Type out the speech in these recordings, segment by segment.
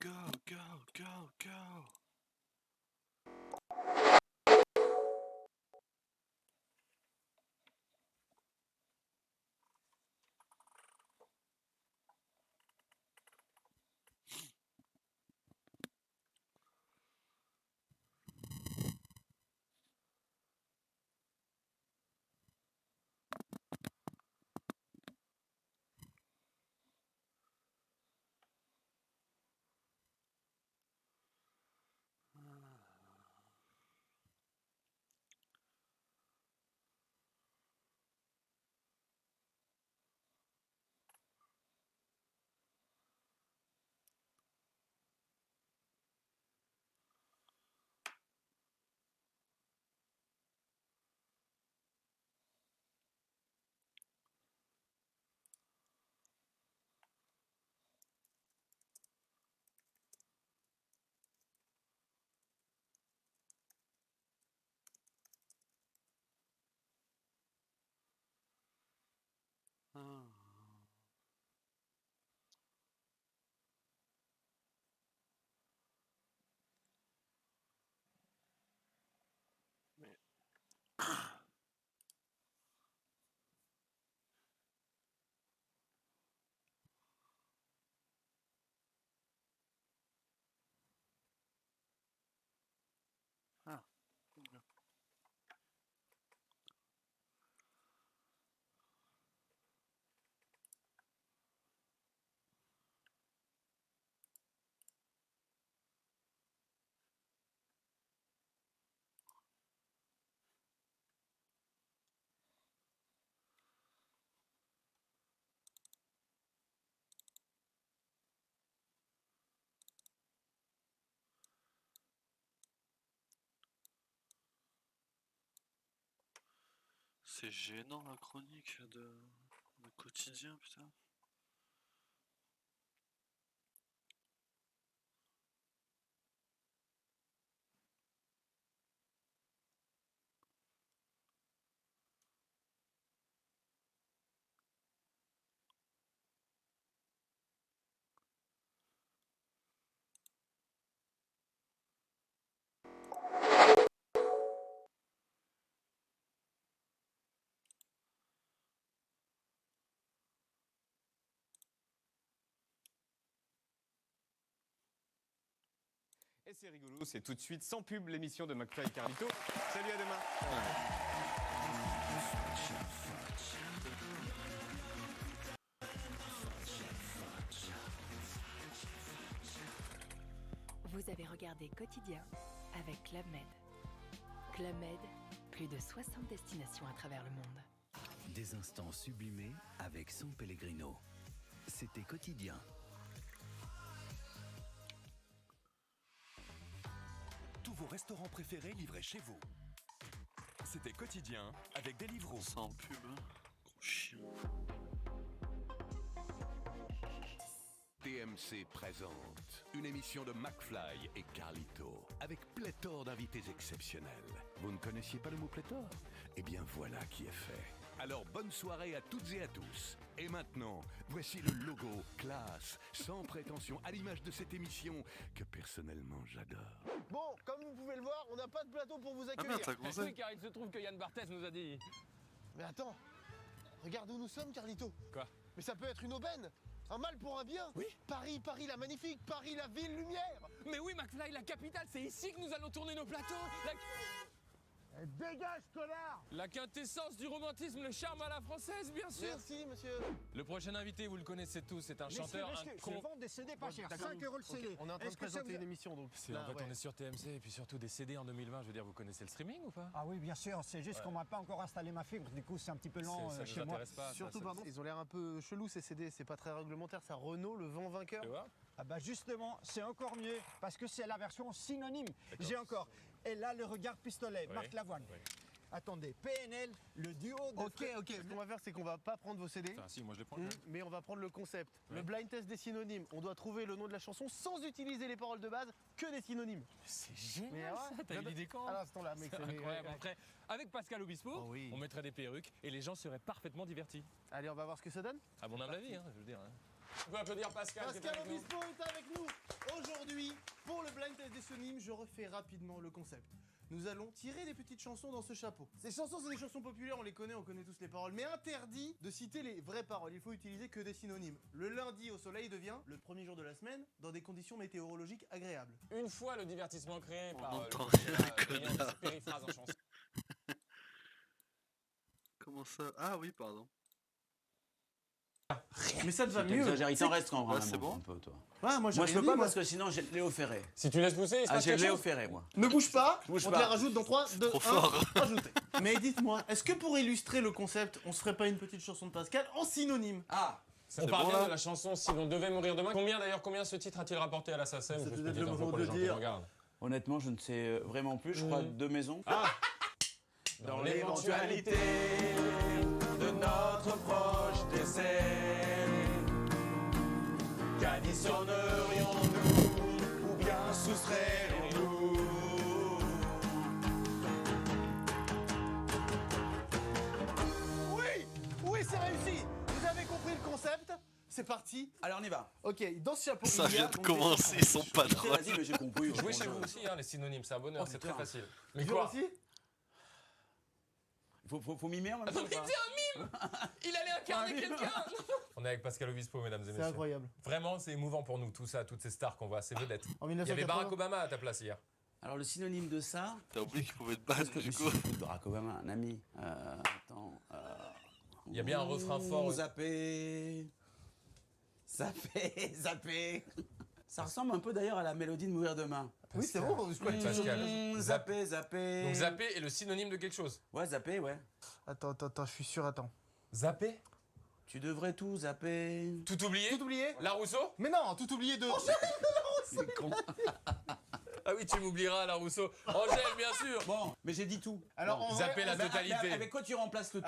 go, go, go, go. Mais... Ah. C'est gênant la chronique de quotidien, putain. Et c'est rigolo, c'est tout de suite sans pub l'émission de McFly et Carlito. Salut, à demain. Vous avez regardé Quotidien avec Club Med. Club Med, plus de 60 destinations à travers le monde. Des instants sublimés avec San Pellegrino. C'était Quotidien. Tous vos restaurants préférés livrés chez vous. C'était Quotidien avec Deliveroo. Sans pub, hein. Gros chien. TMC présente une émission de McFly et Carlito avec pléthore d'invités exceptionnels. Vous ne connaissiez pas le mot pléthore? Eh bien voilà qui est fait. Alors bonne soirée à toutes et à tous. Et maintenant, voici le logo classe, sans prétention, à l'image de cette émission que personnellement j'adore. Bon, comme vous pouvez le voir, on n'a pas de plateau pour vous Ah accueillir. merde, t'as commencé. Oui, car il se trouve que Yann Barthès nous a dit... Mais attends, regarde où nous sommes, Carlito. Quoi? Mais ça peut être une aubaine. Un mal pour un bien. Oui. Paris, Paris la magnifique, Paris la ville lumière. Mais oui, McFly, la capitale, c'est ici que nous allons tourner nos plateaux. Dégage, connard. La quintessence du romantisme, le charme à la française, bien sûr. Merci, monsieur. Le prochain invité, vous le connaissez tous, c'est un chanteur, un con... vendre des CD pas cher, 5 € le CD. On est en train de présenter une émission, donc. C'est, en fait, on est sur TMC, et puis surtout des CD en 2020, je veux dire, vous connaissez le streaming ou pas? Ah oui, bien sûr, c'est juste qu'on m'a pas encore installé ma fibre, du coup c'est un petit peu lent Ça chez nous moi. intéresse pas. Surtout, ça, pardon, ils ont l'air un peu chelous ces CD, c'est pas très réglementaire, ça Renault, le vent vainqueur. Tu vois? Ah bah justement, c'est encore mieux, parce que c'est la version synonyme. J'ai encore, et là le regard pistolet, Oui. Marc Lavoine. Oui. Attendez, PNL, le duo de... Ok, ce qu'on va faire, c'est qu'on va pas prendre vos CD. Enfin, si, moi je les prends. Mais on va prendre le concept, Ouais. le blind test des synonymes. On doit trouver le nom de la chanson sans utiliser les paroles de base, que des synonymes. C'est génial, Mais ouais, ça. T'as eu l'idée quand? À l'instant là, mec, C'est incroyable. Après, avec Pascal Obispo, Oh oui. on mettrait des perruques et les gens seraient parfaitement divertis. Allez, on va voir ce que ça donne. À mon humble avis, hein, je veux dire. Hein. On peut applaudir Pascal. qui est Pascal avec nous. Obispo est avec nous aujourd'hui. je refais rapidement le concept. Nous allons tirer des petites chansons dans ce chapeau. Ces chansons, c'est des chansons populaires, on connaît tous les paroles, mais interdit de citer les vraies paroles. Il faut utiliser que des synonymes. Le lundi au soleil devient le premier jour de la semaine, dans des conditions météorologiques agréables. Une fois le divertissement créé par n'entend le rien, ayant périphrase en chanson. Comment ça? Ah oui, pardon. Mais ça te va mieux. Il t'en reste quand Ouais, même c'est bon. un peu, toi. Ouais, moi, Moi, je peux pas parce que sinon j'ai Léo Ferré. Si tu laisses pousser, il se Ah, passe j'ai quelque Léo chose. Ferré, moi. Ne bouge pas, Bouge on pas. te les rajoute dans 3, 2, 1, trop fort. rajouté. Mais dites-moi, est-ce que pour illustrer le concept, on se ferait pas une petite chanson de Pascal en synonyme? Ah, On C'est parle bon, bien là de la chanson Si l'on devait mourir demain. Combien ce titre a-t-il rapporté à la SACEM? C'est Juste peut-être petite le info moment pour de les gens qui dire. nous regardent. honnêtement, je ne sais vraiment plus. Je crois 2 maisons. Ah Dans l'éventualité de notre proche décès, qu'additionnerions-nous ou bien soustraions-nous? Oui, c'est réussi. Vous avez compris le concept? C'est parti. Allez, on y va. Ok, dans ce chapeau, Ça il y a vient de donc commencer, des ils sont pas Ok, drôles. vas-y, mais j'ai compris. Jouez chez vous aussi, hein, les synonymes, c'est un bonheur, Oh, c'est putain. très facile. Mais chansons. quoi aussi. Faut mimer en même temps ou pas? Il allait incarner quelqu'un. On est avec Pascal Obispo, mesdames et C'est messieurs. incroyable. Vraiment, c'est émouvant pour nous, tout ça, toutes ces stars qu'on voit, ces vedettes. En Il y avait 1980. Barack Obama à ta place hier. Alors, le synonyme de ça... T'as oublié qu'il pouvait te Parce battre que du je coup. suis Barack Obama, un ami. Attends... Il y a bien un refrain fort, oui. Zapper. Zapper. Ça ressemble un peu d'ailleurs à la mélodie de Mourir demain. Oui, c'est bon. Je crois que tu- Pascal. Zapper. Donc zapper est le synonyme de quelque chose. Ouais, zapper, ouais. Attends, je suis sûr, attends. Zapper? Tu devrais tout zapper. Tout oublier? Tout oublié? La Rousseau? Mais non, tout oublié de... C'est con. Ah oui, tu m'oublieras, la Rousseau. Angèle, bien sûr. Bon, mais j'ai dit tout. Alors, Bon. en Zapper la vrai, totalité. Avec quoi tu remplaces le tout?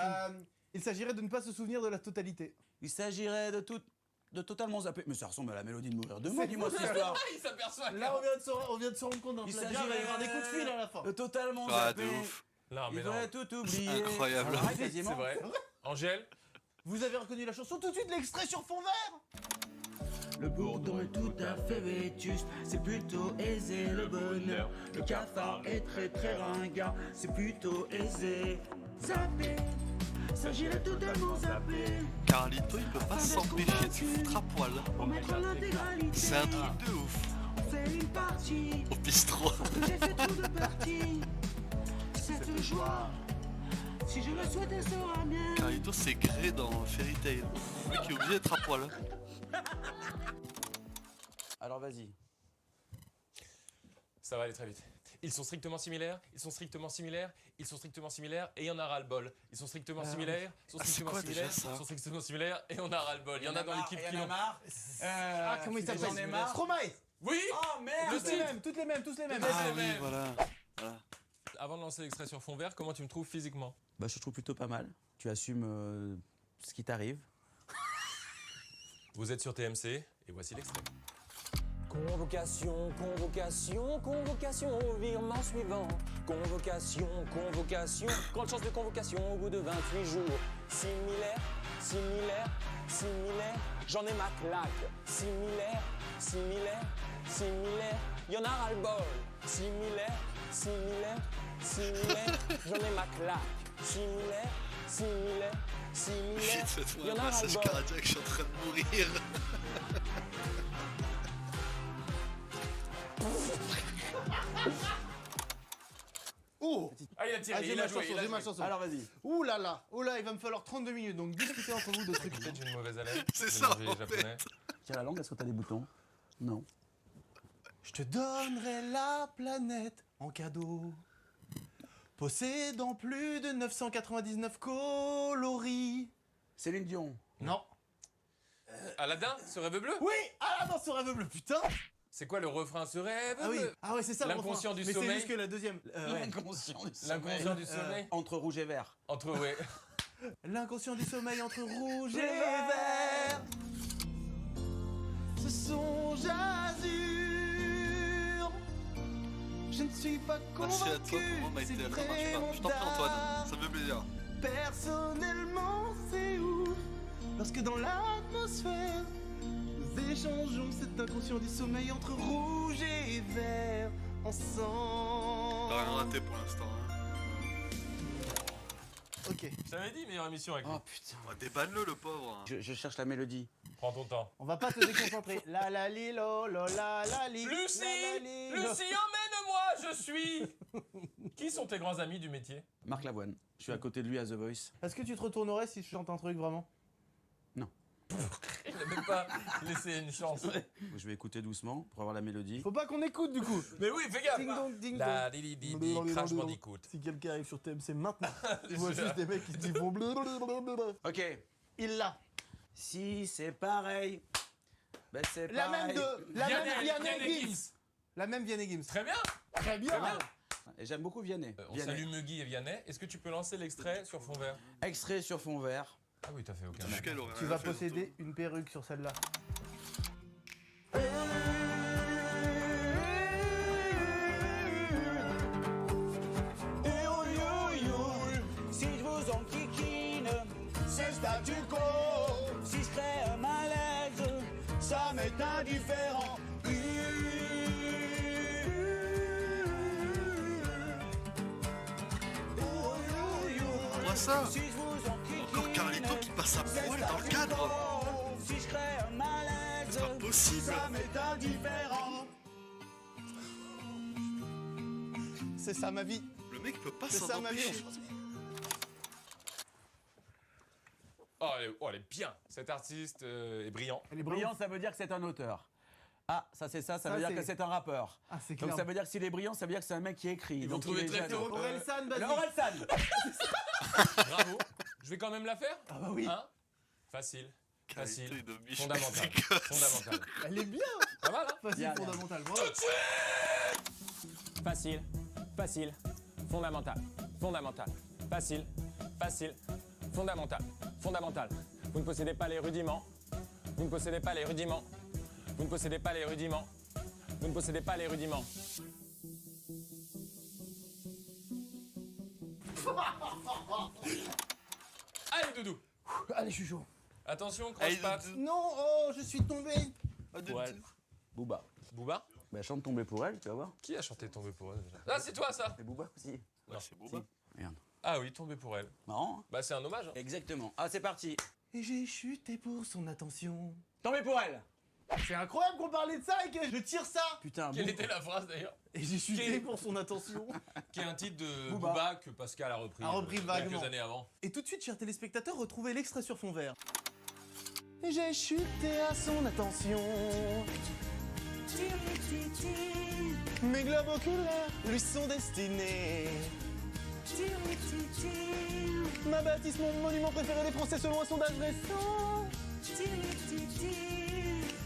il s'agirait de ne pas se souvenir de la totalité. Il s'agirait de totalement zapper. Mais ça ressemble à la mélodie de Mourir demain, dis-moi cette histoire. Il s'aperçoit. Là, on vient de se rendre compte d'un Il plagiat, il va y avoir des coups de fil à la fin. De totalement Ah, zapper. de ouf. Non, Il mais non. devrait tout oublier. Incroyable. Ah, quasiment. C'est vrai. Angèle? Vous avez reconnu la chanson tout de suite, l'extrait sur fond vert. Le bourdon est tout à fait vétuste, c'est plutôt aisé le bonheur. Le cafard est très très ringard, c'est plutôt aisé. Zapper, s'agirait totalement zapper. Carlito, il peut pas s'empêcher de se foutre à poil. On mettra l'intégralité. C'est un truc de ouf. On fait une partie, Au bistrot. j'ai fait trop de parties. Cette joie, si je le souhaite, elle sera mienne. Carlito, c'est gré dans Fairy Tail. Le mec est obligé d'être à poil. Alors vas-y. Ça va aller très vite. Ils sont strictement similaires, ils sont strictement similaires, ils sont strictement similaires et on a ras-le-bol. Ils sont strictement similaires, ils sont Ah, c'est strictement quoi déjà similaires, ça ils sont strictement similaires et on a ras-le-bol. Il y en a dans l'équipe qui Il y en a l'ont. marre. Ah, comment il s'appelle? J'en ai marre. Stromae. Oui. Oh merde. Le Tous les titre. mêmes, toutes les mêmes, tous les mêmes. Ah oui, même. voilà. Avant de lancer l'extrait sur fond vert, comment tu me trouves physiquement? Bah, je te trouve plutôt pas mal. Tu assumes ce qui t'arrive. Vous êtes sur TMC et voici l'extrait. Convocation, convocation, convocation au virement suivant. Convocation, convocation, grande chance de convocation au bout de 28 jours. Similaire, similaire, similaire, j'en ai ma claque. Similaire, similaire, similaire, y'en a ras-le-bol. Similaire, similaire, similaire, j'en ai ma claque. Similaire, similaire, similaire, Faites-moi y'en un a massage ras-le-bol. cardiaque, je suis en train de mourir. Oh. Ah, il a tiré, Ah, j'ai il ma a joué, chanson, il a j'ai ma joué. chanson. Alors vas-y. Ouh là là, il va me falloir 32 minutes, donc discutez entre vous de trucs. Peut-être une mauvaise haleine. C'est j'ai ça, mangé en japonais. Tire la langue, est-ce que t'as des boutons? Non. Je te donnerai la planète en cadeau, possédant plus de 999 coloris. Céline Dion. Non. Aladdin, ce rêve bleu? Oui, ah dans ce rêve bleu, putain. C'est quoi le refrain? Ce rêve Ah oui, bleu? ah ouais, c'est ça le L'inconscient refrain. du Mais sommeil. c'est juste que la deuxième. Ouais. L'inconscient du sommeil. L'inconscient du sommeil. Entre rouge et vert. Entre, ouais. L'inconscient du sommeil entre rouge et vert. Ce songe azur. Je ne suis pas Merci à toi convaincu. pour moi, Maïté. c'est Attends, marche pas. vraiment Je t'en prie, Antoine. d'art. Ça me fait plaisir. Personnellement, c'est ouf. Lorsque dans l'atmosphère, nous échangeons cet inconscient du sommeil entre rouge et vert. ensemble. T'as rien raté pour l'instant. Hein. Ok. Je t'avais dit, meilleure émission avec lui. Oh putain. Ouais, débanne-le, le pauvre. Je cherche la mélodie. Prends ton temps. On va pas te déconcentrer. La la li lo lo la la li. Lucie, la, la, li, lo. Lucie, emmène-moi, je suis. Qui sont tes grands amis du métier? Marc Lavoine. Je suis à côté de lui à The Voice. Est-ce que tu te retournerais si je chante un truc vraiment? Il n'a même pas laissé une chance. Je vais écouter doucement pour avoir la mélodie. Faut pas qu'on écoute du coup. Mais oui, fais gaffe. Ding dong, ding La dong. di di di crash bandicoot. Si quelqu'un arrive sur TMC maintenant, je vois juste des mecs qui se disent bon blablabla. Ok. Il l'a. Si c'est pareil, ben c'est La pareil. même de. La même Vianney Gims. Gims. La même Vianney Gims. Très bien. Très bien. Très bien. Et j'aime beaucoup Vianney. On Vianney. salue Muggy et Vianney. Est-ce que tu peux lancer l'extrait sur fond vert? Extrait sur fond vert. Ah oui, t'as fait aucun. Jusqu'à elle aurait Tu rien vas fait, posséder une perruque sur celle-là. Si je vous enquiquine, c'est statu quo. Si je crée un malaise, ça m'est indifférent. Moi ça. Si je vous enquiquine, Encore Carlito qui passe à poil dans le cadre. si je crée un malaise, C'est pas possible. ça m'est indifférent. C'est ça ma vie. Le mec peut pas C'est s'en ça ma vie. empêcher. Oh, elle est bien. Cet artiste est brillant. Elle est Brillant, ça veut dire que c'est un auteur. Ah, ça c'est ça, ça veut dire c'est- que c'est un rappeur. Ah, c'est Donc clair. ça veut dire que s'il est brillant, ça veut dire que c'est un mec qui écrit. Ils vont Donc trouver il est très jeune. tôt. Orelsan, vas-y. Orelsan. Bravo. Je vais quand même la faire. Ah bah oui. Hein? Facile. Carlito, Facile. il donne Michel Fondamental. Descos. Fondamental. Elle est bien. Pas mal, hein? Facile, Bien, fondamental. Bravo. Facile, facile, fondamental, fondamental, facile, facile, fondamental, fondamental. Vous ne possédez pas les rudiments. Vous ne possédez pas les rudiments. Vous ne possédez pas les rudiments. Vous ne possédez pas les rudiments. Allez, Doudou. Allez, je suis chaud. Attention, Allez, croche-patte. Doudou. Non, oh, je suis tombé. Ah, Doudou. Pour elle. Booba. Booba? Bah chante tomber pour elle, tu vas voir. Qui a chanté Tomber pour elle déjà? Ah, c'est toi ça! Et Booba aussi. Ouais, c'est beau. Merde. Ah oui, Tomber pour elle. Marrant. Hein. Bah, c'est un hommage. Hein. Exactement. Ah, c'est parti. Et j'ai chuté pour son attention. Tombez pour elle. C'est incroyable qu'on parlait de ça et que je tire ça. Putain. Quelle Booba. était la phrase d'ailleurs? Et j'ai chuté Quel- pour son attention. Qui est un titre de Booba. Booba que Pascal a repris. A repris vaguement. Quelques années avant. Et tout de suite, chers téléspectateurs, retrouvez l'extrait sur fond vert. Et j'ai chuté à son attention. Mes globes oculaires lui sont destinés. Ma bâtisse, mon monument préféré des Français selon un sondage récent.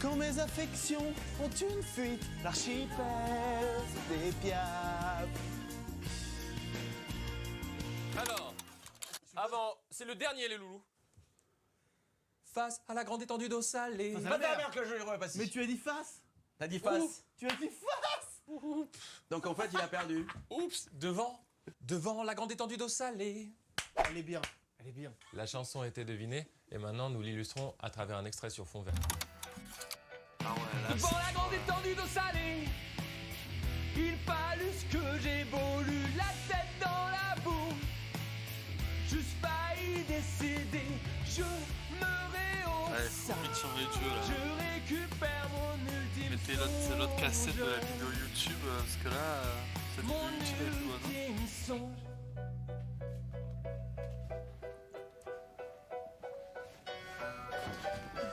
Quand mes affections ont une fuite, l'archipel des Piaf. Alors, avant, c'est le dernier, les loulous. Face à la grande étendue d'eau salée. Face à Pas ta mère que je le repasse. Mais tu as dit face. T'as dit face. Tu as dit face. Donc en fait, il a perdu. Oups, devant la grande étendue d'eau salée. Elle est bien. Elle est bien. La chanson était devinée et maintenant nous l'illustrons à travers un extrait sur fond vert. Ah ouais, là, Devant la grande étendue d'eau salée, il fallut que j'évolue la tête dans la boue. Juste failli décider, je me ouais, réhausse. faut vite changer de jeu là. Je récupère mon ultime Mettez l'autre cassette de la vidéo YouTube parce que là, cette vidéo Mon YouTube est bonne. Hein. ultime songe.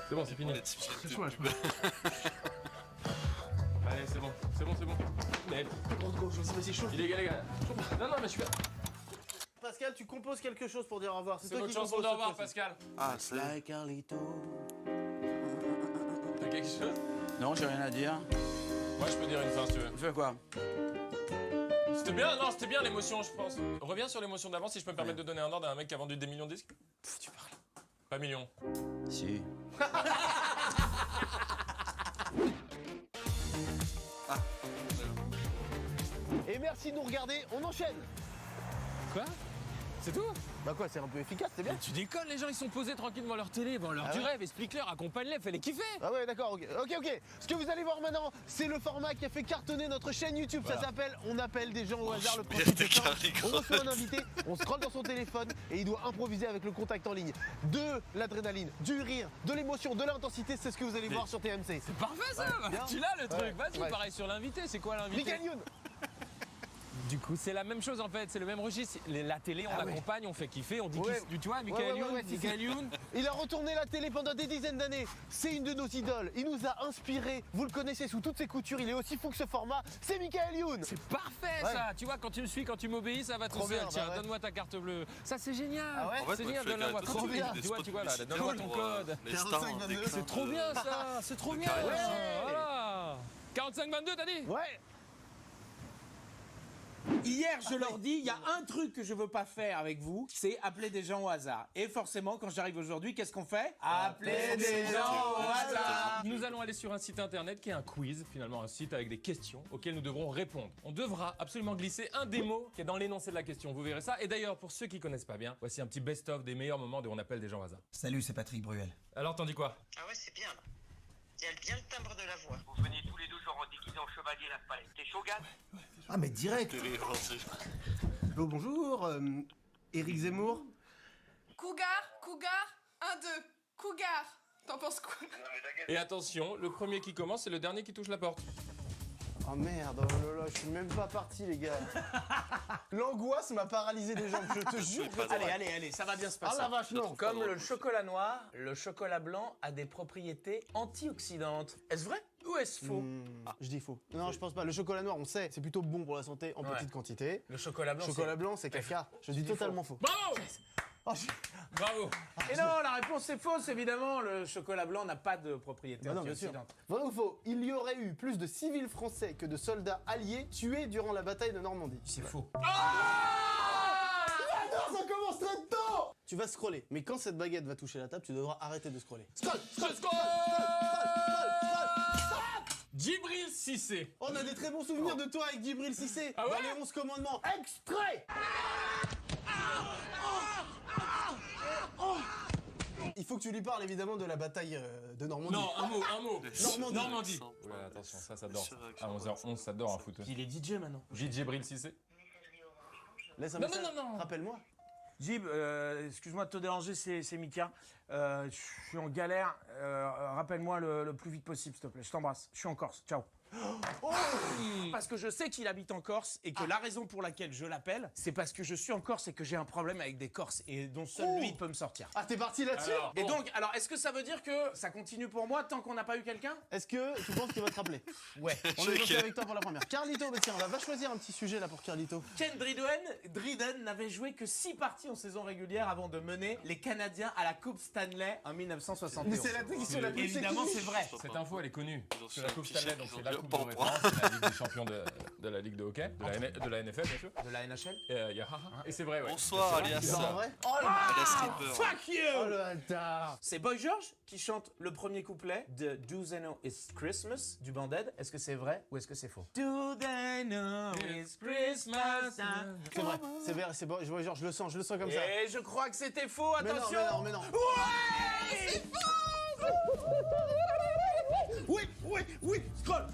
C'est bon, c'est fini. Les types sur C'est YouTube. chaud, là, je Allez, c'est bon, c'est bon, c'est bon. Mais Vas-y, chauffe. il est égal, égal. Non, non, mais je suis. Pascal, tu composes quelque chose pour dire au revoir. C'est toi votre qui chanson composes d'au revoir, cette fois-ci. Pascal. Ah, ça y est. Like Carlito. T'as quelque chose? Non, j'ai rien à dire. Moi, je peux dire une fin si tu veux. Tu fais quoi? C'était bien, non, c'était bien l'émotion, je pense. Reviens sur l'émotion d'avant si je peux me permettre de donner un ordre à un mec qui a vendu des millions de disques. Tu parles. Pas millions. Si. Et merci de nous regarder. On enchaîne. Quoi? C'est tout. Bah quoi, c'est un peu efficace, c'est bien. Mais tu déconnes, les gens ils sont posés tranquilles devant leur télé, devant leur du rêve, explique-leur, accompagne-les, fais-les kiffer. Ah ouais, d'accord, ok. Ce que vous allez voir maintenant, c'est le format qui a fait cartonner notre chaîne YouTube. Voilà. Ça s'appelle On appelle des gens au hasard. Le Merde, principe est simple. Carly, On reçoit un invité, on scrolle dans son téléphone et il doit improviser avec le contact en ligne. De l'adrénaline, du rire, de l'émotion, de l'intensité, c'est ce que vous allez voir sur TMC. C'est parfait ça. bien. Tu l'as le truc. Ouais, Vas-y, ouais. pareil sur l'invité. C'est quoi l'invité? Michael Youn. Du coup, c'est la même chose en fait, c'est le même registre. La télé, on Ah ouais. accompagne, on fait kiffer, on dit Ouais. qui, tu vois, Michael Ouais, Youn, c'est Michael ça. Youn. Il a retourné la télé pendant des dizaines d'années. C'est une de nos idoles. Il nous a inspirés. Vous le connaissez sous toutes ses coutures. Il est aussi fou que ce format. C'est Michael Youn. C'est parfait Ouais. ça. Tu vois, quand tu me suis, quand tu m'obéis, ça va tout Trop seul. bien, Tiens, bah ouais. donne-moi ta carte bleue. Ça c'est génial. Ah ouais En fait, C'est moi, génial, je fais donne-la-moi. des Quand tu spots veux. publicitaires Tu vois là, pour, donne-moi ton code. Les T'es un stars, 5,22, des C'est trop bien ça. C'est trop bien. carré. Voilà. 45-22, t'as dit? Ouais. Hier, je leur dis, il y a un truc que je veux pas faire avec vous, c'est appeler des gens au hasard. Et forcément, quand j'arrive aujourd'hui, qu'est-ce qu'on fait? Appeler des gens au hasard. Nous allons aller sur un site internet qui est un quiz, finalement un site avec des questions auxquelles nous devrons répondre. On devra absolument glisser un des mots qui est dans l'énoncé de la question, vous verrez ça. Et d'ailleurs, pour ceux qui connaissent pas bien, voici un petit best-of des meilleurs moments de On appelle des gens au hasard. Salut, c'est Patrick Bruel. Alors, t'en dis quoi? Ah ouais, c'est bien. Il y a bien le timbre de la voix. Vous venez tous les deux genre déguisés en chevalier la palette. T'es chaud, Gad? Ah mais direct. Allô, bonjour. Éric Zemmour. Cougar, 1, 2, Cougar. T'en penses quoi? Et attention, le premier qui commence, c'est le dernier qui touche la porte. Oh merde, oh là là, je suis même pas parti les gars. L'angoisse m'a paralysé les jambes, je te jure. Allez, ça va bien se passer. Ah la vache, non. Comme le chocolat noir, le chocolat blanc a des propriétés antioxydantes. Est-ce vrai ou est-ce faux? Je dis faux. Non, je pense pas. Le chocolat noir, on sait, c'est plutôt bon pour la santé en Ouais. petite quantité. Le chocolat blanc, Chocolat blanc, c'est caca. Je dis totalement faux. Bravo. Oh, Bravo. Et non, la réponse est fausse, évidemment. Le chocolat blanc n'a pas de propriétés Bah non, bien sûr. antioxydantes. Vrai ou faux? Il y aurait eu plus de civils français que de soldats alliés tués durant la bataille de Normandie. C'est faux. Non, ça commence très tôt. Tu vas scroller, mais quand cette baguette va toucher la table, tu devras arrêter de scroller. Scroll. Djibril Cissé. On a des très bons souvenirs de toi avec Djibril Cissé Ah ouais dans les 11 commandements. Extrait. Il faut que tu lui parles évidemment de la bataille de Normandie. Non, un mot. Normandie. Ouais, attention, ça dort. À 11h11, ça dort un foot. Il est DJ maintenant. Djibril Cissé. Laisse un Non, message. non. Rappelle-moi. Jib, excuse-moi de te déranger, c'est Mika. Je suis en galère. Rappelle-moi le plus vite possible, s'il te plaît. Je t'embrasse. Je suis en Corse. Ciao. Parce que je sais qu'il habite en Corse et que la raison pour laquelle je l'appelle, c'est parce que je suis en Corse et que j'ai un problème avec des Corses et dont seul lui peut me sortir. Ah, t'es parti là-dessus? Et donc, alors, est-ce que ça veut dire que ça continue pour moi tant qu'on n'a pas eu quelqu'un? Est-ce que tu penses qu'il va te rappeler? Ouais. On est bloqué avec toi pour la première. Carlito, bah tiens, on va choisir un petit sujet là pour Carlito. Ken Dryden n'avait joué que 6 parties en saison régulière avant de mener les Canadiens à la Coupe Stanley en 1971. Mais c'est la question la plus Évidemment, sexy. c'est vrai. Cette info, elle est connue. C'est la Coupe affiché Stanley, donc qu'ils c'est ont la dit Coupe pas de en référence, c'est la Ligue des champions de la Ligue de hockey, de la NFL, bien sûr. De la NHL? Et c'est vrai, ouais. Bonsoir, alias. C'est en vrai? Oh Alias Skipper. fuck you! Oh le bâtard. C'est Boy George qui chante le premier couplet de Do They Know It's Christmas du Band-Aid. Est-ce que c'est vrai ou est-ce que c'est faux? Do they know it's Christmas? C'est vrai, c'est vrai, c'est bon, je vois genre, je le sens comme ça. Et je crois que c'était faux, Mais non, attention! mais non. Ouais! C'est faux! Oui, scroll!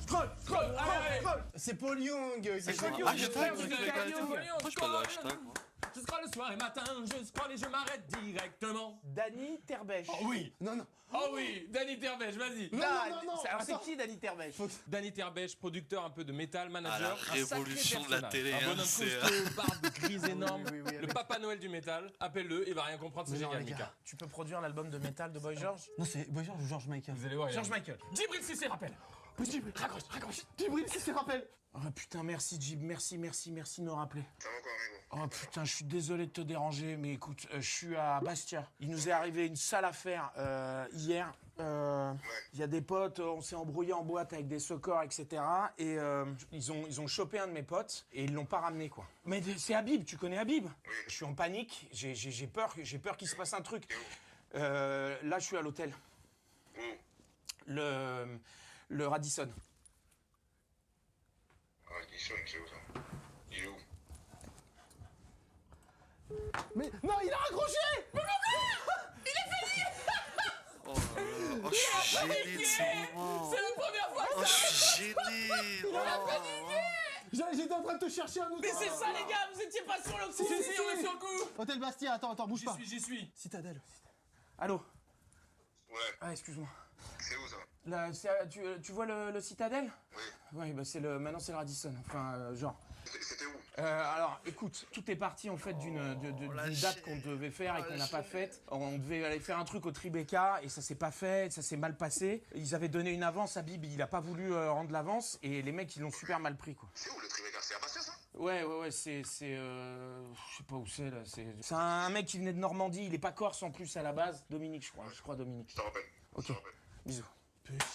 C'est Paul Young. C'est Paul Paul Young. Young. Je frère, scrolle le hashtag, moi. Je scrolle le soir et matin, je scrolle et je m'arrête directement. Danny Terbèche. Oh oui. Non. Oh oui, Danny Terbèche, vas-y. Non. Alors c'est Attends. qui Danny Terbèche? Danny Terbèche, producteur un peu de métal, Ah, manager. la révolution de la télé, Un hein, bonhomme c'est, costaud, barbe grise énorme. Oui, Le Papa Noël du métal. Appelle-le, il va rien comprendre, c'est Mais non, génial, les gars. Mika. Tu peux produire l'album de métal de Boy George? Non, c'est Boy George ou George Michael? Vous allez voir, il y a- George Michael. Djibril Cissé, rappelle. Raccroche. Djibril, si c'est rappel. Oh putain, merci Jib, merci de me rappeler. Oh putain, je suis désolé de te déranger, mais écoute, je suis à Bastia. Il nous est arrivé une sale affaire hier. Il y a des potes, on s'est embrouillé en boîte avec des secours, etc. Et ils ont chopé un de mes potes et ils l'ont pas ramené, quoi. Mais c'est Habib, tu connais Habib? Je suis en panique, j'ai peur qu'il se passe un truc. Là, je suis à l'hôtel. Le Radisson. Radisson, c'est où ça? Il est où? Mais non, il a raccroché. Oh, je suis gêné de ce moment. C'est la première fois que Oh, je ça suis gêné. Il a paniqué. J'étais en train de te chercher un autre. Mais c'est ça, les gars, vous étiez pas sur le coup. Si, on est sur le coup. Hôtel Bastia, attends, bouge pas. J'y suis. Citadelle. Allô? Ouais, Ah, excuse-moi. c'est où ça? Là, tu vois le Citadel? Oui. Ouais, bah maintenant c'est le Radisson. Enfin, genre. C'était où? Alors, écoute, tout est parti en fait d'une date qu'on devait faire et qu'on n'a pas faite. On devait aller faire un truc au Tribeca et ça s'est pas fait, ça s'est mal passé. Ils avaient donné une avance à Bib, il a pas voulu rendre l'avance et les mecs ils l'ont super mal pris quoi. C'est où le Tribeca? C'est à Bastia ça? Ouais, c'est je sais pas où c'est là. C'est un mec qui venait de Normandie, il est pas corse en plus à la base. Dominique, je crois Dominique. Je te rappelle. Ok, bisous.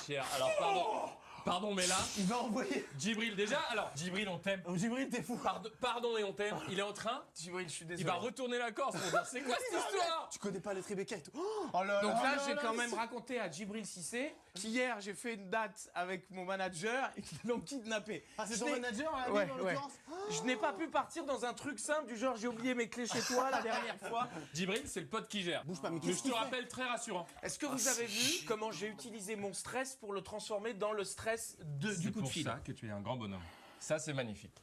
Cher. Alors, pardon, mais là, Il va envoyer. Djibril, déjà, alors, Djibril, on t'aime. Oh, Djibril, t'es fou. Pardon et on t'aime. Il est en train. Djibril, je suis désolé. Il va retourner la Corse pour dire c'est quoi cette histoire? Tu connais pas le Tribeca et tout. Oh là Donc là, j'ai là, quand là, même raconté à Djibril Cissé qu'hier, j'ai fait une date avec mon manager et qu'ils l'ont kidnappé. Ah, c'est Je ton n'ai- manager, là, Ouais, en ouais. l'occurrence. Je n'ai pas pu partir dans un truc simple du genre j'ai oublié mes clés chez toi la dernière fois. Djibril, c'est le pote qui gère. Bouge pas, mais Mais qu'est-ce je qu'il te fait? rappelle, très rassurant. Est-ce que vous avez vu comment j'ai utilisé mon stress pour le transformer dans le stress du coup de fil? C'est pour ça que tu es un grand bonhomme. Ça, c'est magnifique.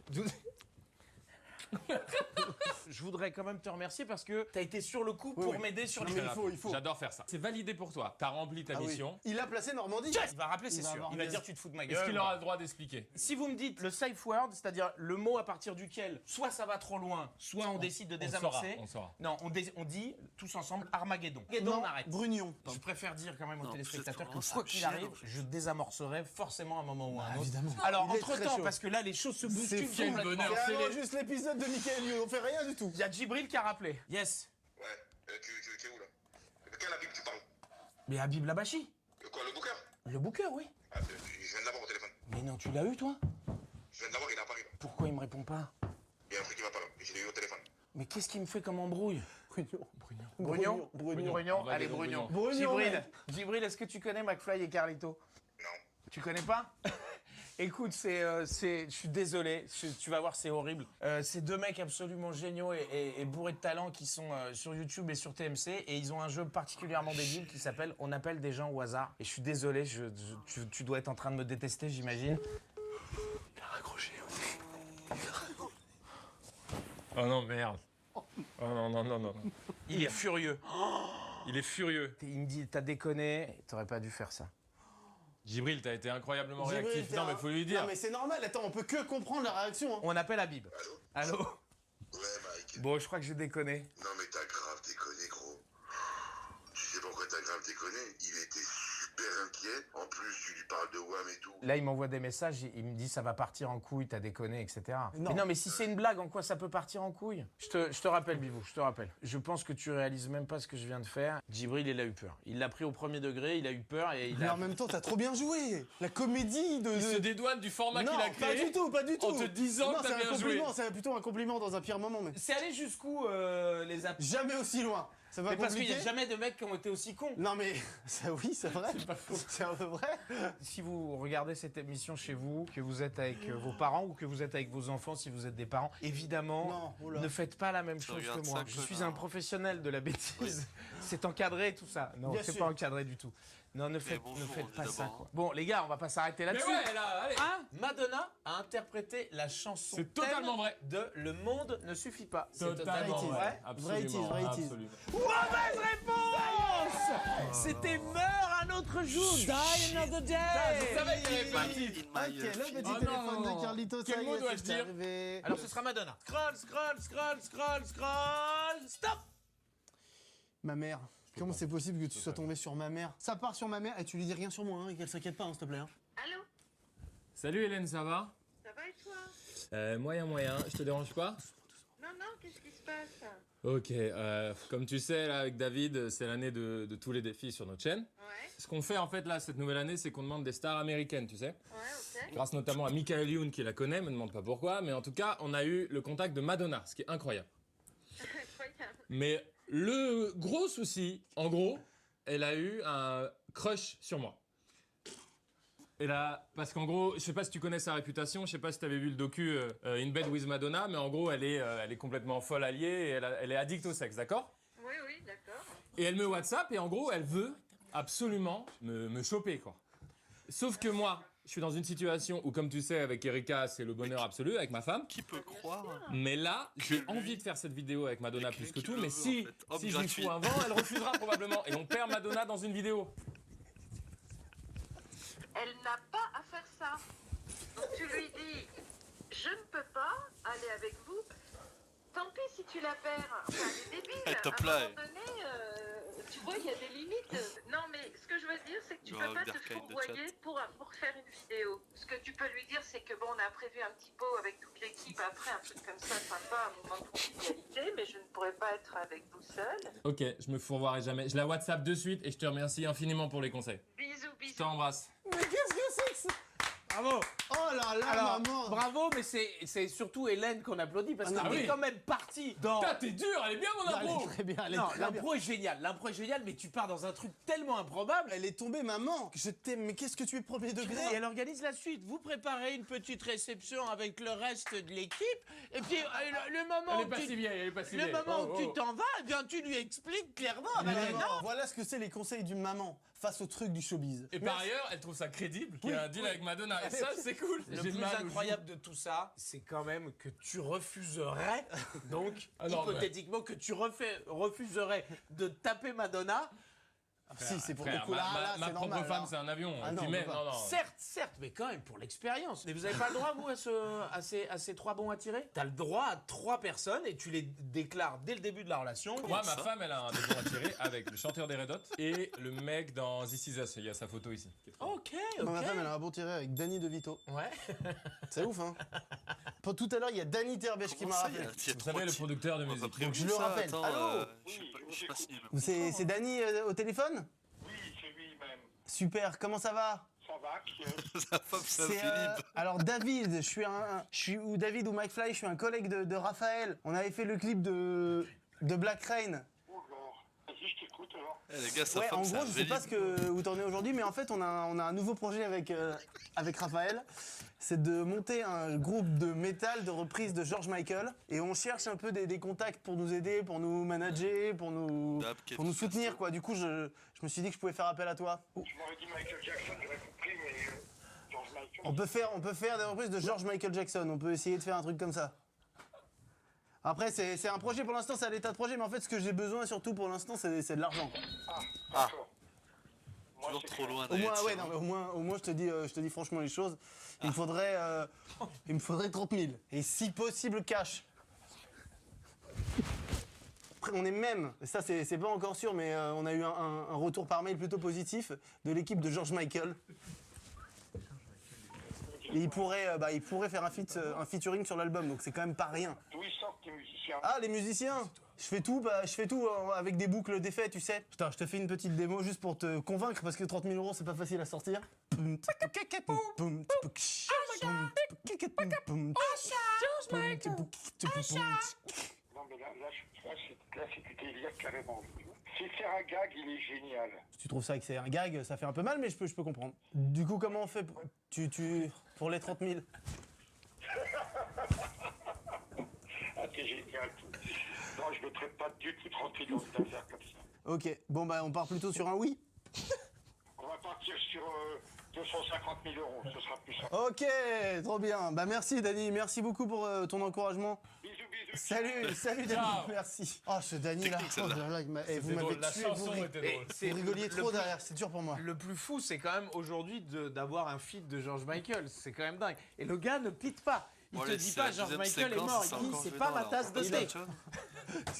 Je voudrais quand même te remercier parce que t'as été sur le coup Oui, pour oui. m'aider sur Non, les mais il faut. J'adore faire ça. C'est validé pour toi. T'as rempli ta Ah oui. mission. Il a placé Normandie. Il va rappeler, c'est Il va sûr. avoir Il va des- dire tu te fous de ma gueule. Est-ce qu'il aura le droit d'expliquer? Si vous me dites le safe word, c'est-à-dire le mot à partir duquel soit ça va trop loin, soit on décide de désamorcer. On saura. Non, on dit tous ensemble Armageddon. Armageddon, Non, on arrête. Brugnon. Je préfère dire quand même aux Non, téléspectateurs peut-être que qu'on quoi lance qu'il un arrive, chien. je désamorcerai forcément à un moment ou à un autre. Évidemment. Alors, Il est très entre-temps, chaud. parce que là, les choses se bousculent quel complètement. bonheur. C'est C'est alors les- juste l'épisode de Michael Youn, on fait rien du tout. Il y a Djibril qui a rappelé. Yes. Ouais, tu es où là? De quel Habib tu parles? Mais Habib Labachi. Quoi, le booker? Le booker, oui. Ah, je viens de l'avoir au téléphone. Mais non, tu l'as eu, toi? Je viens de l'avoir, il est à Paris là. Pourquoi il me répond pas? Il y a un truc qui va pas là. Je l'ai eu au téléphone. Mais qu'est-ce qu'il me fait comme embrouille? Brugnon. Brugnon. Allez, Brugnon. Djibril, Djibril, est-ce que tu connais McFly et Carlito? Non. Tu connais pas? Écoute, je suis désolé, tu vas voir, c'est horrible. C'est deux mecs absolument géniaux et bourrés de talent qui sont sur YouTube et sur TMC et ils ont un jeu particulièrement débile qui s'appelle On appelle des gens au hasard. Et je suis désolé, tu dois être en train de me détester, j'imagine. Il a raccroché. Oh non, merde. Oh non. Il est furieux. Il est furieux. Il me dit, t'as déconné, t'aurais pas dû faire ça. Djibril, t'as été incroyablement Djibril, réactif. t'es Non, un- mais faut lui dire. Non, mais c'est normal, attends, on peut que comprendre la réaction. Hein. On appelle Habib. Allô? Ouais, Mike. Bon, je crois que j'ai déconné. Non, mais t'as grave déconné, gros. Tu sais pourquoi t'as grave déconné? Il était super inquiet. En plus, tu lui parles de WAM et tout. Là, il m'envoie des messages, il me dit ça va partir en couille, t'as déconné, etc. Non. Mais non, mais si c'est une blague, en quoi ça peut partir en couille? Je te rappelle, Bivou, je te rappelle. Je pense que tu réalises même pas ce que je viens de faire. Djibril, il a eu peur. Il l'a pris au premier degré, il a eu peur et il Mais a... en même temps, t'as trop bien joué. La comédie de. Il se dédouane du format Non, qu'il a créé. pas du tout, pas du tout. En te disant Non, que t'as c'est un bien joué. compliment, c'est plutôt un compliment dans un pire moment, mais. C'est allé jusqu'où, les Jamais aussi loin. Ça va Mais parce qu'il compliquer. n'y a jamais de mecs qui ont été aussi cons. Non mais ça oui c'est vrai. C'est pas faux. C'est un peu vrai. Si vous regardez cette émission chez vous, que vous êtes avec vos parents ou que vous êtes avec vos enfants, si vous êtes des parents, évidemment, Non, oula. ne faites pas la même Tu chose regardes que moi. ça, Je connard. suis un professionnel de la bêtise. C'est encadré tout ça. Non, Bien c'est sûr. pas encadré du tout. Non, ne faites bonjour, pas ça. évidemment. Quoi. Bon, les gars, on va pas s'arrêter Mais là-dessus. ouais, là, allez. Hein, Madonna a interprété la chanson C'est totalement thème vrai. de Le monde ne suffit pas. C'est Totalement vrai. vrai. Vrai it is, Absolument. vrai it is. Absolument. Mauvaise réponse. C'était Meurs un autre jour. Die another day. Je savais qu'il y avait pas de titre. In my Ok, le petit Oh téléphone non. de Carlito, Quel ça y mot est, dois-je c'est dire arrivé. Alors ce sera Madonna. Scroll. Stop. Ma mère. Comment c'est possible que tu sois tombé sur ma mère? Ça part sur ma mère et tu lui dis rien sur moi hein, et qu'elle s'inquiète pas hein, s'il te plaît. Hein. Allô? Salut Hélène, ça va? Ça va et toi? Moyen. Je te dérange pas? Non, qu'est-ce qui se passe? Ok, comme tu sais, là, avec David, c'est l'année de tous les défis sur notre chaîne. Ouais, Ce qu'on fait, en fait, là, cette nouvelle année, c'est qu'on demande des stars américaines, tu sais. ok. Grâce notamment à Michael Youn, qui la connaît, me demande pas pourquoi, mais en tout cas, on a eu le contact de Madonna, ce qui est incroyable. Incroyable. Mais le gros souci, en gros, elle a eu un crush sur moi. Et là, parce qu'en gros, je sais pas si tu connais sa réputation, je sais pas si tu avais vu le docu In Bed with Madonna, mais en gros, elle est complètement folle alliée et elle est addict au sexe, d'accord? Oui, oui, d'accord. Et elle me WhatsApp et en gros, elle veut absolument me choper, quoi. Sauf que moi, je suis dans une situation où, comme tu sais, avec Erika, c'est le bonheur absolu, avec ma femme. Qui peut croire? Mais là, j'ai envie de faire cette vidéo avec Madonna plus que tout, mais si je lui fous un vent, elle refusera probablement. Et on perd Madonna dans une vidéo. Elle n'a pas à faire ça. Donc tu lui dis, je ne peux pas aller avec vous. Tant pis si tu la perds. Enfin, elle est débile. Elle te À un plaît. moment donné, tu vois, il y a des limites. Non, mais ce que je veux dire, c'est que tu Tu peux vas pas te d'arcade de fourvoyer pour faire une vidéo. Ce que tu peux lui dire, c'est que bon, on a prévu un petit pot avec toute l'équipe après, un truc comme ça, sympa, un moment de convivialité, mais je ne pourrais pas être avec vous seul. Ok, je me fourvoierai jamais. Je la WhatsApp de suite et je te remercie infiniment pour les conseils. Bisous, bisous. Je t'embrasse. Mais qu'est-ce que c'est que ça? Bravo. Oh là là, Alors, maman. bravo, mais c'est surtout Hélène qu'on applaudit parce Ah qu'elle oui. est quand même partie dans... Putain, t'es dur, elle est bien mon Non, elle impro. est très bien, elle est Non, très bien. l'impro est géniale, l'impro est géniale, mais tu pars dans un truc tellement improbable. Elle est tombée, maman. Je t'aime, mais qu'est-ce que tu es premier degré? Et elle organise la suite. Vous préparez une petite réception avec le reste de l'équipe, et puis le moment Elle est où pas tu... si vieille, elle est pas si Le vieille. moment Oh, où tu oh. t'en vas, eh bien tu lui expliques clairement. Ah, bah, Maman, non. voilà ce que c'est les conseils d'une maman face au truc du showbiz. Et par ailleurs, elle trouve ça crédible qu'il y ait un deal avec Madonna. Et ça, c'est cool. Le J'ai plus mal au incroyable de tout ça, c'est quand même que tu refuserais, donc Ah non, hypothétiquement, que tu refuserais de taper Madonna. Si, c'est pour Frère, le coup là, là, ma c'est propre normal. femme, hein. c'est un avion. Ah Et non, puis on même, peut pas. non, non. Certes, mais quand même pour l'expérience. Mais vous n'avez pas le droit, vous, à ces 3 bons à tirer? T'as le droit à 3 personnes et tu les déclares dès le début de la relation. Moi, ma femme, elle a un début à tirer avec le chanteur des Red Hot et le mec dans This Is Us. Il y a sa photo ici. Ok, Moi, ma ok. femme, elle a un bon tiré avec Danny DeVito. Ouais. C'est ouf, hein. Pour tout à l'heure, il y a Danny Terbech qui m'a rappelé. Vous savez, le producteur de musique. Donc je le rappelle. Allô Je sais pas si C'est Danny au téléphone? Oui, c'est lui-même. Super, comment ça va? Ça va, qui est... Sa femme, c'est un C'est Philippe. alors David, je suis ou David ou McFly, je suis un collègue de Raphaël. On avait fait le clip de Black Rain. Oh là. Vas-y, je t'écoute alors. Eh, les gars, sa Ouais, femme, en c'est gros, un je sais pas où t'en es aujourd'hui, mais en fait, on a un nouveau projet avec Raphaël. C'est de monter un groupe de métal de reprise de George Michael. Et on cherche un peu des contacts pour nous aider, pour nous manager, pour nous soutenir, quoi. Du coup, je me suis dit que je pouvais faire appel à toi. Je m'aurais dit Michael Jackson, j'aurais compris, mais George Michael... On peut faire des reprises de George Michael Jackson. On peut essayer de faire un truc comme ça. Après, c'est un projet pour l'instant, c'est à l'état de projet, mais en fait, ce que j'ai besoin surtout pour l'instant, c'est de l'argent, quoi. Ah. Toujours trop loin Au moins, d'aller. ouais, non, mais au moins, je te dis franchement les choses. Il me faudrait 30 000. Et si possible, cash. Après, on est même, ça c'est pas encore sûr, mais on a eu un retour par mail plutôt positif de l'équipe de George Michael. Et il pourrait faire un featuring sur l'album, donc c'est quand même pas rien. D'où ils sortent les musiciens? Ah, les musiciens! Je fais tout avec des boucles d'effets, tu sais. Putain, je te fais une petite démo juste pour te convaincre parce que 30 000 €, c'est pas facile à sortir. Non, mais là, c'est du délire carrément. C'est faire un gag, il est génial. Si tu trouves ça que c'est un gag, ça fait un peu mal, mais je peux comprendre. Du coup, comment on fait pour les 30 000? Ah, t'es génial, tout. Non, je ne mettrais pas du tout 30 000 dans une affaire comme ça. Ok, bon bah on part plutôt sur un oui. On va partir sur 250 000 €, ce sera plus simple. Ok, trop bien. Bah merci Dany, merci beaucoup pour ton encouragement. Bisous, bisous. Salut Dany, merci. Oh ce Dany là, oh là là, vous m'avez tué, vous rigoliez trop derrière, c'est dur pour moi. Le plus fou, c'est quand même aujourd'hui d'avoir un feat de George Michael. C'est quand même dingue. Et le gars ne quitte pas. Il te dit pas George Michael est mort. Il dit c'est pas ma tasse de thé.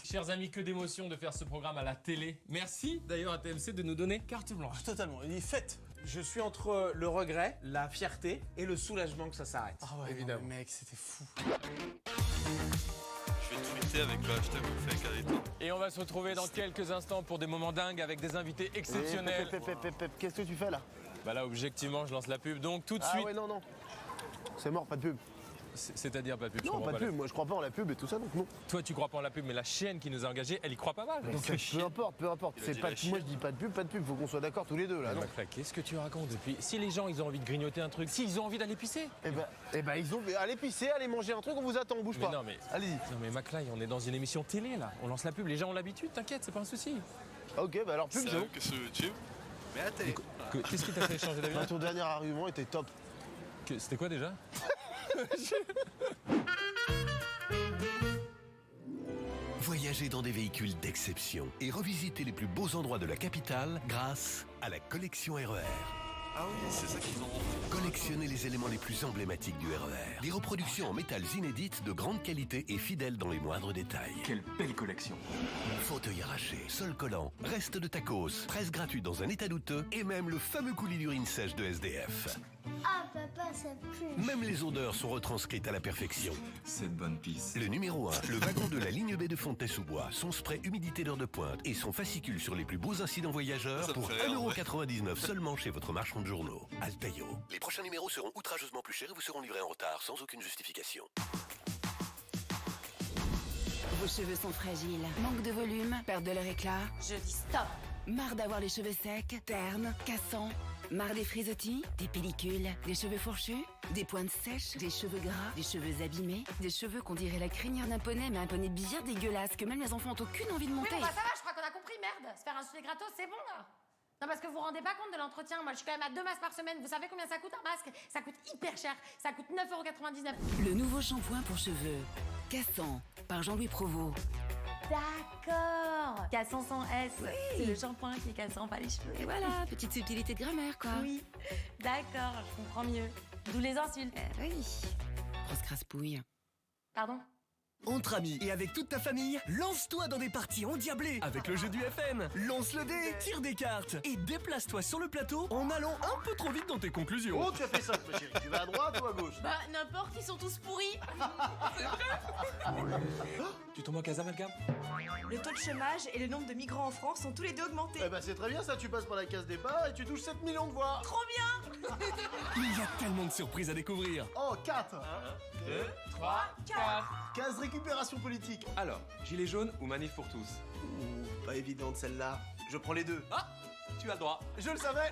Chers amis, que d'émotion de faire ce programme à la télé. Merci d'ailleurs à TMC de nous donner carte blanche. Totalement, il est fait. Je suis entre le regret, la fierté et le soulagement que ça s'arrête. Ah ouais, évidemment. non, mais mec, c'était fou. Je vais tweeter avec le hashtag fait Carlito. Et on va se retrouver dans quelques instants pour des moments dingues avec des invités exceptionnels. Qu'est-ce que tu fais là? Bah là, objectivement, je lance la pub, donc tout de Ah suite. ouais, non. C'est mort, pas de pub. C'est-à-dire pas de pub, je Non, comprends pas de pas. pub. Moi, je crois pas en la pub et tout ça, donc non. Toi, tu crois pas en la pub, mais la chaîne qui nous a engagés, elle y croit pas mal. Donc, peu importe, peu importe. C'est pas, moi, je dis pas de pub, faut qu'on soit d'accord tous les deux, là, non? Qu'est-ce que tu racontes? Et puis, si les gens, ils ont envie de grignoter un truc, s'ils ont envie d'aller pisser. Eh ben, ils ont. Allez pisser, allez manger un truc, on vous attend, on bouge pas. Non, mais. Allez-y. Non, mais McFly, on est dans une émission télé, là. On lance la pub, les gens ont l'habitude, t'inquiète, c'est pas un souci. Ok, bah alors, pub, c'est bon. que sur YouTube, mais à télé. Qu'est-ce qui t'a fait changer d'avis? Ton dernier argument était top. C'était quoi déjà? Voyagez dans des véhicules d'exception et revisitez les plus beaux endroits de la capitale grâce à la collection RER. Ah oui, c'est ça qu'ils ont. Collectionnez les éléments les plus emblématiques du RER. Des reproductions en métal inédites de grande qualité et fidèles dans les moindres détails. Quelle belle collection. Fauteuil arraché, sol collant, restes de tacos, presse gratuite dans un état douteux et même le fameux coulis d'urine sèche de SDF. Ah papa, ça pue. Même les odeurs sont retranscrites à la perfection. Cette bonne pisse. Le numéro 1, le wagon de la ligne B de Fontenay-sous-Bois, son spray humidité d'heure de pointe et son fascicule sur les plus beaux incidents voyageurs pour 1,99€ seulement chez votre marchand de journaux. Altaïo. Les prochains numéros seront outrageusement plus chers et vous seront livrés en retard sans aucune justification. Vos cheveux sont fragiles, manque de volume, perte de leur éclat. Je dis stop. Marre d'avoir les cheveux secs, ternes, cassants. Marre des frisottis, des pellicules, des cheveux fourchus, des pointes sèches, des cheveux gras, des cheveux abîmés, des cheveux qu'on dirait la crinière d'un poney, mais un poney bien dégueulasse que même les enfants ont aucune envie de monter. Oui, bah ça va, je crois qu'on a compris, merde. Se faire insuler gratos, c'est bon, là. Non, parce que vous vous rendez pas compte de l'entretien. Moi, je suis quand même à 2 masques par semaine. Vous savez combien ça coûte un masque? Ça coûte hyper cher. Ça coûte 9,99€. Le nouveau shampoing pour cheveux, Cassant, par Jean-Louis Provost. D'accord. Cassant sans S. Oui. C'est le shampoing qui est cassant, pas les cheveux. Et voilà, petite subtilité de grammaire, quoi. Oui. D'accord, je comprends mieux. D'où les insultes. Oui. Grosse crasse-pouille. Pardon? Entre amis et avec toute ta famille, lance-toi dans des parties endiablées avec le jeu du FN. Lance le dé, tire des cartes et déplace-toi sur le plateau en allant un peu trop vite dans tes conclusions. Oh, tu as fait ça, ma chérie. Tu vas à droite ou à gauche? Bah, n'importe, ils sont tous pourris. Tu tombes en case amalgame? Le taux de chômage et le nombre de migrants en France sont tous les deux augmentés. Eh ben, c'est très bien ça, tu passes par la case départ et tu touches 7 millions de voix. Trop bien. Il y a tellement de surprises à découvrir. Oh, 4. 1, 2, 3, 4. Case récupération politique. Alors, gilet jaune ou manif pour tous? Pas évidente celle-là. Je prends les deux. Ah, tu as le droit. Je le savais.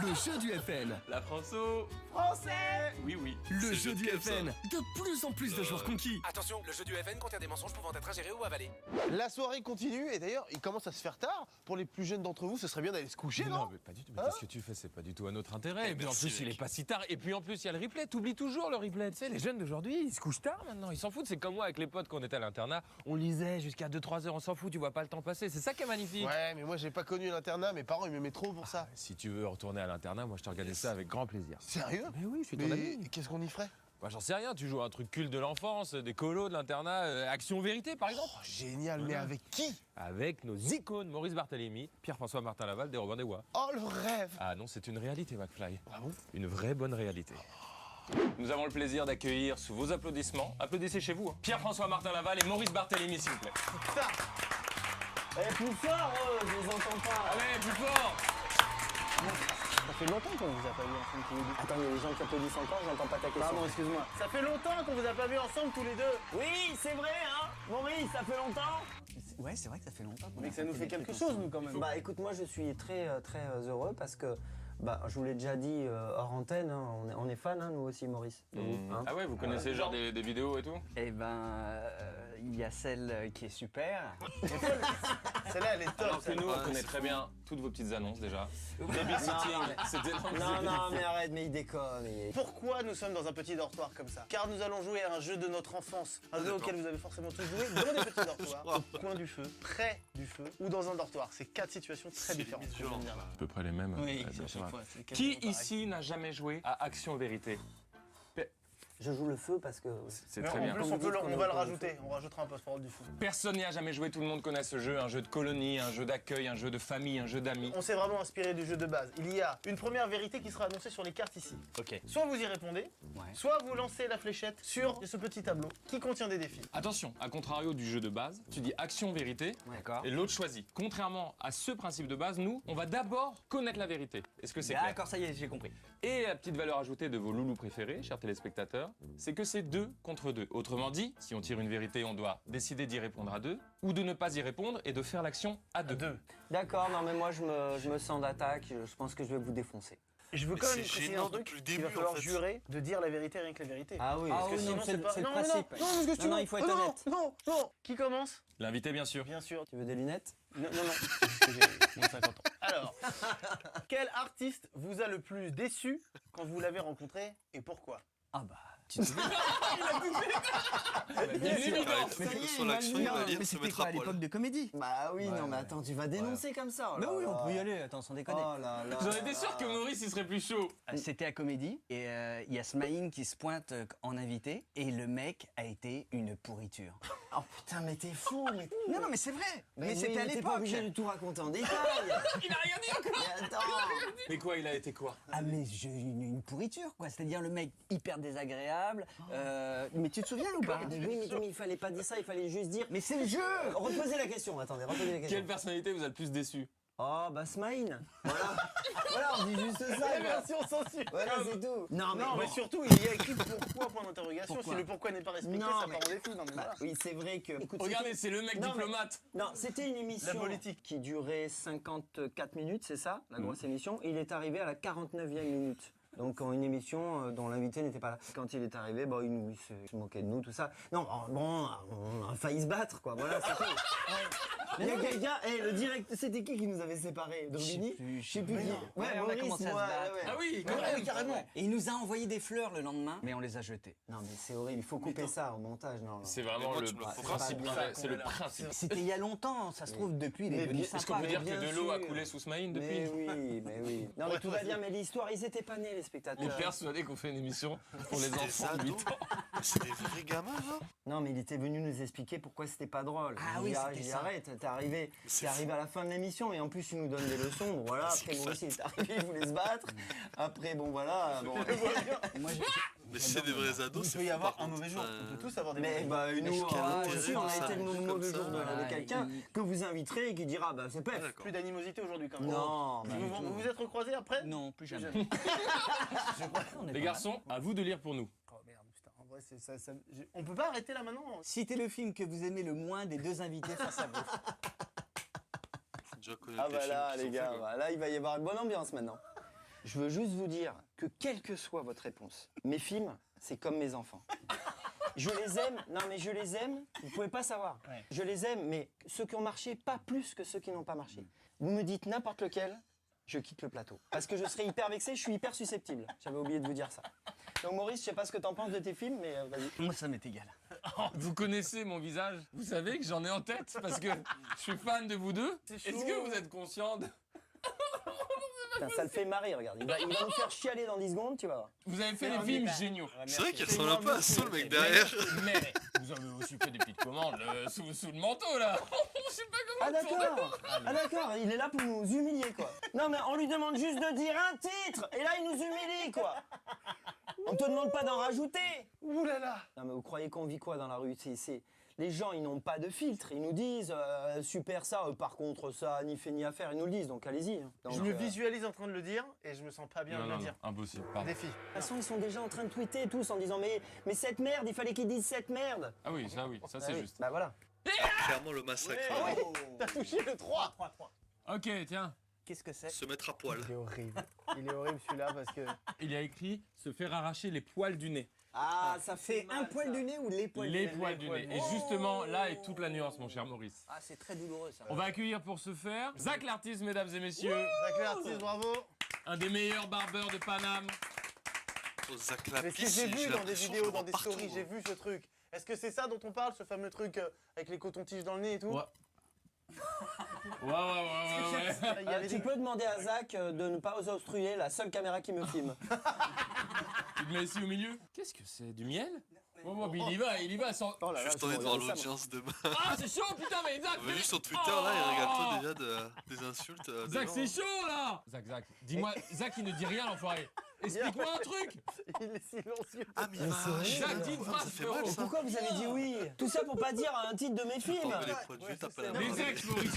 Le jeu du FN. La François. Français. Oui, oui. Le jeu du FN. De plus en plus de joueurs conquis. Attention, le jeu du FN contient des mensonges pouvant être ingérés ou avalés. La soirée continue et d'ailleurs, il commence à se faire tard. Pour les plus jeunes d'entre vous, ce serait bien d'aller se coucher, non? Non, mais pas du tout. Mais qu'est-ce que tu fais? C'est pas du tout à notre intérêt. Et puis en plus, il est pas si tard. Et puis en plus, il y a le replay. T'oublies toujours le replay. Tu sais, les jeunes d'aujourd'hui, ils se couchent tard maintenant. Ils s'en foutent. C'est comme moi avec les potes quand on était à l'internat. On lisait jusqu'à 2-3 heures. On s'en fout. Tu vois pas le temps passer. C'est ça qui est magnifique. Ouais, mais moi, j'ai pas connu l'internat. Mes parents, ils m'aimaient trop pour ça. Si tu veux retourner à l'internat, moi, je t'organise ça avec grand plaisir. Sérieux? Mais oui, je suis ton ami. Qu'est-ce qu'on y ferait? Bah, j'en sais rien, tu joues à un truc culte de l'enfance, des colos de l'internat, Action Vérité par exemple. Oh, génial, mais avec qui? Avec nos icônes, Maurice Barthélémy, Pierre-François Martin Laval, des Robin des Bois. Oh, le rêve! Ah non, c'est une réalité, McFly. Ah bon? Une vraie bonne réalité. Nous avons le plaisir d'accueillir sous vos applaudissements, applaudissez chez vous, hein, Pierre-François Martin Laval et Maurice Barthélémy, s'il vous plaît. Putain! Eh, plus fort, je vous entends pas. Allez, plus fort! Ça fait longtemps qu'on vous a pas vu ensemble tous les deux. Attends, il y a des gens qui applaudissent encore, j'entends pas ta question. Pardon, excuse-moi. Ça fait longtemps qu'on vous a pas vu ensemble tous les deux. Oui, c'est vrai, hein. Maurice, ça fait longtemps. Ouais, c'est vrai que ça fait longtemps. Mais que ça nous fait quelque chose, nous, quand même. Bah écoute, moi je suis très heureux parce que, bah, je vous l'ai déjà dit hors antenne, hein, on est fans, hein, nous aussi, Maurice. de vous, hein. Ah ouais, vous connaissez genre des vidéos et tout? Eh ben, il y a celle qui est super. Celle-là, elle est top. Alors que nous, on connaît très bien toutes vos petites annonces déjà. Babysitting, c'était Non, mais arrête, mais il déconne. Pourquoi nous sommes dans un petit dortoir comme ça? Car nous allons jouer à un jeu de notre enfance, un jeu auquel vous avez forcément tous joué, dans des petits dortoirs, au coin du feu, près du feu, ou dans un dortoir. C'est 4 situations très différentes. À peu près les mêmes. Oui, bien à sûr. chaque fois, Qui ici n'a jamais joué à Action Vérité? Je joue le feu parce que... C'est très bien. En plus, on va le rajouter. On rajoutera un post-parole du feu. Personne n'y a jamais joué, tout le monde connaît ce jeu. Un jeu de colonie, un jeu d'accueil, un jeu de famille, un jeu d'amis. On s'est vraiment inspiré du jeu de base. Il y a une première vérité qui sera annoncée sur les cartes ici. Ok. Soit vous y répondez, soit vous lancez la fléchette sur ce petit tableau qui contient des défis. Attention, à contrario du jeu de base, tu dis action vérité et l'autre choisit. Contrairement à ce principe de base, nous, on va d'abord connaître la vérité. Est-ce que c'est clair? D'accord, ça y est, j'ai compris. Et la petite valeur ajoutée de vos loulous préférés, chers téléspectateurs, c'est que c'est 2 contre 2. Autrement dit, si on tire une vérité, on doit décider d'y répondre à 2, ou de ne pas y répondre et de faire l'action à 2. D'accord, non mais moi je me sens d'attaque, je pense que je vais vous défoncer. Je veux quand même préciser un truc, il va falloir jurer de dire la vérité, rien que la vérité. Ah oui, parce que sinon c'est pas... le Non, principe. non, parce que tu Non, il faut être honnête. Non. Qui commence? L'invité, bien sûr. Bien sûr. Tu veux des lunettes? Non. Parce que j'ai 50 ans. Alors, quel artiste vous a le plus déçu quand vous l'avez rencontré et pourquoi? Ah bah... Tu te souviens? Sur l'action, il va dire mais se c'était mettre quoi à à poil. l'époque de comédie? Bah oui, non mais attends, tu vas dénoncer comme ça. Mais oui, on peut y aller, attends, sans déconner. Oh là là. J'en étais sûr que Maurice, il serait plus chaud. C'était à comédie et il y a Smaïn qui se pointe en invité et le mec a été une pourriture. Oh putain, mais t'es fou. Mais... Non, mais c'est vrai. Mais c'était à l'époque. T'es pas obligé de tout raconter en détail. Il a rien dit encore. Mais attends. Mais quoi, il a été quoi? Ah mais une pourriture quoi, c'est-à-dire le mec hyper désagréable. Mais tu te souviens ou pas? Oui, mais il fallait pas dire ça, il fallait juste dire. Mais c'est le jeu. Reposez la question. Attendez, reposez la question. Quelle personnalité vous a le plus déçu? Oh bah Smaïn. Voilà, on dit juste ça. La version censure. Voilà, c'est tout. Non, mais surtout, il y a écrit pourquoi, point d'interrogation. Si le pourquoi n'est pas respecté, Non, ça mais- part en défi. Non, mais voilà. Oui, c'est vrai que. Écoute, Regardez, c'est le mec Non, diplomate. Non, c'était une émission La politique. qui durait 54 minutes, c'est ça, la grosse émission. Il est arrivé à la 49e minute. Donc une émission dont l'invité n'était pas là. Quand il est arrivé, bon, il se moquait de nous, tout ça. Non, bon, on a failli se battre, quoi. Voilà, c'est tout. Il y a quelqu'un, le direct, c'était qui nous avait séparés? Dominique? Je sais plus qui. Ouais, on a Maurice, commencé à se moi, battre. ouais. Ah oui, Ouais, carrément. Et il nous a envoyé des fleurs le lendemain, mais on les a jetées. Non, mais c'est horrible, il faut couper ça au montage. Non. C'est vraiment moi, le tu me le feras principe. pas. C'est le principe. C'était il y a longtemps, ça se trouve depuis les devenu Est-ce qu'on peut dire que de l'eau a coulé sous Smaïn depuis? Mais oui. Non, mais tout va bien, mais l'histoire, ils étaient pas nés, les On est spectateurs. persuadé qu'on fait une émission pour les C'était enfants ça, de 8 d'où ans. C'est des vrais gamins, là. Non, mais il était venu nous expliquer pourquoi c'était pas drôle. Ah oui, j'ai dit, c'était ça. arrête, t'es arrivé à la fin de l'émission et en plus tu nous donnes des leçons. Bon, voilà, C'est après Maurice il est arrivé, il voulait se battre. Après, bon voilà. Bon. Moi, Mais c'est des vrais ados, il c'est peut y fou, avoir par un contre. mauvais jour. On peut tous avoir des Mais mauvais bah, nous, aussi, on a été le mauvais comme jour ça. de quelqu'un que vous inviterez et qui dira, bah c'est pef. Plus d'animosité aujourd'hui quand même. Non, bah, Vous vous êtes recroisés après? Non, plus jamais. Les garçons, à vous de lire pour nous. Oh merde, putain, en vrai, on peut pas arrêter là maintenant? Citez le film que vous aimez le moins des deux invités face à vous. Faut déjà connaître Ah les bah films là, qui les sont gars, faits, quoi. bah là, il va y avoir une bonne ambiance maintenant. Je veux juste vous dire que quelle que soit votre réponse, mes films, c'est comme mes enfants. Je les aime, non mais je les aime, vous pouvez pas savoir. Ouais. Je les aime, mais ceux qui ont marché, pas plus que ceux qui n'ont pas marché. Vous me dites n'importe lequel, je quitte le plateau. Parce que je serais hyper vexé, je suis hyper susceptible. J'avais oublié de vous dire ça. Donc Maurice, je sais pas ce que t'en penses de tes films, mais vas-y. Moi, ça m'est égal. Vous connaissez mon visage? Vous savez que j'en ai en tête parce que je suis fan de vous deux. Est-ce que vous êtes conscient de... Putain, ça le fait marrer, regarde. Il va nous faire chialer dans 10 secondes, tu vas voir. Vous avez fait des films géniaux. C'est vrai qu'il ressemble un peu à ça, le mec derrière. Mais vous avez aussi fait des petites commandes sous le manteau, là. Je sais pas comment... Ah d'accord. Ah d'accord, il est là pour nous humilier, quoi. Non mais on lui demande juste de dire un titre, et là il nous humilie, quoi. On te demande pas d'en rajouter. Ouh là là. Non mais vous croyez qu'on vit quoi dans la rue? Les gens, ils n'ont pas de filtre. Ils nous disent super ça, par contre ça, ni fait ni à faire. Ils nous le disent, donc allez-y. Donc, Je me visualise en train de le dire et je me sens pas bien de le dire. Impossible, pardon. Défi. De toute façon, ils sont déjà en train de tweeter tous en disant mais cette merde, il fallait qu'ils disent cette merde. Ah oui, ça c'est Ah oui, juste. Bah voilà. Clairement, le massacre. T'as touché le 3. Ok, tiens. Qu'est-ce que c'est? Se mettre à poil. Il est horrible. Il est horrible celui-là parce que... Il y a écrit se faire arracher les poils du nez. Ah, ça fait un poil du nez ou les poils du nez? Les poils du nez. Et justement, là est toute la nuance, mon cher Maurice. Ah, c'est très douloureux ça. On va accueillir pour ce faire Zach l'artiste, mesdames et messieurs. Zach l'artiste, bravo. Un des meilleurs barbeurs de Paname. Oh, Zach Mais ce que Lapis, j'ai vu j'ai dans des l'impression vidéos, que dans des partout, stories, j'ai vu ce truc. Est-ce que c'est ça dont on parle, ce fameux truc avec les cotons-tiges dans le nez et tout? Ouais. Ouais. Il y avait Tu des... peux demander à Zach de ne pas obstruer la seule caméra qui me filme. Tu te mets ici au milieu. Qu'est-ce que c'est? Du miel? Oh, mais il y va sans... Oh là là, Juste envie de voir l'audience demain. Ah, c'est chaud, putain, mais Zach! On va juste sur Twitter, là, et regarde-toi déjà des insultes. des Zach, gens, c'est hein. chaud, là! Zach, dis-moi, Zach, il ne dit rien, l'enfoiré. Explique-moi un truc! Il est silencieux. Ah, mais il m'a Zach, dis une ça phrase, fait mal, frérot. ça. Pourquoi vous avez dit oui? Tout ça pour pas dire un titre de mes films. T'enlèves les poids de vue, t'as pas la Les main. ex, Maurice.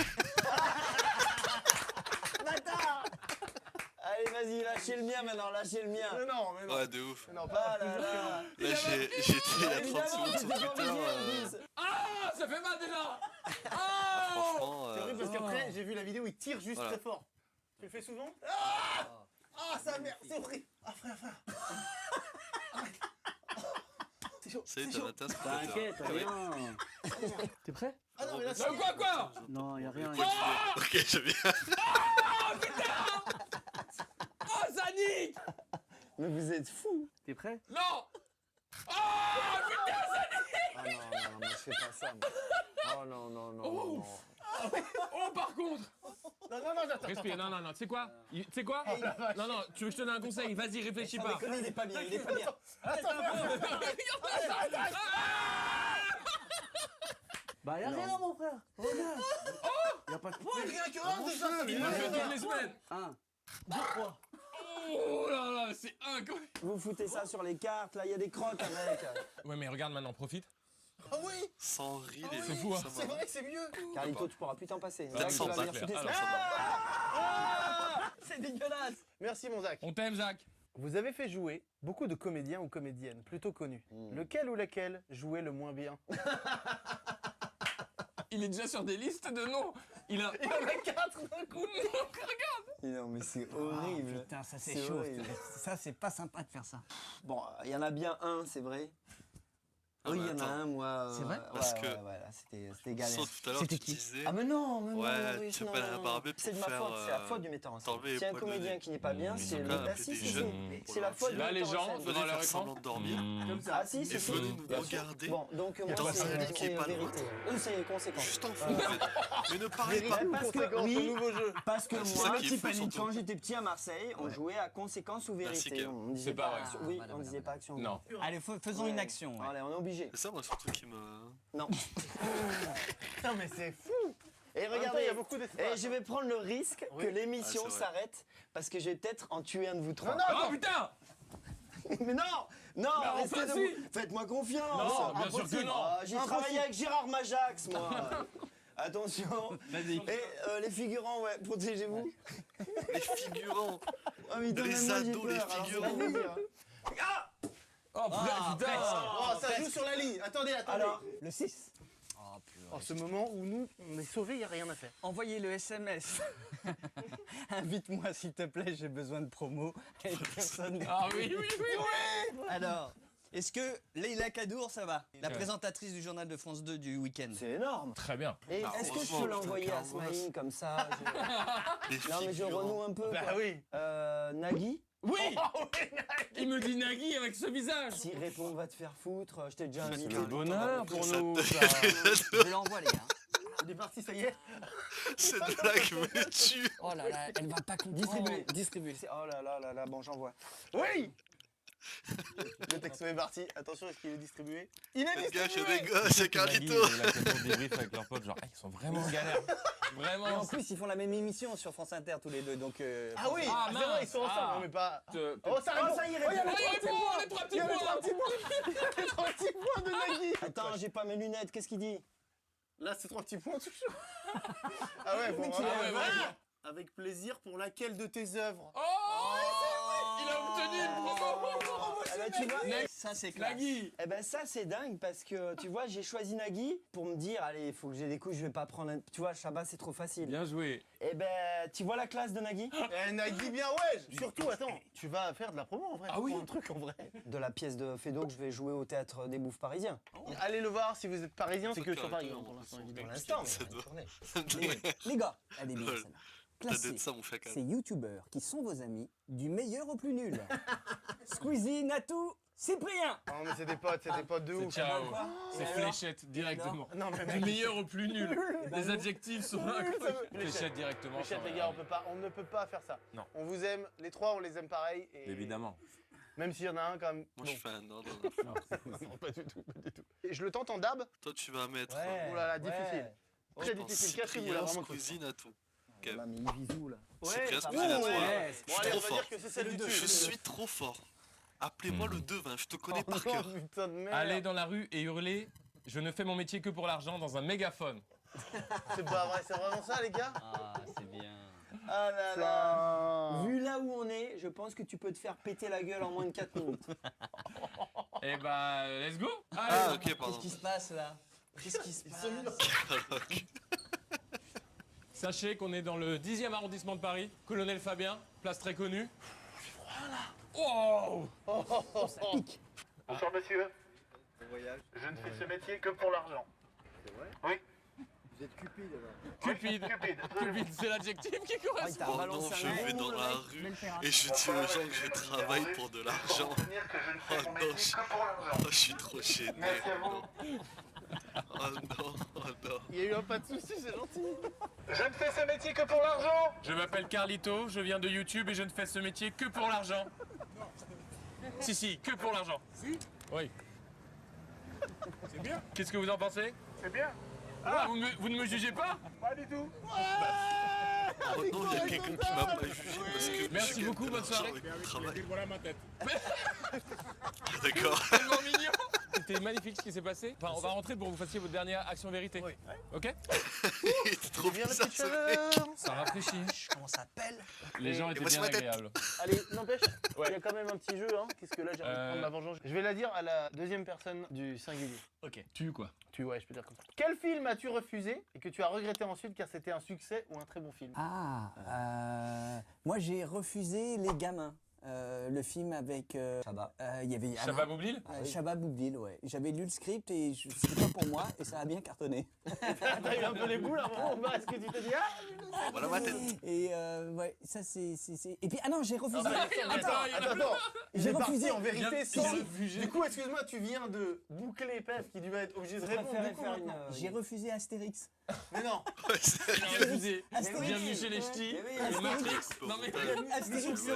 Bâtard. Allez, vas-y, lâchez le mien maintenant, lâchez le mien. Mais non, mais non. Ouais, de ouf. Mais non, pas. Ah là là. Là, j'ai été il y a 30 secondes sur Twitter. Ah, ça fait mal déjà. Franchement. C'est horrible parce qu'après, j'ai vu la vidéo, il tire juste Voilà. très fort. Tu le fais souvent? Ah, ça merde, c'est horrible. Ah, frère. C'est chaud. C'est ta tasse. T'inquiète, rien. T'es prêt? Ah non, mais là, Quoi? Non, y a rien. Ok, je viens. Oh, ça nique. Mais vous êtes fous. T'es prêt? Non. Oh, putain, ça nique. Ah non, moi je fais pas ça. Moi. Oh non. Oh, par contre. Non, attends. Respire, non, tu sais quoi? Tu sais quoi? Non, tu veux que je te donne un conseil? Vas-y, réfléchis Sans pas. déconner, il est pas bien, il est pas bien. Attends. Bah, y a rien, mon frère. Regarde. Y a pas de point. Rien que un déjà, ça Il me fait toutes les semaines. 1, 2, 3. Oh là là, c'est incroyable. Vous foutez ça sur les cartes, là, il y a des crottes avec. Ouais, mais regarde maintenant, profite. Ah oui. Sans rire, Ah oui, c'est fou, hein. C'est vrai que c'est mieux. Carlito, tu pourras plus t'en passer. Peut-être sans bac, C'est dégueulasse. Merci, mon Zach. On t'aime, Jacques. Vous avez fait jouer beaucoup de comédiens ou comédiennes plutôt connus. Lequel ou laquelle jouait le moins bien? Il est déjà sur des listes de noms. Il en a 4 d'un coup. Regarde. Non, mais c'est horrible. Putain, ça c'est chaud. horrible. Ça, c'est pas sympa de faire ça. Bon, il y en a bien un, c'est vrai. Ah Oui, bah il y en a attends. un, moi. C'est vrai Parce que- Ouais, là, c'était galère. Sauf tout à l'heure, C'était tu qui disais. Ah mais non, Ouais, tu peux la barber pour c'est de ma faire, faute, c'est la faute du metteur en scène. t'enlever les Si un poils de comédien nez. qui n'est pas bien, Ils c'est ont le quand même bah, appelé si, des si, jeunes si. pour C'est la leur faute du dire. Là, les metteur en gens, scène. devant Venez leur faire écran. semblant de dormir. Comme ça. Ah si, Et c'est si. venez nous Bien sûr. regarder. Bon, donc moi Dans un c'est lit qui est pas loin. vérité. C'est conséquence. Juste en fond, en fait. Mais ne parlez pas. Parce que Conséquence, oui, le nouveau jeu. parce que C'est moi, ça qui est fou, surtout. quand j'étais petit à Marseille, on jouait à conséquence ou Merci, vérité. Kev. On disait C'est pas vrai. action. Oui, on disait pas action. ou Non. vérité. Allez, faisons Ouais. une action. ouais. Allez, on est obligé. C'est ça, moi, surtout qui me. Non. Putain, mais c'est fou. Et En même temps, regardez, il y a beaucoup d'espace. et je vais prendre le risque Oui. que l'émission Ah, c'est vrai. s'arrête parce que je vais peut-être en tuer un de vous trois. Oh putain. Mais non, non, Mais restez enfin, debout. si. Faites-moi confiance. Non, bien sûr que Impossible. non. Ah, j'ai travaillé avec Gérard Majax, moi. Attention. Vas-y. Et les figurants, ouais, protégez-vous. Les figurants. Ah, mais dans Les même moi, j'ai ados, les peur, alors, figurants. c'est pas plaisir. Oh putain. Oh, ça joue sur la ligne. Attendez. Alors, Le 6. En ce moment où nous, on est sauvés, il n'y a rien à faire. Envoyez le SMS. Invite-moi s'il te plaît, j'ai besoin de promo. Et personne. Ah oui. Alors, est-ce que Leïla Kadour, ça va? La présentatrice du journal de France 2 du week-end. c'est énorme. Très bien. Et Ah, est-ce que je heureusement, peux putain, l'envoyer à Carlos. Smaïn comme ça Les Non, mais je figurants. renoue un peu. Bah quoi. oui. Nagui, Oui. Il me dit Nagui avec ce visage. s'il répond va te faire foutre, je t'ai déjà C'est invité. le bonheur pour Ça nous. te- ça. Je l'envoie, les gars. Il est parti, ça y est. Cette blague me tue. Oh là là, elle va pas comprendre. Distribuer. Oh là là là là, bon, j'envoie. Oui. Le texto est parti. Attention, est-ce qu'il est distribué? Il est Faites gaffe, il y a distribué. des gosses, c'est Carlito. Il a toujours des briefs avec leurs potes, genre, ils sont vraiment en galère. Et Vraiment. en plus, ils font la même émission sur France Inter tous les deux, donc. Ah oui, Ah, c'est vrai, ils sont mince. ensemble, Ah. mais pas. Te- Oh, ça répond. ça y est, Oh, il y a répond. les trois petits points. les trois petits Il y a les points. trois petits points. Les trois petits points de Nagui. Attends, j'ai pas mes lunettes, qu'est-ce qu'il dit? Là, c'est 3 petits points toujours. Ah ouais, bon, qu'il vraiment. est vraiment. Avec plaisir pour laquelle de tes œuvres? Oh, il a obtenu une promo. Eh ben, tu vois, Ça, c'est classe. Nagui. eh ben ça c'est dingue parce que tu vois, j'ai choisi Nagui pour me dire allez, il faut que j'ai des coups, je vais pas prendre un... Tu vois, Chabat c'est trop facile. Bien joué. Eh ben, tu vois la classe de Nagui? Eh, Nagui, bien ouais. Surtout, attends, tu vas faire de la promo en vrai. Ah oui. Pour un truc en vrai. De la pièce de Fédo que je vais jouer au théâtre des Bouffes parisiens. Allez le voir si vous êtes parisien, c'est que sur Paris hein, pour l'instant. Pour évidemment. l'instant, Ça mais doit- tournée. Les gars, elle est bien Lol. celle-là. T'as Classé. d'être ça, mon chacal. Ces youtubeurs qui sont vos amis, du meilleur au plus nul. Squeezie, Natou, Cyprien. Non mais c'est des potes de C'est ouf. ciao. quoi C'est Et alors fléchette directement. Non mais Du meilleur au plus nul. Les adjectifs sont incroyables. Fléchette. Fléchette directement. Fléchette, les gars, on ne peut pas faire ça. Non. On vous aime, les trois on les aime pareil. Et Évidemment. Même s'il y en a un quand même. Moi, je fais un ordre. Non, pas du tout, pas du tout. Et je le tente en dab. Toi, tu vas mettre. Oh là là, difficile. Très difficile. Catherine, vous l'a vraiment cru. cuisine à tout. Là, mais il visou là. Cyprien, ça cuisine va, à toi. ouais. Je Bon, suis allez, trop on va fort. dire que c'est celle du dessus. Je suis trop fort. Appelez-moi le devin, je te connais par Oh, cœur. putain de merde. Aller dans la rue et hurler « Je ne fais mon métier que pour l'argent » dans un mégaphone. C'est pas vrai, c'est vraiment ça les gars? Ah, c'est bien. Ah là là. Vu là où on est, je pense que tu peux te faire péter la gueule en moins de 4 minutes. Eh bah, let's go. Ah, ok, pardon. Qu'est-ce qui se passe là? Qu'est-ce qui se passe? Sachez qu'on est dans le 10e arrondissement de Paris. Colonel Fabien, place très connue. Wow. Ça pique. Bonsoir monsieur. Bon voyage. Je ne fais ce métier que pour l'argent. C'est vrai? Oui. Vous êtes cupide alors. Cupide, c'est l'adjectif qui correspond. Oh non, je vais dans la rue et je dis aux gens que je travaille pour de l'argent. Oh non, je suis trop gêné. Oh non, oh non. Il y a eu un pas de soucis, c'est gentil. Je ne fais ce métier que pour l'argent. Je m'appelle Carlito, je viens de YouTube et je ne fais ce métier que pour l'argent. Si, que pour l'argent. Si. Oui. C'est bien. Qu'est-ce que vous en pensez? C'est bien. Ah, vous ne me jugez pas? Pas du tout. Oh non, il y a quelqu'un qui m'a pas jugé parce que Merci beaucoup, bonne soirée. Voilà ma tête. D'accord. Tellement mignon. C'était magnifique ce qui s'est passé. Enfin, on va rentrer pour que vous fassiez votre dernière action vérité. Oui. Ok? C'est trop bien le petit cheveu. Ça rafraîchit. Comment ça s'appelle? Les gens étaient bien agréables. Allez, n'empêche, il y a quand même un petit jeu, hein. Qu'est-ce que là, j'ai envie de prendre ma vengeance. Je vais la dire à la deuxième personne du singulier. Ok. Tu quoi? Ouais, je peux dire comme ça. Quel film as-tu refusé et que tu as regretté ensuite car c'était un succès ou un très bon film? Moi j'ai refusé Les Gamins. Le film avec Chabat. Il y avait Chabat Boublil? Chabat Boublil, ouais. J'avais lu le script et c'était pas pour moi et ça a bien cartonné. T'as eu un peu les boules à un moment ou pas? Est-ce que tu te dis ah Voilà ma tête. Et ouais, ça c'est. Et puis non, j'ai refusé. Attends. J'ai refusé en vérité il sans. refusé. Du coup, excuse-moi, tu viens de boucler Pef qui va être obligé de répondre. Du coup, maintenant. J'ai refusé Astérix. Mais non. Il a refusé. Astérix. Bienvenue chez les ch'tis. Astérix. Matrix. Non mais. Astérix,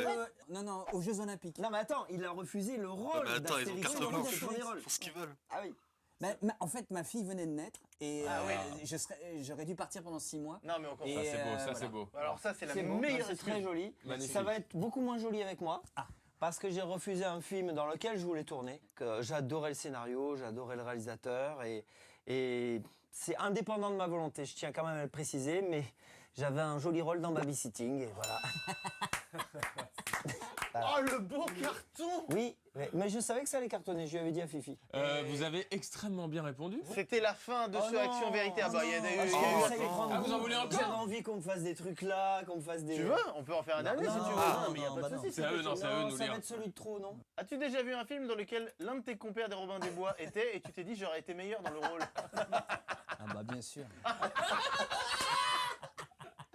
non, aux Jeux Olympiques. Non, mais attends, il a refusé le rôle. Mais attends, ils ont d'Astérix. carte blanche. C'est le premier Ils rôle. font ce qu'ils veulent. Ah oui. En fait, ma fille venait de naître et j'aurais dû partir pendant 6 mois. Non, mais encore Et, Ça c'est beau, ça voilà. c'est beau. Alors ça, c'est la C'est beau, meilleure c'est très joli. Magnifique. Ça va être beaucoup moins joli avec moi. Parce que j'ai refusé un film dans lequel je voulais tourner. Que j'adorais le scénario, j'adorais le réalisateur et c'est indépendant de ma volonté. Je tiens quand même à le préciser, mais j'avais un joli rôle dans Babysitting et voilà. Oh, le beau carton! Oui, mais je savais que ça allait cartonner, je lui avais dit à Fifi. Vous avez extrêmement bien répondu. C'était la fin de ce Action Vérité. Ah bah, il y a des. vous en voulez encore? J'avais envie qu'on me fasse des trucs là, qu'on me fasse des... Tu veux? On peut en faire un dernier si tu veux. non, Non, mais il y a pas de soucis. C'est à eux, non, c'est à eux de nous ça va lire. être celui de trop, non? As-tu déjà vu un film dans lequel l'un de tes compères des Robins des Bois était et tu t'es dit j'aurais été meilleur dans le rôle? Ah bah bien sûr.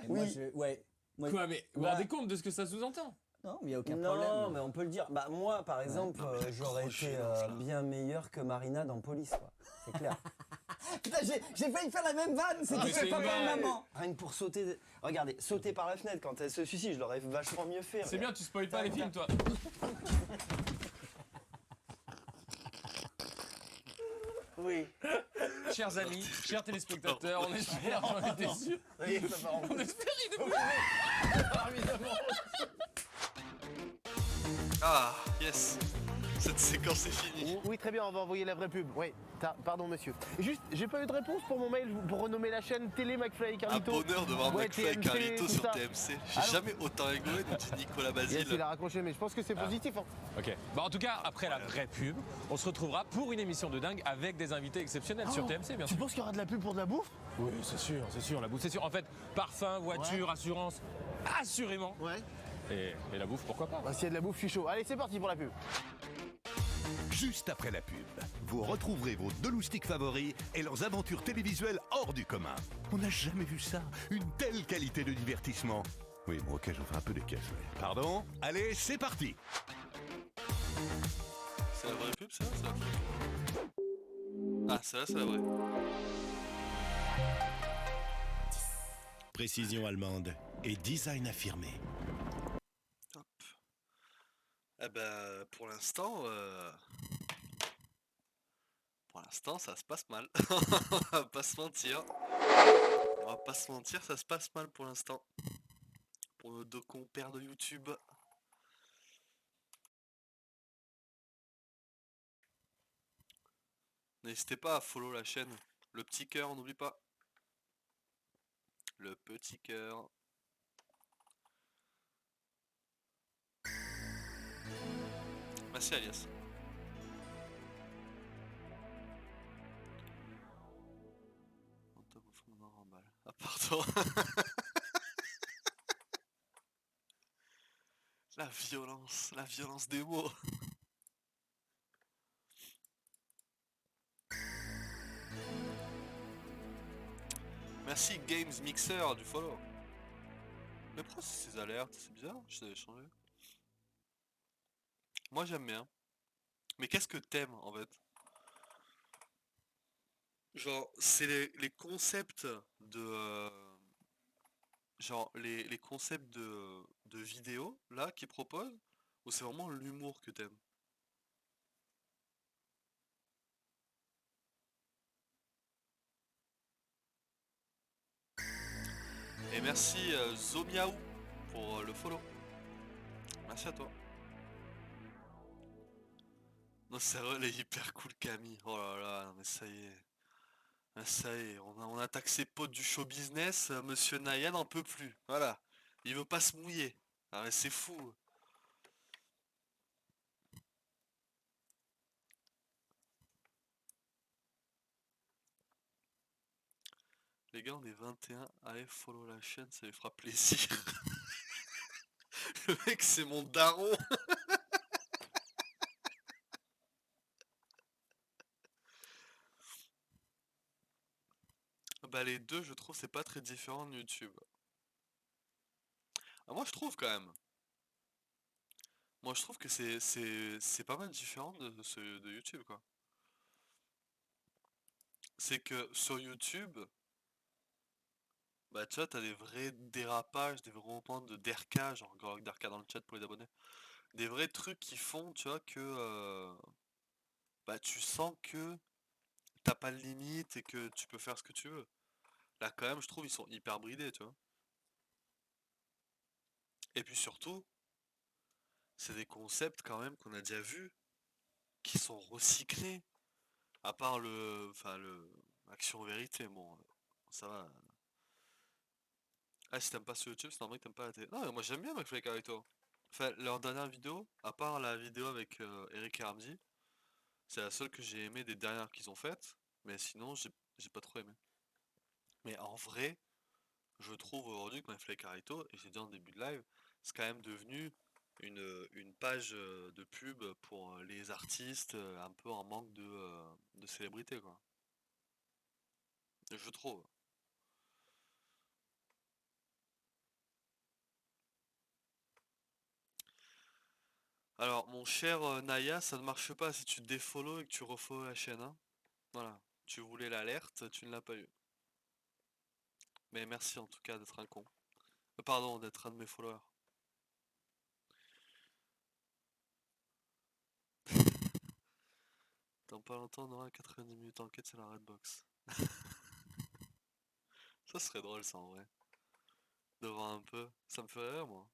Oui. Quoi, mais vous vous rendez compte de ce que ça sous-entend? Non, mais il n'y a aucun problème. Non, mais on peut le dire. Bah moi, par exemple, j'aurais été bien meilleur que Marina dans Police, quoi. C'est clair. Putain, j'ai failli faire la même vanne, c'est que c'est pas comme maman. Rien que pour sauter... Regardez, sauter par la fenêtre quand elle se suicide, je l'aurais vachement mieux fait. C'est bien, tu spoil pas les films, toi. Oui. Chers amis, chers téléspectateurs, on espère, j'en étais sûr. Ça y est, ça part en On espère, Évidemment. Ah, yes. Cette séquence est finie. Oui, très bien, on va envoyer la vraie pub. Oui, pardon monsieur. Juste, j'ai pas eu de réponse pour mon mail pour renommer la chaîne Télé McFly et Un Carlito. bonheur de voir McFly et TMC, Carlito tout sur ça. TMC. J'ai Alors- jamais autant rigolé, nous dit Nicolas Yes, il Basile. a raccroché, mais je pense que c'est positif. Hein. Ok. Bah en tout cas, après la vraie pub, on se retrouvera pour une émission de dingue avec des invités exceptionnels sur TMC, bien Tu sûr. penses qu'il y aura de la pub pour de la bouffe? Oui, c'est sûr, la bouffe, c'est sûr. En fait, parfum, voiture, assurance, assurément. Ouais. Et la bouffe, pourquoi pas? Bah, s'il y a de la bouffe, je suis chaud. Allez, c'est parti pour la pub. Juste après la pub, vous retrouverez vos deux loustiques favoris et leurs aventures télévisuelles hors du commun. On n'a jamais vu ça, une telle qualité de divertissement. Oui, bon, ok, j'en fais un peu des caisses. Ouais. Pardon? Allez, c'est parti! C'est la vraie pub, ça? C'est la vraie pub. Ah, ça, c'est la vraie. Précision allemande et design affirmé. Eh ben, pour l'instant, ça se passe mal. On va pas se mentir. Ça se passe mal pour l'instant. Pour nos deux compères de YouTube. N'hésitez pas à follow la chaîne. Le petit cœur, n'oublie pas. Le petit cœur. Merci Alias. Ah pardon. La violence des mots. Merci Games Mixer du follow. Mais pourquoi c'est ces alertes? C'est bizarre, je savais changer. Moi j'aime bien. Mais qu'est-ce que t'aimes en fait? Genre, c'est les concepts de... genre, les concepts de vidéos, là, qu'ils proposent, ou c'est vraiment l'humour que t'aimes? Et merci Zomiaou pour le follow. Merci à toi. Non, c'est vrai, elle est hyper cool Camille. Oh là là, non mais ça y est. Ah, ça y est, on attaque ses potes du show business, monsieur Naya n'en peut plus. Voilà. Il veut pas se mouiller. Ah mais c'est fou. Les gars, on est 21. Allez, follow la chaîne, ça lui fera plaisir. Le mec, c'est mon daron. Bah les deux, je trouve, c'est pas très différent de YouTube. Ah, moi, je trouve quand même. Moi, je trouve que c'est pas mal différent de ceux de YouTube, quoi. C'est que sur YouTube, bah tu vois, t'as des vrais dérapages, des vrais moments de DRK, genre Gorok DRK dans le chat pour les abonnés. Des vrais trucs qui font, tu vois, que bah tu sens que t'as pas de limite et que tu peux faire ce que tu veux. Là quand même je trouve ils sont hyper bridés, tu vois. Et puis surtout, c'est des concepts quand même qu'on a déjà vus, qui sont recyclés. À part le. Enfin le. Action vérité, bon, ça va. Ah si t'aimes pas sur YouTube, c'est normal que t'aimes pas la télé. Non mais moi j'aime bien McFly et Carlito. Enfin leur dernière vidéo, à part la vidéo avec Eric et Ramsey, c'est la seule que j'ai aimé des dernières qu'ils ont faites, mais sinon j'ai pas trop aimé. Mais en vrai, je trouve aujourd'hui que MyFly Carito, et j'ai dit en début de live, c'est quand même devenu une page de pub pour les artistes un peu en manque de célébrité quoi. Je trouve. Alors mon cher Naya, ça ne marche pas si tu défollow et que tu refollow la chaîne, hein. Voilà. Tu voulais l'alerte, tu ne l'as pas eu. Mais merci en tout cas d'être un con. Pardon, d'être un de mes followers. Dans pas longtemps, on aura 90 minutes enquête sur la Redbox. Ça serait drôle ça en vrai. De voir un peu. Ça me ferait rire moi.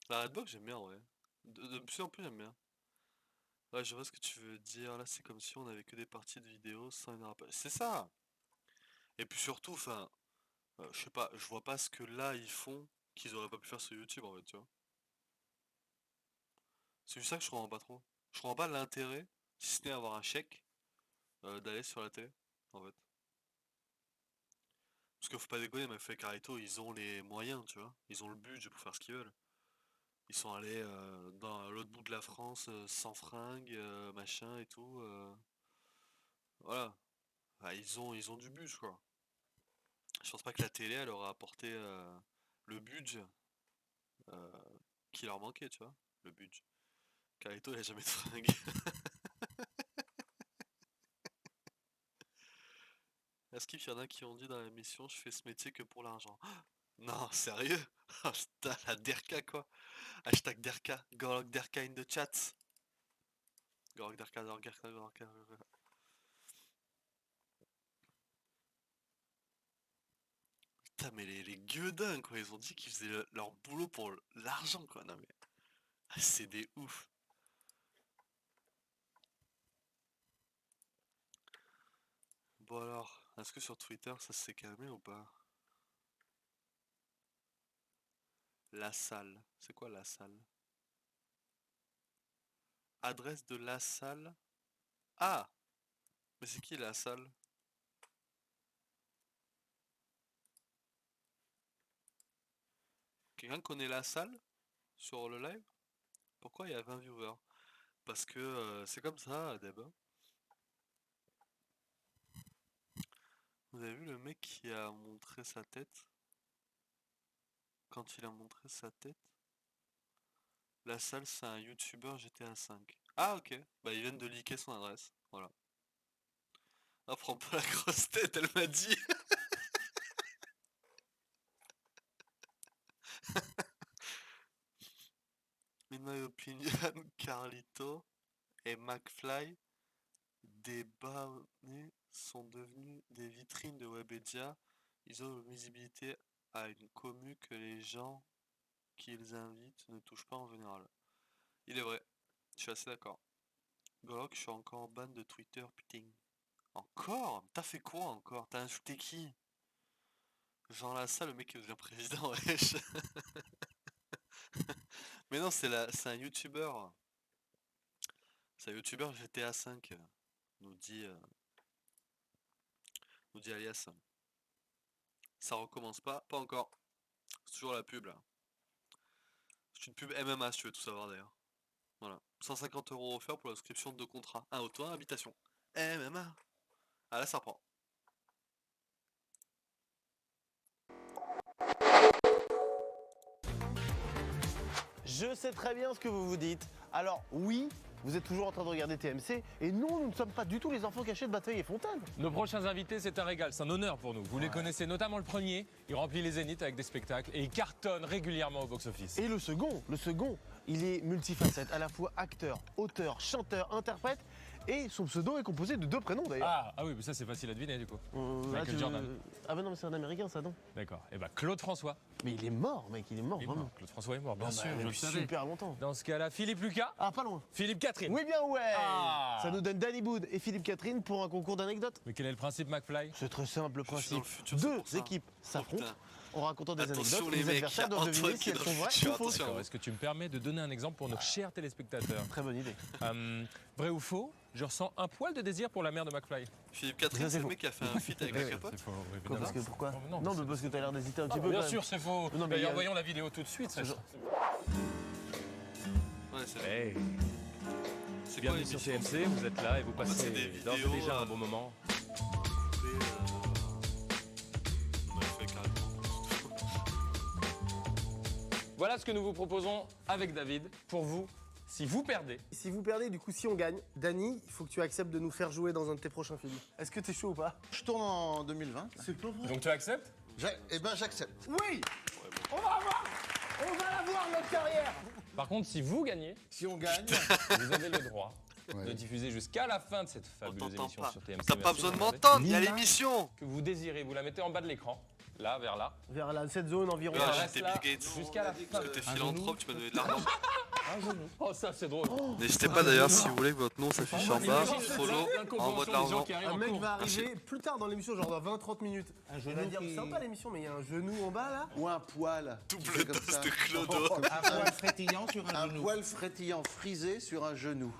La Redbox j'aime bien en vrai. De plus en plus j'aime bien. Ouais, je vois ce que tu veux dire. Là c'est comme si on avait que des parties de vidéos sans une rappel. C'est ça! Et puis surtout, enfin, je sais pas, je vois pas ce que là ils font qu'ils auraient pas pu faire sur YouTube en fait, tu vois. C'est juste ça que je comprends pas trop. Je comprends pas l'intérêt, si ce n'est avoir un chèque, d'aller sur la télé, en fait. Parce que faut pas déconner, mais fait Carito, ils ont les moyens, tu vois. Ils ont le budget pour faire ce qu'ils veulent. Ils sont allés dans l'autre bout de la France sans fringues, machin et tout. Voilà. Bah, ils ont du budget, quoi. Je pense pas que la télé, elle aura apporté le budget euh, qui leur manquait, tu vois. Le budget. Carito, il a jamais de fringues. Est-ce qu'il y en a qui ont dit dans la mission, je fais ce métier que pour l'argent? Non, sérieux? Oh, putain, la Derka quoi. Hashtag Derka. Gorok Derka in the chat. Gorok Derka, Gorok Derka, Gorok Derka. Putain, mais les gueudins quoi, ils ont dit qu'ils faisaient leur boulot pour l'argent quoi. Non mais. Ah, c'est des ouf. Bon alors, est-ce que sur Twitter ça s'est calmé ou pas? La salle. C'est quoi la salle? Adresse de la salle. Ah! Mais c'est qui la salle? Quelqu'un connaît la salle sur le live? Pourquoi il y a 20 viewers? Parce que c'est comme ça, Deb. Vous avez vu le mec qui a montré sa tête? Quand il a montré sa tête? La salle, c'est un youtubeur GTA 5. Ah, ok. Bah, ils viennent de leaker son adresse. Voilà. Ah, prends pas la grosse tête, elle m'a dit. In my opinion, Carlito et McFly, des bonnets sont devenus des vitrines de Webedia. Ils ont une visibilité à une commu que les gens qu'ils invitent ne touchent pas en général. Il est vrai, je suis assez d'accord. Golok, je suis encore en ban de Twitter, putain. Encore? T'as fait quoi encore? T'as insulté qui? Jean Lassalle, le mec qui devient président, wesh. Mais non, c'est un youtubeur. C'est un youtubeur GTA 5, nous dit Alias. Ça recommence pas encore. C'est toujours la pub là. C'est une pub MMA si tu veux tout savoir d'ailleurs. Voilà. 150 € offerts pour l'inscription de 2 contrats. Un auto, un habitation. MMA. Ah là ça reprend. Je sais très bien ce que vous vous dites. Alors oui, vous êtes toujours en train de regarder TMC, et non, nous ne sommes pas du tout les enfants cachés de Bataille et Fontaine. Nos prochains invités, c'est un régal, c'est un honneur pour nous. Vous les connaissez, notamment le premier, il remplit les zéniths avec des spectacles et il cartonne régulièrement au box-office. Et le second, il est multifacette, à la fois acteur, auteur, chanteur, interprète, et son pseudo est composé de 2 prénoms d'ailleurs. Ah oui, mais ça c'est facile à deviner du coup. Michael Jordan. Ah bah non, mais c'est un américain ça, non? D'accord. Et bah Claude François. Mais il est mort, mec, il est mort, vraiment. Claude François est mort, bien Ah sûr, bah, je le depuis savais. super longtemps. Dans ce cas-là, Philippe Lucas. Ah, pas loin. Philippe Catherine. Oui, bien ouais. Ah. Ça nous donne Danny Boone et Philippe Catherine pour un concours d'anecdotes. Mais quel est le principe, McFly? C'est très simple, le principe. futur, 2 équipes s'affrontent en racontant des Attention, anecdotes. les Les mecs, adversaires doivent Antoine deviner qui si elles est dans sont le vraies futur, ou fausses. Alors, est-ce que tu me permets de donner un exemple pour nos chers téléspectateurs? Très bonne idée. Vrai ou faux? Je ressens un poil de désir pour la mère de McFly. Philippe Catherine, c'est le mec qui a fait un feat avec la capote? C'est faux, Quoi, parce que pourquoi? Non, Non, mais parce que t'as l'air d'hésiter un petit peu. Bien quand même. sûr, c'est faux. Non, mais D'ailleurs, voyons la vidéo tout de suite. Ouais, c'est Hey. C'est quoi Bienvenue sur l'émission? TMC, vous êtes là et vous c'est passez des d'ores et vidéos, déjà un bon moment. On a fait carrément. Voilà ce que nous vous proposons avec David. Pour vous, si vous perdez, Si vous perdez, du coup, si on gagne, Dany, il faut que tu acceptes de nous faire jouer dans un de tes prochains films. Est-ce que t'es chaud ou pas? Je tourne en 2020. C'est pas vrai. donc tu acceptes? Eh ben j'accepte. Oui. On va la voir notre carrière. Par contre, si vous gagnez, Si on gagne, vous avez le droit Ouais. de diffuser jusqu'à la fin de cette fabuleuse t'entend émission pas. sur TMC. T'as pas Merci besoin de regarder. m'entendre, il y a L'image l'émission. que vous désirez, vous la mettez en bas de l'écran, là, vers là. Vers cette zone environ. Et Ah, elle j'étais reste là Bill Gates. jusqu'à la fin. T'es philanthrope, tu m'as donné de l'argent. Oh, ça, c'est drôle. N'hésitez pas d'ailleurs si vous voulez que votre nom s'affiche en bas, follow, envoie de l'argent. Un mec va arriver plus tard dans l'émission, genre dans 20-30 minutes. Il va dire sympa l'émission, mais il y a un genou en bas là. ou un poil. Double comme dose ça. de Clodo. Un poil frétillant sur un Un genou. poil frétillant frisé sur un genou.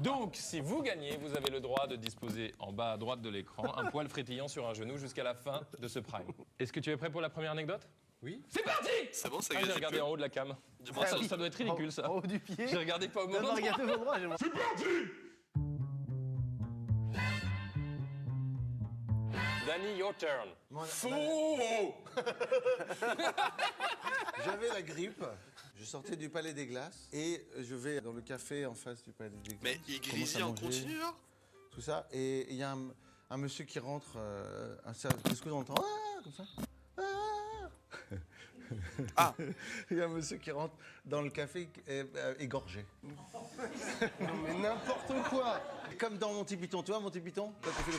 Donc, si vous gagnez, vous avez le droit de disposer en bas à droite de l'écran un poil frétillant sur un genou jusqu'à la fin de ce prime. Est-ce que tu es prêt pour la première anecdote? Oui. C'est parti! C'est bon, ça Ah, j'ai grésille regardé plus. en haut de la cam. Dis-moi, ça, ça- ça doit être ridicule ça. En haut du pied. J'ai regardé pas au T'as moment. pas regardé au endroit, j'aimerais. C'est parti! Danny, your turn. Faux! J'avais la grippe. Je sortais du Palais des Glaces et je vais dans le café en face du Palais des Glaces. Mais il Je commence à grésille en manger, continu là? Tout ça. Et il y a un monsieur qui rentre. Qu'est-ce que j'entends? Ah, comme ça. Ah. Il y a un monsieur qui rentre dans le café égorgé. Non mais n'importe quoi. Comme dans Monty Python, tu vois Monty Python? Quand tu fais le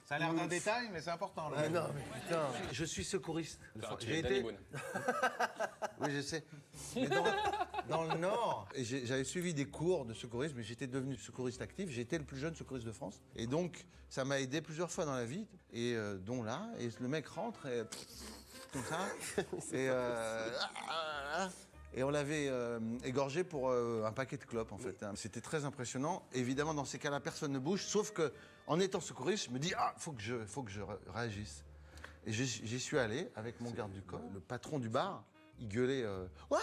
Ça a l'air d'un détail, mais c'est important. Là. Ah non mais putain. Je suis secouriste. Tu es Danny Boone. Oui, je sais. Mais dans le Nord, et j'avais suivi des cours de secourisme, mais j'étais devenu secouriste actif. J'étais le plus jeune secouriste de France. Et donc, ça m'a aidé plusieurs fois dans la vie, et dont là. Et le mec rentre, et comme ça. Et on l'avait égorgé pour un paquet de clopes, en fait. Hein. C'était très impressionnant. Évidemment, dans ces cas-là, personne ne bouge, sauf que en étant secouriste, je me dis, faut que je réagisse. Et j'y suis allé avec mon garde du corps. Le patron du bar, il gueulait, ouais,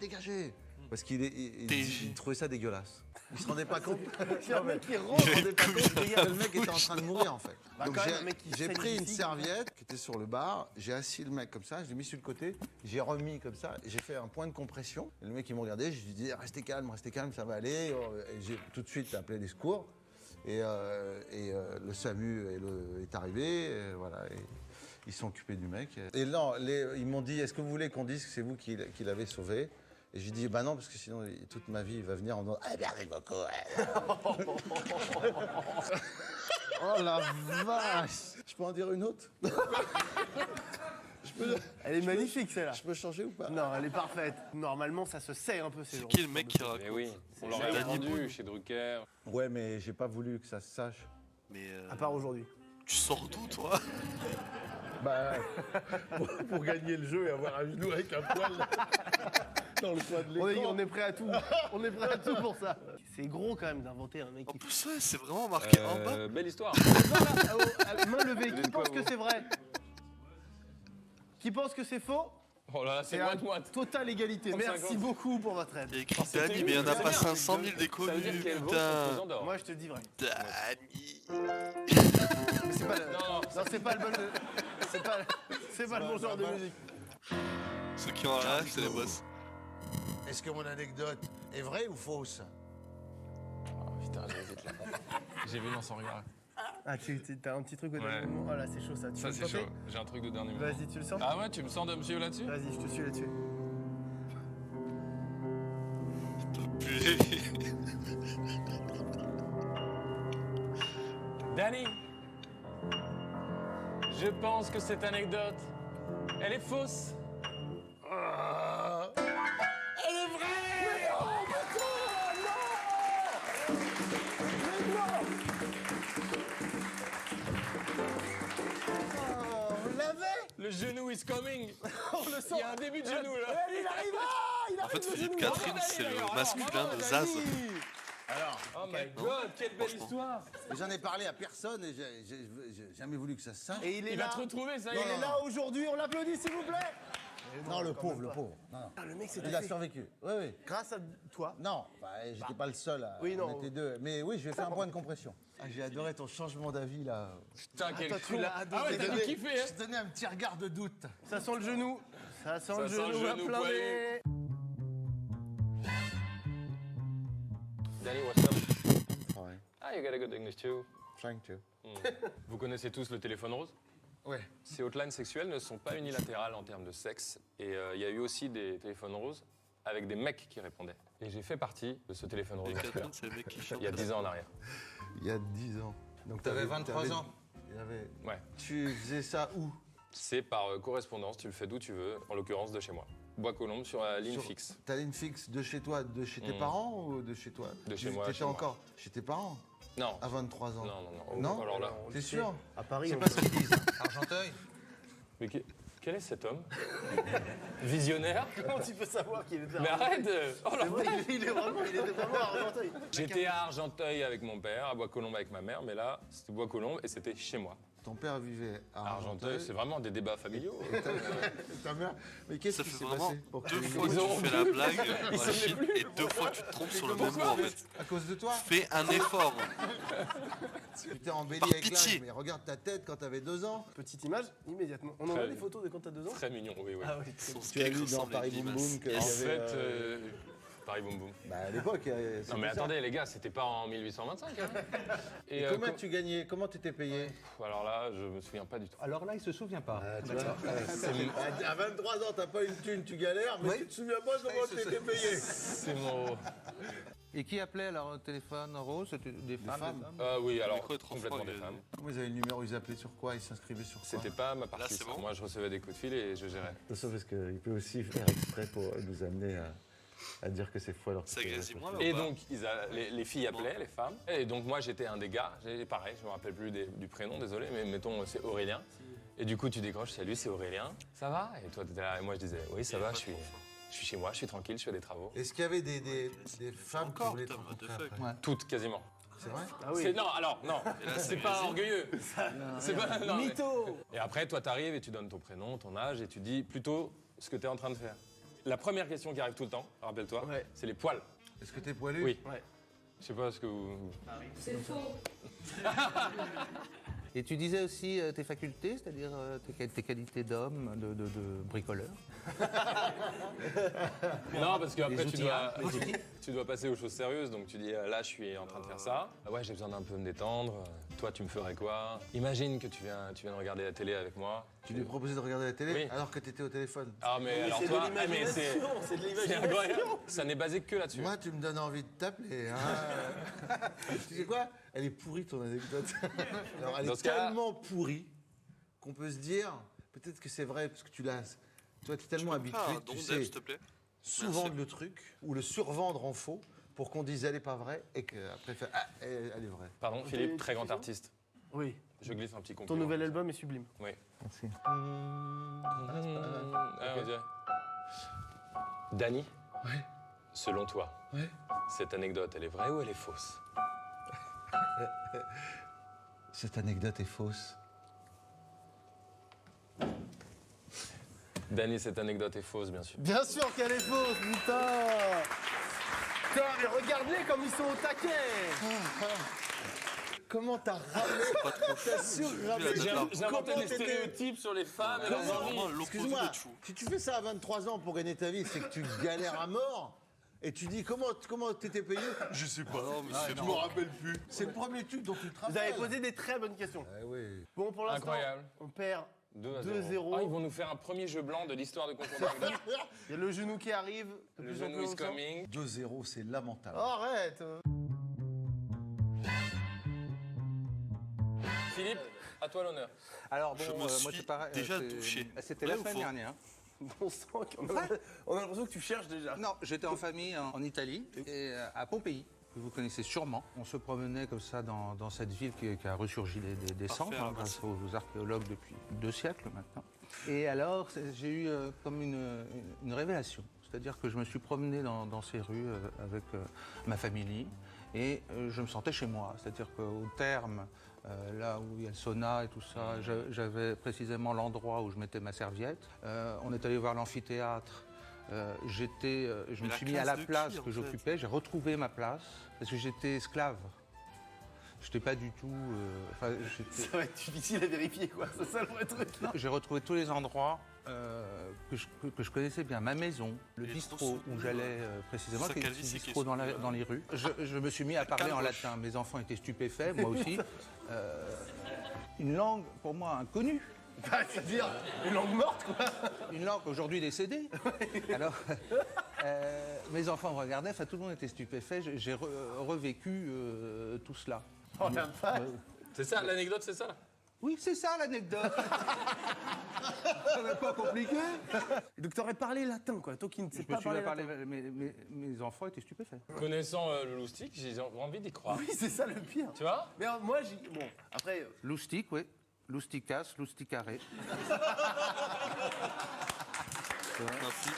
dégagez. Parce qu'il trouvait ça dégueulasse. Il se rendait pas compte. C'est un mec qui rentre, Il se rendait pas compte que le mec était en train de mourir, en fait. Bah, Donc quand même, un mec qui j'ai saigne pris une ici. serviette qui était sur le bar, j'ai assis le mec comme ça, je l'ai mis sur le côté, j'ai remis comme ça, et j'ai fait un point de compression. Et le mec il m'a regardé, je lui dis restez calme, ça va aller. Et j'ai tout de suite appelé les secours. Et le SAMU est arrivé, et voilà. Et ils sont occupés du mec. Et là, ils m'ont dit est-ce que vous voulez qu'on dise que c'est vous qui l'avez sauvé? Et j'ai dit bah non, parce que sinon toute ma vie il va venir en disant ah merci beaucoup. Oh la vache! Je peux en dire une autre? Elle est magnifique celle-là. Je peux changer ou pas? Non, elle est parfaite. Normalement, ça se sait un peu ces C'est jours. qui le mec qui raconte? Mais oui, on C'est l'aurait Danny vendu Boone. chez Drucker. Ouais, mais j'ai pas voulu que ça se sache. Mais À part aujourd'hui. tu sors d'où, toi? Bah, pour gagner le jeu et avoir un genou avec un poil dans le coin de l'écran. On est prêt à tout. On est prêt à tout pour ça. C'est gros quand même d'inventer un mec qui. En plus, ouais, c'est vraiment marqué en bas. Belle histoire. Main levée. Qui pense que c'est vrai? Qui pense que c'est faux? Oh là là, c'est Et à moite. Totale égalité. 30-50. Merci beaucoup pour votre aide. Il y a écrit c'était Danny, mais il y en a une pas dernière. 500 000 Ça veut déconnus, dire qu'elle vaut putain. son pesant d'or. Moi, je te dis vrai. Danny. Mais c'est pas le. Non, Non, c'est pas le bon. C'est pas le bon genre de musique. Ceux qui ont un rêve, c'est les boss. Est-ce que mon anecdote est vraie ou fausse? Putain, j'hésite là. J'ai vu dans son regard. Ah, t'as un petit truc au dernier Ouais. moment. Oh là, c'est chaud ça. Tu Ça, veux c'est me tenter chaud. J'ai un truc de dernier moment. Vas-y, tu le sens? Ah ouais, tu me sens de me suivre là-dessus? Vas-y, je te suis là-dessus. Danny, je pense que cette anecdote, elle est fausse. Elle est vraie! Oh On l'avait! Le genou is coming. On le sent! Il y a un début de genou là. Il arrive! Il En fait, arrive, le Philippe genou. Catherine, c'est le masculin de Zaz. Alors, Oh my god, quelle belle histoire. j'en ai parlé à personne et j'ai jamais voulu que ça se sache. Et il est Il là. va te retrouver, ça y Il est. est là aujourd'hui, on l'applaudit s'il vous plaît! Non, le pauvre, le pauvre. Non, non. Ah, le mec, c'est Il a survécu. Oui, oui. Grâce à toi. Non, bah, j'étais pas le seul. Oui, non. On était deux. Mais oui, je vais faire un point de compression. Ah, j'ai adoré ton changement d'avis là. Putain, quel toi, con. tu l'as adoré. Ah ouais, t'as dû kiffer, hein. Je te donnais un petit regard de doute. Ça sent le genou. Ça sent le sent le genou à genou plein poilu. nez. Danny, what's up? Ouais. Ah, you got a good English too. Trying to. Vous connaissez tous le téléphone rose? Ouais. Ces hotlines sexuelles ne sont pas unilatérales en termes de sexe. Et il y a eu aussi des téléphones roses avec des mecs qui répondaient. Et j'ai fait partie de ce téléphone rose Et masculin. Catherine, c'est le mec qui chante. Il y a 10 ans en arrière. Il y a 10 ans. Donc t'avais 23 ans. Ouais. Tu faisais ça où? C'est par correspondance, tu le fais d'où tu veux, en l'occurrence de chez moi. Bois-Colombes sur la ligne fixe. Ta ligne fixe de chez toi, de chez tes parents ou de chez toi? De chez moi, T'étais chez moi. encore chez tes parents? Non. À 23 ans? Non, non, non. Non? Alors là. T'es sûr? À Paris, C'est on pas ce qu'ils disent. Argenteuil? Mais quel est cet homme? Visionnaire? Comment tu peux savoir qu'il était Mais arrête! Oh la C'est vrai, vache. il était vraiment à Argenteuil. J'étais à Argenteuil avec mon père, à Bois-Colombes avec ma mère, mais là, c'était Bois-Colombes et c'était chez moi. Ton père vivait à Argenteuil, c'est vraiment des débats familiaux. Ta mère. Mais qu'est-ce Ça qui fait s'est vraiment passé pour que deux tu- fois que tu fais la blague, Rachid, et deux fois que tu te trompes sur le même mot en fait. À cause de toi? Fais un effort. Tu t'es embelli Par avec pitié. l'âge, mais regarde ta tête quand t'avais 2 ans. Petite image, immédiatement. On en a Très- des photos de quand t'as 2 ans? Très mignon, oui, oui. Ah oui. Tu as vu dans Paris Boom Boom qu'il y En avait... fait, Paris Boom Boom. Bah à l'époque, Non mais c'était ça. attendez les gars, c'était pas en 1825. Hein. Et comment tu gagnais? Comment tu t'es payé? Alors là, je me souviens pas du tout. Alors là, il se souvient pas. Tu vois, à 23 ans, t'as pas une thune, tu galères, mais tu te souviens pas comment tu étais payé. C'est mon... Et qui appelait alors au téléphone rose? C'était des femmes, femmes. des hommes oui, alors micro est trop complètement fort, des il est- femmes. Comment ils avaient le numéro? Ils appelaient sur quoi? Ils s'inscrivaient sur quoi? C'était pas ma partie. Là, c'est bon. Moi, je recevais des coups de fil et je gérais. Attention, parce qu'il peut aussi faire exprès pour nous amener à dire que c'est faux alors que Ça grésille moins là Et ou pas? donc, les filles appelaient, les femmes. Et donc, moi, j'étais un des gars. Pareil, je me rappelle plus du prénom, désolé, mais mettons, c'est Aurélien. Et du coup, tu décroches, salut, c'est Aurélien. Ça va? Et toi, t'étais là. Et moi, je disais, oui, ça va, je Je suis chez moi, je suis tranquille, je fais des travaux. Est-ce qu'il y avait des femmes qui voulaient te rencontrer après? Toutes, quasiment. C'est vrai? Non, alors, non, c'est pas orgueilleux. C'est pas... non, mais- Mytho. Et après, toi, t'arrives et tu donnes ton prénom, ton âge, et tu dis plutôt ce que t'es en train de faire. La première question qui arrive tout le temps, rappelle-toi, c'est les poils. Est-ce que t'es poilu? Oui. Je sais pas ce que vous... C'est faux. Et tu disais aussi tes facultés, c'est-à-dire tes qualités d'homme, de bricoleur. Non, parce qu'après, Les outils, tu dois passer aux choses sérieuses. Donc, tu dis, là, je suis en train de faire ça. Ouais, j'ai besoin d'un peu me détendre. Toi, tu me ferais quoi? Imagine que tu viens de regarder la télé avec moi. Tu lui proposais de regarder la télé Oui. alors que t'étais au téléphone? Ah, mais alors c'est toi... de l'imagination, c'est de l'imagination. incroyable. Ça n'est basé que là-dessus. Moi, tu me donnes envie de t'appeler. Hein. Tu sais quoi? Elle est pourrie, ton anecdote. Alors, elle Dans est ce cas- tellement pourrie qu'on peut se dire, peut-être que c'est vrai, parce que tu l'as... Toi, t'es tellement habitué, Ah, tu don sais d'elle, s'il te plaît. sous-vendre le truc ou le survendre en faux pour qu'on dise elle est pas vraie et qu'après, elle est vraie. Pardon, Philippe, très grand artiste. Oui. Je glisse un petit Ton compliment. nouvel album est sublime. Oui. Merci. Ah, on dirait. Dany, selon toi, cette anecdote, elle est vraie ou elle est fausse? Cette anecdote est fausse. Dany, cette anecdote est fausse, bien sûr. Bien sûr qu'elle est fausse, putain. Putain, mais regarde-les comme ils sont au taquet. Comment t'as ramené? T'as surramené. J'ai inventé Comment des t'étais- stéréotypes sur les femmes et leurs envies. Excuse-moi, si tu fais ça à 23 ans pour gagner ta vie, c'est que tu galères à mort. Et tu dis comment t'étais payé? Je sais pas. Je me rappelle plus. C'est le premier truc dont tu te rappelles. Vous avez posé des très bonnes questions. Ah oui. Bon, pour l'instant, Incroyable. on perd 2-0. Ah, ils vont nous faire un premier jeu blanc de l'histoire de concours d'anecdotes. Il y a le genou qui arrive. de Le plus en genou plus is longtemps. coming. 2-0, c'est lamentable. Oh, arrête. Philippe, à toi l'honneur. Alors bon, Je me moi suis c'est pareil. déjà c'est- douché. C'était Vrai la ou semaine faux? dernière. On sent qu'on a, on a l'impression que tu cherches déjà. Non, j'étais en famille en Italie, et à Pompéi, que vous connaissez sûrement. On se promenait comme ça dans cette ville qui a ressurgi des cendres, Parfait, grâce merci. aux archéologues depuis 2 siècles maintenant. Et alors, j'ai eu comme une révélation. C'est-à-dire que je me suis promené dans ces rues avec ma famille et je me sentais chez moi. C'est-à-dire qu'au terme, là où il y a le sauna et tout ça, j'avais précisément l'endroit où je mettais ma serviette. On est allé voir l'amphithéâtre. Je me la suis mis à classe la de place qui, en que fait j'occupais, j'ai retrouvé ma place parce que j'étais esclave. Je n'étais pas du tout. Ça va être difficile à vérifier, quoi. C'est ça le vrai truc. J'ai retrouvé tous les endroits que je connaissais bien. Ma maison, le bistrot où j'allais précisément, Ça, qui est un Calvi, petit c'est bistrot qu'est-ce dans les rues. Je me suis mis à parler en Calvoche. latin. Mes enfants étaient stupéfaits, moi aussi. Une langue pour moi inconnue. C'est-à-dire une langue morte, quoi. Une langue aujourd'hui décédée. Alors, mes enfants me regardaient, enfin tout le monde était stupéfait. J'ai revécu tout cela. Oh la vache. C'est ça, l'anecdote, c'est ça? Oui, c'est ça l'anecdote. Ça n'est pas compliqué. Donc t'aurais parlé latin, quoi. Toi qui ne sais Je pas me suis mis parler à parler, latin. mes enfants étaient stupéfaits. Connaissant le loustic, j'ai envie d'y croire. Oui, c'est ça le pire. Tu vois? Mais alors, moi, j'ai... Bon, après... Loustic, oui. Lousticas, lousticaré.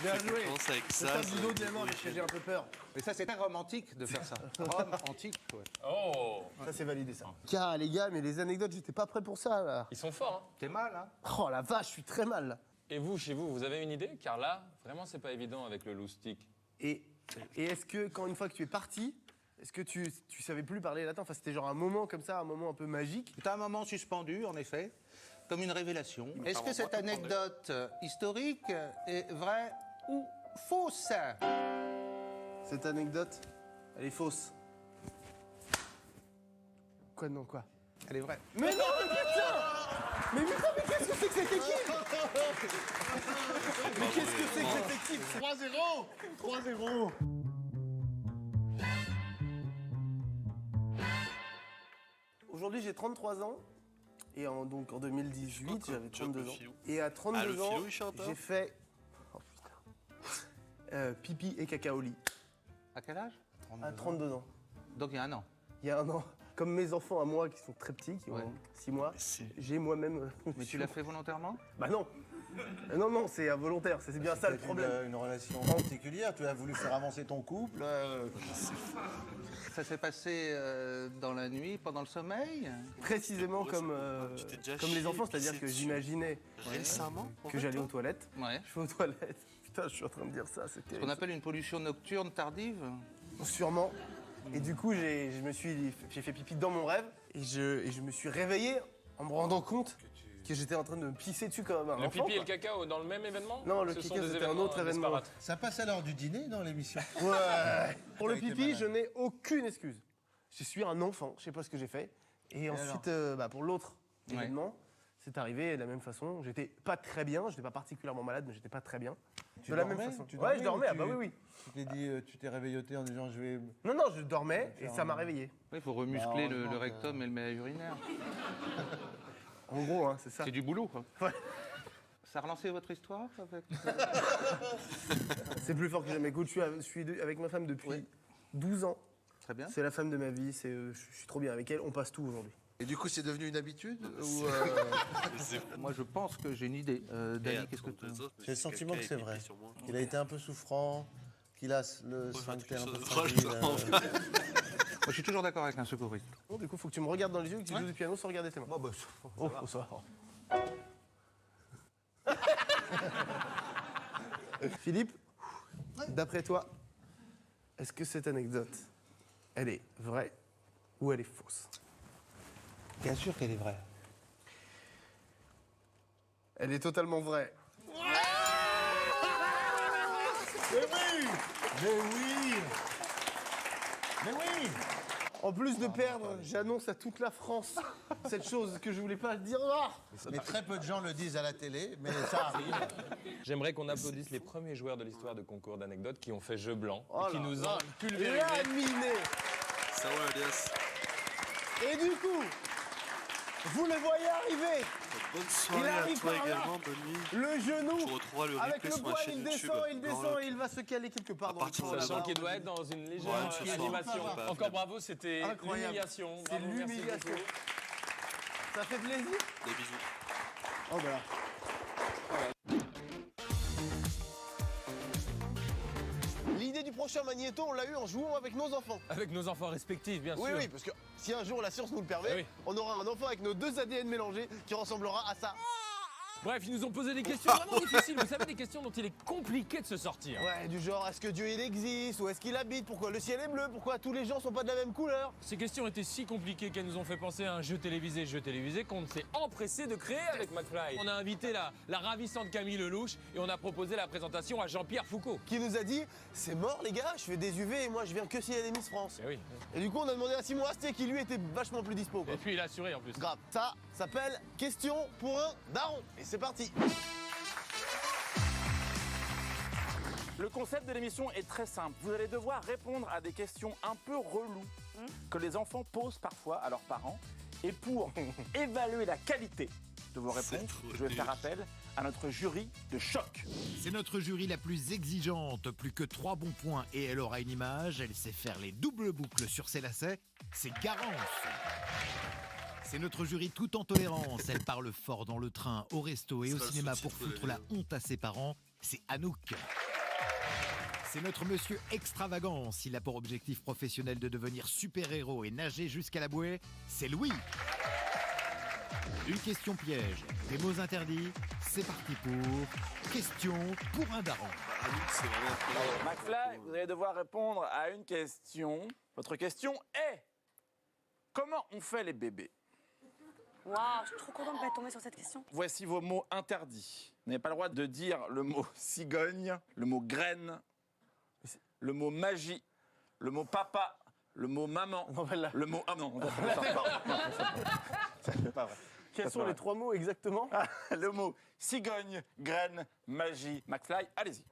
Bien joué. Commence avec C'est ça. un vidéo de la mort, j'ai un peu peur. Mais ça, c'est très romantique de faire ça. Rome antique, ouais. Oh! Ça, c'est validé, ça. Car, les gars, mais les anecdotes, j'étais pas prêt pour ça, là. Ils sont forts, hein? T'es mal, hein? Oh la vache, je suis très mal, là. Et vous, chez vous, vous avez une idée? Car là, vraiment, c'est pas évident avec le loustic. Et est-ce que, quand une fois que tu es parti, est-ce que tu savais plus parler latin? Enfin, c'était genre un moment comme ça, un moment un peu magique. C'était un moment suspendu, en effet, comme une révélation. Est-ce que cette anecdote historique est vraie ou fausse? Cette anecdote, elle est fausse. Quoi, non, quoi? Elle est vraie. Mais non, mais putain! Mais putain, mais qu'est-ce que c'est que cette équipe? Mais qu'est-ce que c'est que cette équipe? 3-0! 3-0! Aujourd'hui, j'ai 33 ans. Et donc en 2018, j'avais 32 ans. Et à 32 ans, j'ai fait... Oh putain. Pipi et caca au lit. À quel âge? À 32 ans. Donc il y a un an. Il y a un an. Comme mes enfants à moi qui sont très petits, qui ont 6 mois, j'ai moi-même... Mais tu l'as fait volontairement? Bah non. Non, non, c'est involontaire, c'est bien ça le problème. Une relation particulière, tu as voulu faire avancer ton couple. Ça s'est passé dans la nuit, pendant le sommeil? Précisément comme les enfants, c'est-à-dire que j'imaginais Récemment que j'allais aux toilettes. Ouais. Je vais aux toilettes. Putain, je suis en train de dire ça, c'est Ce terrible. qu'on appelle une pollution nocturne tardive? Sûrement. Et du coup, j'ai fait pipi dans mon rêve et je me suis réveillé en me rendant compte que j'étais en train de me pisser dessus comme un Le enfant. pipi et le cacao dans le même événement? Non, le Ce sont caca, des c'était un événements autre événement. disparates. Ça passe à l'heure du dîner dans l'émission. Ouais. Pour le Avec les pipi, malades. je n'ai aucune excuse. Je suis un enfant, je sais pas ce que j'ai fait. Et ensuite, pour l'autre événement, c'est arrivé de la même façon. J'étais pas très bien, j'étais pas particulièrement malade, mais j'étais pas très bien. De la même façon. Ouais, je dormais, ah bah oui, oui. Tu t'es dit, tu t'es réveilloté en disant je vais. Non, non, je dormais et ça m'a réveillé. Il faut remuscler le rectum et le méa urinaire. En gros, hein, c'est ça. C'est du boulot, quoi. Ouais. Ça a relancé votre histoire avec... C'est plus fort que jamais. Écoute, je suis avec ma femme depuis 12 ans. Très bien. C'est la femme de ma vie, je suis trop bien avec elle, on passe tout aujourd'hui. Et du coup, c'est devenu une habitude ou Moi, je pense que j'ai une idée. Dani, qu'est-ce que tu... J'ai le sentiment que c'est vrai. Qu'il a été un peu souffrant, qu'il a le sphincter un peu chose fragile. Moi, je suis toujours d'accord avec un secouriste. Bon, du coup, faut que tu me regardes dans les yeux et que tu joues du piano sans regarder tes mains. Ça va. Philippe, d'après toi, est-ce que cette anecdote, elle est vraie ou elle est fausse? Bien sûr qu'elle est vraie. Elle est totalement vraie. Mais oui! Mais oui! Mais oui! En plus de perdre, j'annonce à toute la France cette chose que je voulais pas dire. Mais très peu de gens le disent à la télé, mais ça arrive. J'aimerais qu'on applaudisse les premiers joueurs de l'histoire de concours d'anecdotes qui ont fait jeu blanc Oh et qui là nous là, ont pulvérisé. laminé. Ça va, Elias. Et du coup, vous le voyez arriver. Bonne Il soirée à arrive toi par là. également, bonne nuit. Le genou, Tu retrouveras le avec replay le sur ma poil, chaîne il YouTube. descend et il va se caler quelque part dans le partir fond, de là-bas. Sachant là-bas. qu'il doit être dans une légère Ouais, ce soir. animation. Pas Encore bravo, c'était Incroyable. l'humiliation. C'est Bravo, merci l'humiliation. beaucoup. Ça fait plaisir. Des bisous. Oh bah là. L'idée du prochain Magnéto, on l'a eu en jouant avec nos enfants. Avec nos enfants respectifs, bien Oui, sûr. oui, parce que si un jour la science nous le permet, Eh oui. on aura un enfant avec nos deux ADN mélangés qui ressemblera à ça. Bref, ils nous ont posé des questions vraiment difficiles. Vous savez, des questions dont il est compliqué de se sortir. Ouais, du genre, est-ce que Dieu il existe? Où est-ce qu'il habite? Pourquoi le ciel est bleu? Pourquoi tous les gens sont pas de la même couleur? Ces questions étaient si compliquées qu'elles nous ont fait penser à un jeu télévisé qu'on s'est empressé de créer avec McFly. On a invité la ravissante Camille Lelouch et on a proposé la présentation à Jean-Pierre Foucault. Qui nous a dit, c'est mort les gars, je fais des UV et moi je viens que s'il y a des Miss France. Et oui. Et du coup, on a demandé à Simon Astier qui lui était vachement plus dispo. Quoi. Et puis il a assuré en plus. Grave. Ça s'appelle Question pour un daron. Et c'est parti. Le concept de l'émission est très simple. Vous allez devoir répondre à des questions un peu reloues que les enfants posent parfois à leurs parents. Et pour évaluer la qualité de vos réponses, je vais faire appel à notre jury de choc. C'est notre jury la plus exigeante, plus que 3 bons points et elle aura une image, elle sait faire les doubles boucles sur ses lacets, c'est Garance. C'est notre jury tout en tolérance, elle parle fort dans le train, au resto et au cinéma pour foutre la honte à ses parents, c'est Anouk. C'est notre monsieur extravagance, il a pour objectif professionnel de devenir super-héros et nager jusqu'à la bouée, c'est Louis. Une question piège, des mots interdits, c'est parti pour Question pour un daron. McFly, vous allez devoir répondre à une question. Votre question est: comment on fait les bébés? Waouh, je suis trop contente de pas être tombée sur cette question. Voici vos mots interdits. Vous n'avez pas le droit de dire le mot cigogne, le mot graine, le mot magie, le mot papa, le mot maman, le mot... Ah non, c'est pas vrai. Quels sont les 3 mots exactement? Le mot cigogne, graine, magie. McFly, allez-y.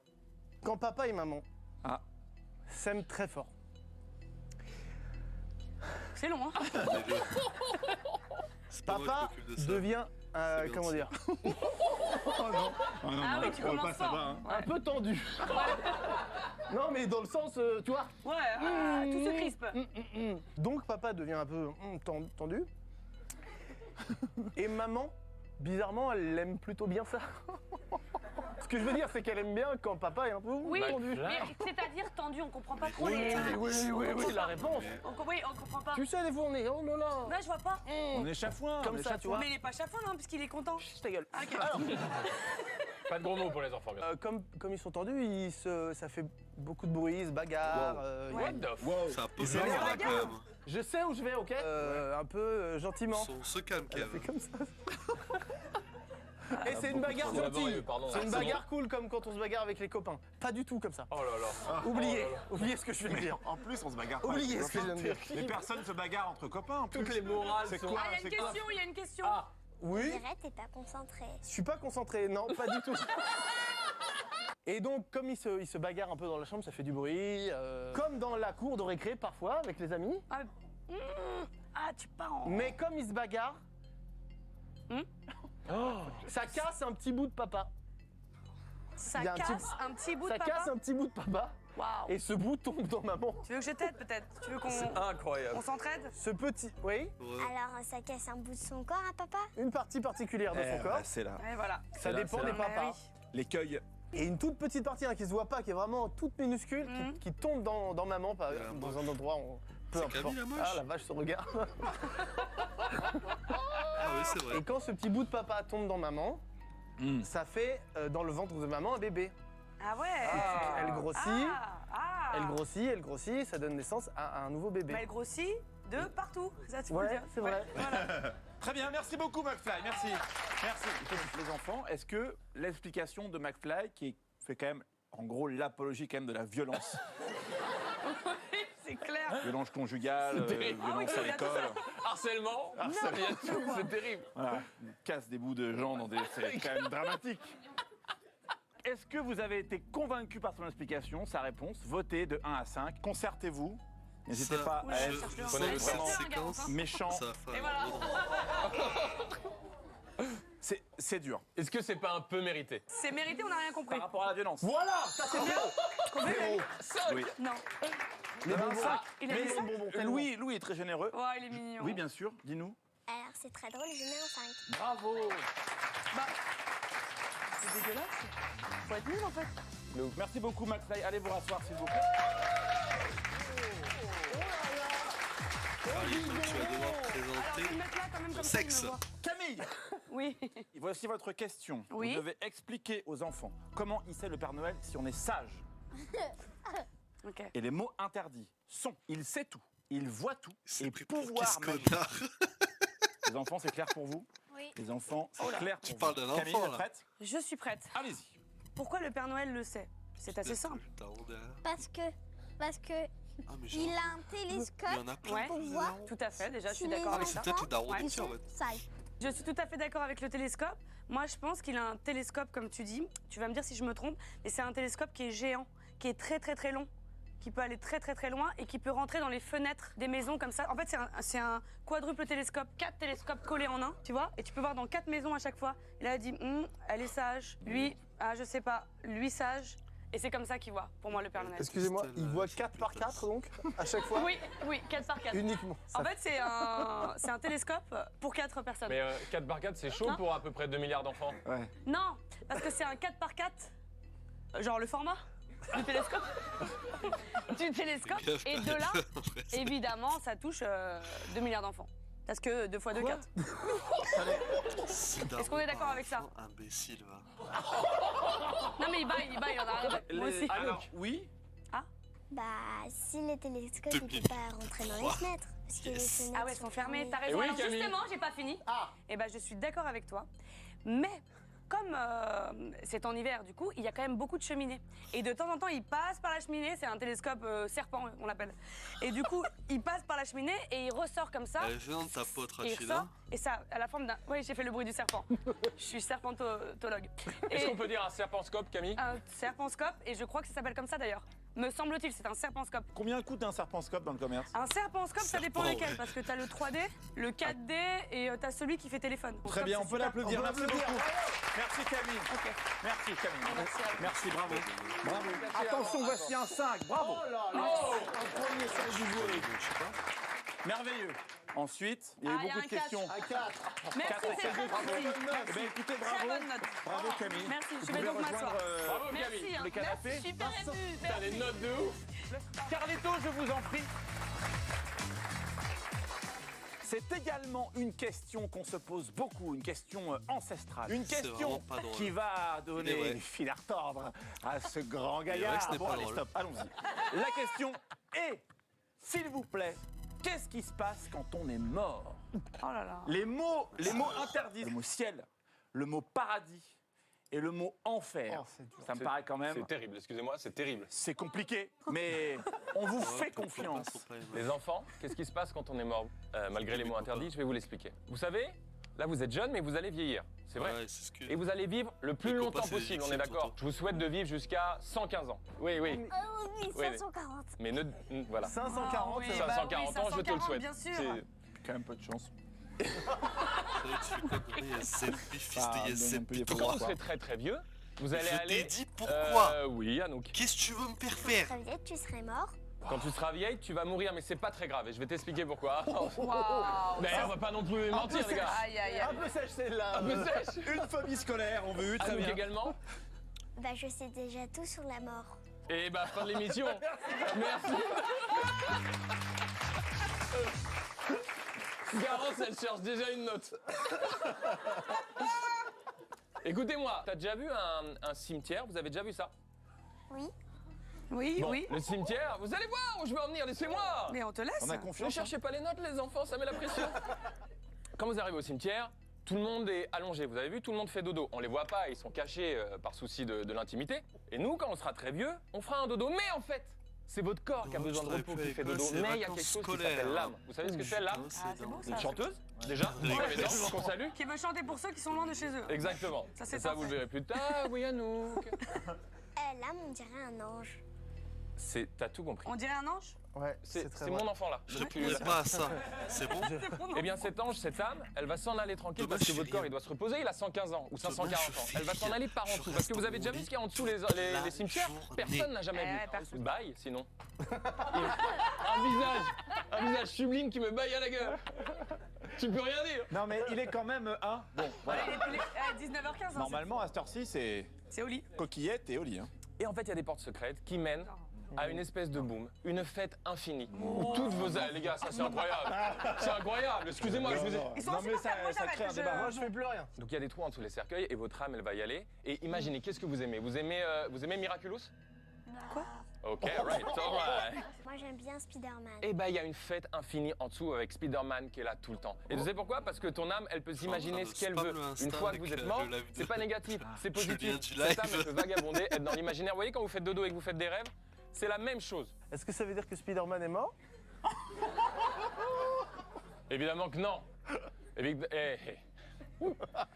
Quand papa et maman s'aiment très fort. C'est long, hein? Papa devient, comment dire? Oh non. Ah oui, tu commences fort. Un peu tendu. Non, mais dans le sens, tu vois. Ouais, tout se crispe. Donc papa devient un peu tendu. Et maman bizarrement, elle aime plutôt bien ça. Ce que je veux dire, c'est qu'elle aime bien quand papa est un peu Oui, tendu. mais c'est-à-dire tendu, on comprend pas trop Oui, les... oui, la réponse. Oui, on comprend pas. Tu sais, des fois, on est... Oh là là. Ouais, je vois pas. On est chafouin. Comme ça, tu vois. Mais il est pas chafouin, hein, puisqu'il est content. Chut, ta gueule. Ok. Pas de gros mots pour les enfants, bien sûr. Comme ils sont tendus, ça fait beaucoup de bruit, ils se bagarrent. What the fuck? C'est un peu C'est violent, la là, quand même. Je sais où je vais, ok un peu gentiment. On se calme, Kev. C'est comme ça. Et c'est une bagarre trop laborieux, gentille. pardon. C'est une Ah, c'est bagarre cool comme quand on se bagarre avec les copains. Pas du tout comme ça. Oh là là. Oubliez, Oh là là. oubliez ce que je viens de dire. En plus, on se bagarre pas. Oubliez avec ce que je viens de dire. Mais personne ne se bagarre entre copains en plus. Toutes les morales C'est sont... quoi? Ah, il y a une C'est quoi question, il y a une question. Oui. Dirais, t'es pas concentré. Je suis pas concentré, non, pas du tout. Et donc, comme ils se bagarrent un peu dans la chambre, ça fait du bruit. Comme dans la cour de récré, parfois, avec les amis. Ah, tu pars en... Mais comme ils se bagarrent, ça casse un petit bout de papa. Ça Il y a casse un petit bout de Ça papa. casse un petit bout de papa. Waouh. Et ce bout tombe dans maman. Tu veux que je t'aide peut-être? Tu veux qu'on... C'est incroyable. On s'entraide? Ce petit... Oui. Alors, ça casse un bout de son corps à papa? Une partie particulière de son corps. C'est là. Et voilà. Ça dépend des papas. L'écueil. Et une toute petite partie qui se voit pas, qui est vraiment toute minuscule, qui tombe dans maman, dans un endroit peu C'est importe. Camille, la moche. Ah la vache, ce regard. Ah oui, c'est vrai. Et quand ce petit bout de papa tombe dans maman, ça fait dans le ventre de maman un bébé. Ah ouais. Elle grossit, elle grossit, ça donne naissance à un nouveau bébé. Mais elle grossit de partout. Ça, tu peux le Ouais, dire. c'est vrai. Voilà. Très bien, merci beaucoup McFly, merci. Merci. Les enfants, est-ce que l'explication de McFly, qui fait quand même, en gros, l'apologie quand même de la violence, C'est clair. violence conjugale, C'est terrible. violence à l'école, Harcèlement. Il y a tout, c'est terrible. voilà, casse des bouts de gens dans des... C'est quand même dramatique. Est-ce que vous avez été convaincu par son explication, sa réponse? Votez de 1 à 5, concertez-vous. N'hésitez Ça, pas à je- être je Prenez le sens temps. cette séquence. méchant. Ça va faire Et voilà. C'est dur. Est-ce que c'est pas un peu mérité? C'est mérité, on n'a rien compris. Par rapport à la violence. Voilà, ça c'est bien. Oui. Non. Les bonbons. Il a Mais dit ça? Louis est très généreux. Oh, il est mignon. Oui, bien sûr, dis-nous. Alors, c'est très drôle, je mets un 5. Bravo. Bah, c'est dégueulasse. Faut être nul en fait. Merci beaucoup McFly, allez vous rasseoir s'il vous plaît. Allez, donc tu vas devoir Alors, je vais le présenter mettre là quand même ton comme ça, il sexe. me voit. Camille, Oui. voici votre question. Oui. Vous devez expliquer aux enfants comment il sait le Père Noël si on est sage. Ok. Et les mots interdits sont il sait tout, il voit tout C'est et pris pour pouvoir qui ce magique. connard? Les enfants, c'est clair pour vous? Oui. Les enfants, c'est clair pour Tu vous. parles d'un Camille, enfant, vous êtes là. prête? Je suis prête. Allez-y. Pourquoi le Père Noël le sait? C'est assez simple. Parce que Ah, mais il a un télescope il y en a plein. Ouais. pour voir Tout à fait, déjà, je suis si les d'accord avec ça. C'est peut-être le daron Ouais. des ils tiens, en sont fait. sages. Je suis tout à fait d'accord avec le télescope. Moi, je pense qu'il a un télescope, comme tu dis. Tu vas me dire si je me trompe, mais c'est un télescope qui est géant, qui est très très très long, qui peut aller très très très loin et qui peut rentrer dans les fenêtres des maisons comme ça. En fait, c'est un quadruple télescope, 4 télescopes collés en un, tu vois, et tu peux voir dans 4 maisons à chaque fois. Et là, elle dit, elle est sage. Lui, ah, je sais pas, lui sage. Et c'est comme ça qu'il voit, pour moi, le Père Noël. Excusez-moi, il voit 4 par 4 donc, à chaque fois? Oui, oui, 4 par 4. Uniquement. En fait, c'est un télescope pour 4 personnes. Mais 4 par 4, c'est chaud Non. pour à peu près 2 milliards d'enfants. Ouais. Non, parce que c'est un 4 par 4, genre le format du télescope. Du télescope. Et de là, évidemment, ça touche 2 milliards d'enfants. Parce que 2 fois 2, 4. Est-ce qu'on est d'accord avec ça? Imbécile, va. Non mais il baille, il en a rien. Moi aussi. Alors, oui. Bah, si les télescopes, ils peuvent pas rentrer dans les fenêtres. Parce que les fenêtres Ah ouais, elles sont fermées, t'as Et raison. oui, Alors Camille. justement, j'ai pas fini. Et ben je suis d'accord avec toi. Mais comme c'est en hiver, du coup, il y a quand même beaucoup de cheminées. Et de temps en temps, il passe par la cheminée, c'est un télescope serpent, on l'appelle. Et du coup, il passe par la cheminée et il ressort comme ça. Elle est gênante, ta pote Et il Rachida. ressort, et ça, à la forme d'un... Oui, j'ai fait le bruit du serpent. Je suis serpentologue. Est-ce Et qu'on peut dire un serpenscope, Camille? un serpenscope, et je crois que ça s'appelle comme ça d'ailleurs. Me semble-t-il, c'est un serpenscope. Combien coûte un serpenscope dans le commerce? Un serpenscope, ça dépend Serpent, lesquels, ouais. parce que t'as le 3D, le 4D et t'as celui qui fait téléphone. Très bien, on peut l'applaudir. On peut Merci l'applaudir. beaucoup. Merci Camille. Merci Camille. Merci à vous. Merci, bravo. Bravo. Attention, voici un 5. Bravo. Oh là là, un premier sens du jouet. Merveilleux. Ensuite, il y a eu beaucoup de questions. Merci, Quatre, c'est très bravo. gentil. Eh bien, écoutez, bravo. Très bonne note. Bravo Camille. Merci, je Vous vais pouvez donc rejoindre, m'asseoir. Bravo, Merci, Camille. hein. le canapé. Merci, super ému. T'as des notes de ouf. Carlito, je vous en prie. C'est également une question qu'on se pose beaucoup, une question ancestrale. Une C'est question vraiment pas drôle. qui va Il est donner vrai. du fil à retordre à ce grand vrai que gaillard. ce n'est Bon, pas allez, drôle. stop, allons-y. La question est, s'il vous plaît, qu'est-ce qui se passe quand on est mort? Oh là là. Les mots interdits, le mot ciel, le mot paradis et le mot enfer. Ça me paraît quand même... C'est terrible, excusez-moi, c'est terrible. C'est compliqué, mais on vous fait confiance. Les enfants, qu'est-ce qui se passe quand on est mort? Malgré les mots interdits, je vais vous l'expliquer. Vous savez, là vous êtes jeune, mais vous allez vieillir. C'est vrai. Ouais, c'est ce que- Et vous allez vivre le plus Les longtemps copains, c'est possible, on est victimes, d'accord? Je vous souhaite de vivre jusqu'à 115 ans. Oui, oui. Oui, Oui, 540. Mais ne... Voilà. 540, oui, ça bah va. 540 ans, je te le 540, souhaite. bien sûr. C'est- Quand même peu de chance. Tu fais quoi, il y a Zelpi, fils de Zelpi, Quand vous serez très très vieux, vous allez Je aller... t'ai dit pourquoi. Oui, Anouk. Qu'est-ce que tu veux me faire faire? Ça veut dire que tu serais mort. Quand tu seras vieille, tu vas mourir, mais c'est pas très grave et je vais t'expliquer pourquoi. Waouh. Mais on va pas non plus mentir, les gars. Aïe, aïe, Un aïe. peu sèche celle-là. Un peu sèche. Une phobie scolaire, on veut, très Anouk bien. également. Bah, je sais déjà tout sur la mort. Et bah, fin de l'émission. Merci. Garance, elle cherche déjà une note. Écoutez-moi, t'as déjà vu un cimetière? Vous avez déjà vu ça? Oui. Oui, Bon, oui. le cimetière, vous allez voir où je veux en venir, laissez-moi. Mais on te laisse. On a Ne confiance. cherchez pas les notes, les enfants, ça met la pression. Quand vous arrivez au cimetière, tout le monde est allongé. Vous avez vu, tout le monde fait dodo. On les voit pas, ils sont cachés par souci de l'intimité. Et nous, quand on sera très vieux, on fera un dodo. Mais en fait, c'est votre corps qui a Ouais, besoin de je repos travaille qui plus fait à dodo. l'école, c'est Mais il y a vacances quelque chose qui scolaires. s'appelle l'âme. Vous savez ce que c'est l'âme? Ah, c'est bon, Une ça. chanteuse, déjà, Oui. qu'on salue. Qui veut chanter pour ceux qui sont loin de chez eux. Exactement. Ça, c'est Et ça, vous le parfait. verrez plus tard. Oui, Anouk. L'âme, on dirait un ange. T'as tout compris. On dirait un ange? Ouais, C'est très mon vrai. enfant là. Je répondrai pas à ça. C'est bon? Eh bien cet ange, cette âme, elle va s'en aller tranquille Dommage, parce que je votre fais corps rien. il doit se reposer, il a 115 ans ou 540 Dommage, ans. je fais Elle va s'en rien. aller par en Je dessous parce que vous reste avez déjà dans vu mon ce qu'il y a en dessous La les cimetières? journée. Personne n'a jamais Eh ouais, vu. personne. Baille sinon. un visage sublime qui me baille à la gueule. Tu peux rien dire. Non, mais il est quand même un. Bon, voilà. Il est 19h15. hein, Normalement, à cette heure-ci, c'est c'est au lit. coquillette et au lit. Hein. Et en fait, il y a des portes secrètes qui mènent à une espèce de boom, une fête infinie où toutes vos les gars, ça c'est incroyable. C'est incroyable. Excusez-moi, je vous ai... Ils sont Non, aussi mais pour faire- moi, ça j'arrête, crée un je- débat. Moi, je fais plus rien. Donc il y a des trous en dessous les cercueils et votre âme elle va y aller. Et imaginez, qu'est-ce que vous aimez? Vous aimez Miraculous? Quoi? Ok, right, alright. Moi, j'aime bien Spider-Man. Eh ben, il y a une fête infinie en dessous avec Spider-Man qui est là tout le temps. Et tu sais pourquoi? Parce que ton âme, elle peut s'imaginer ce qu'elle veut. Une fois que vous êtes mort, c'est pas négatif, c'est positif. Cette âme, elle peut vagabonder, être dans l'imaginaire. Vous voyez, quand vous faites dodo et que vous faites des rêves, c'est la même chose. Est-ce que ça veut dire que Spider-Man est mort? Évidemment que non.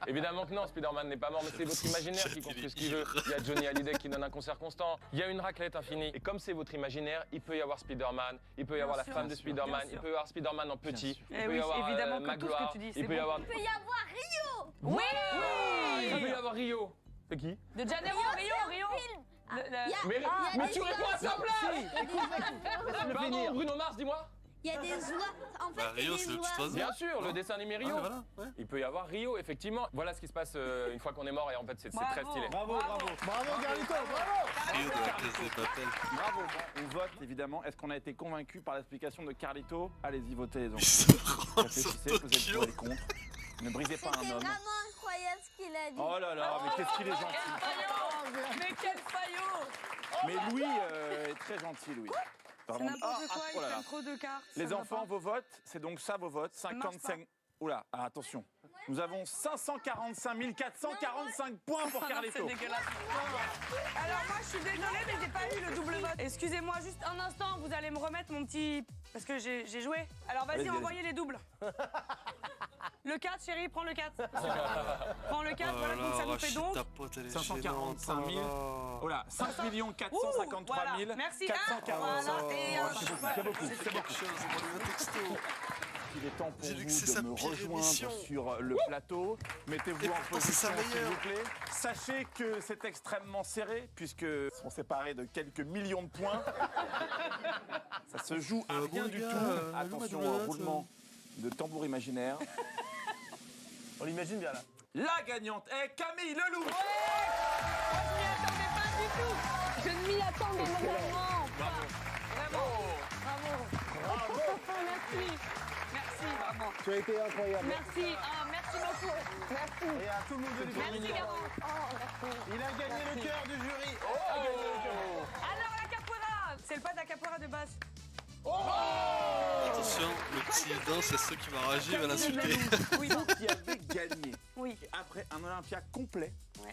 Évidemment que non, Spider-Man n'est pas mort, mais c'est votre imaginaire qui construit ce qu'il veut. Il y a Johnny Hallyday qui donne un concert constant, il y a une raclette infinie. Et comme c'est votre imaginaire, il peut y avoir Spider-Man, il peut y avoir la femme de Spider-Man, il peut y avoir Spider-Man en petit, il Eh peut oui, y avoir évidemment que tout ce Magloire, que tu dis, il c'est peut y bon. avoir... Il peut y avoir Rio. Oui. Il peut y avoir Rio. C'est qui? De Janeiro, Rio. Mais tu réponds à sa place. Pardon, Bruno Mars, dis-moi. Il y a des oies. En fait, Bah, il y a Rio, des c'est le oies. petit oiseau. Bien sûr, le dessin animé Rio. Ouais, voilà, ouais. Il peut y avoir Rio, effectivement. Voilà ce qui se passe une fois qu'on est mort et en fait c'est très stylé. Bravo, Carlito, bravo. Rio de la pièce des Papel. Bravo, on vote évidemment. Est-ce qu'on a été convaincu par l'explication de Carlito? Allez-y, votez les Il enfants. se rend Réfléchissez, sur pesez le Tokyo. pour et le contre. Ne brisez pas C'était un homme. vraiment incroyable ce qu'il a dit. Oh là là, mais qu'est-ce qu'il est gentil. Mais quel faillot. Mais Louis est très gentil, Louis. C'est Vraiment. n'importe quoi, oh là il là. prend trop de cartes. ça Les va enfants, pas. vos votes, c'est donc ça vos votes. marche 55. Oula, attention. Nous avons 545 445 points pour Ah non, Carlito. c'est dégueulasse. Alors moi je suis désolée mais j'ai pas eu le double vote. Excusez-moi juste un instant, vous allez me remettre mon petit... Parce que j'ai joué. Alors vas-y, Allez-y, envoyez les doubles. Le 4 chérie, prends le 4. Prends le 4, voilà donc ça nous fait donc... Ta pote, elle est 545 000. gênante. Voilà, 5 453 voilà. Merci, 440. voilà, et C'est beaucoup, c'est beaucoup. Chose, envoie-lui un texto. Il est temps pour Dis-lui que vous c'est sa de me pire rejoindre émission. sur le plateau. Mettez-vous Et en pourtant, c'est sa position, s'il meilleure. vous plaît. Sachez que c'est extrêmement serré, puisque sont séparés de quelques millions de points. Ça se joue à rien bon, du les gars, tout. Attention au roulement de tambour imaginaire. On l'imagine bien là. La gagnante est Camille Leloup. Je ne m'y attendais vraiment pas. Vraiment. Bravo. Merci. Merci, vraiment. Tu as été incroyable. Merci. Merci beaucoup. Merci. Et à tout le monde de l'équipe. Merci, Garance. Merci. Il a gagné le cœur du jury. Alors la capoeira, c'est le pas de la capoeira de base. Attention, le petit Dan, c'est ceux qui va rager, il va l'insulter. Oui, Vous qui avez gagné. Oui. Après un Olympia complet,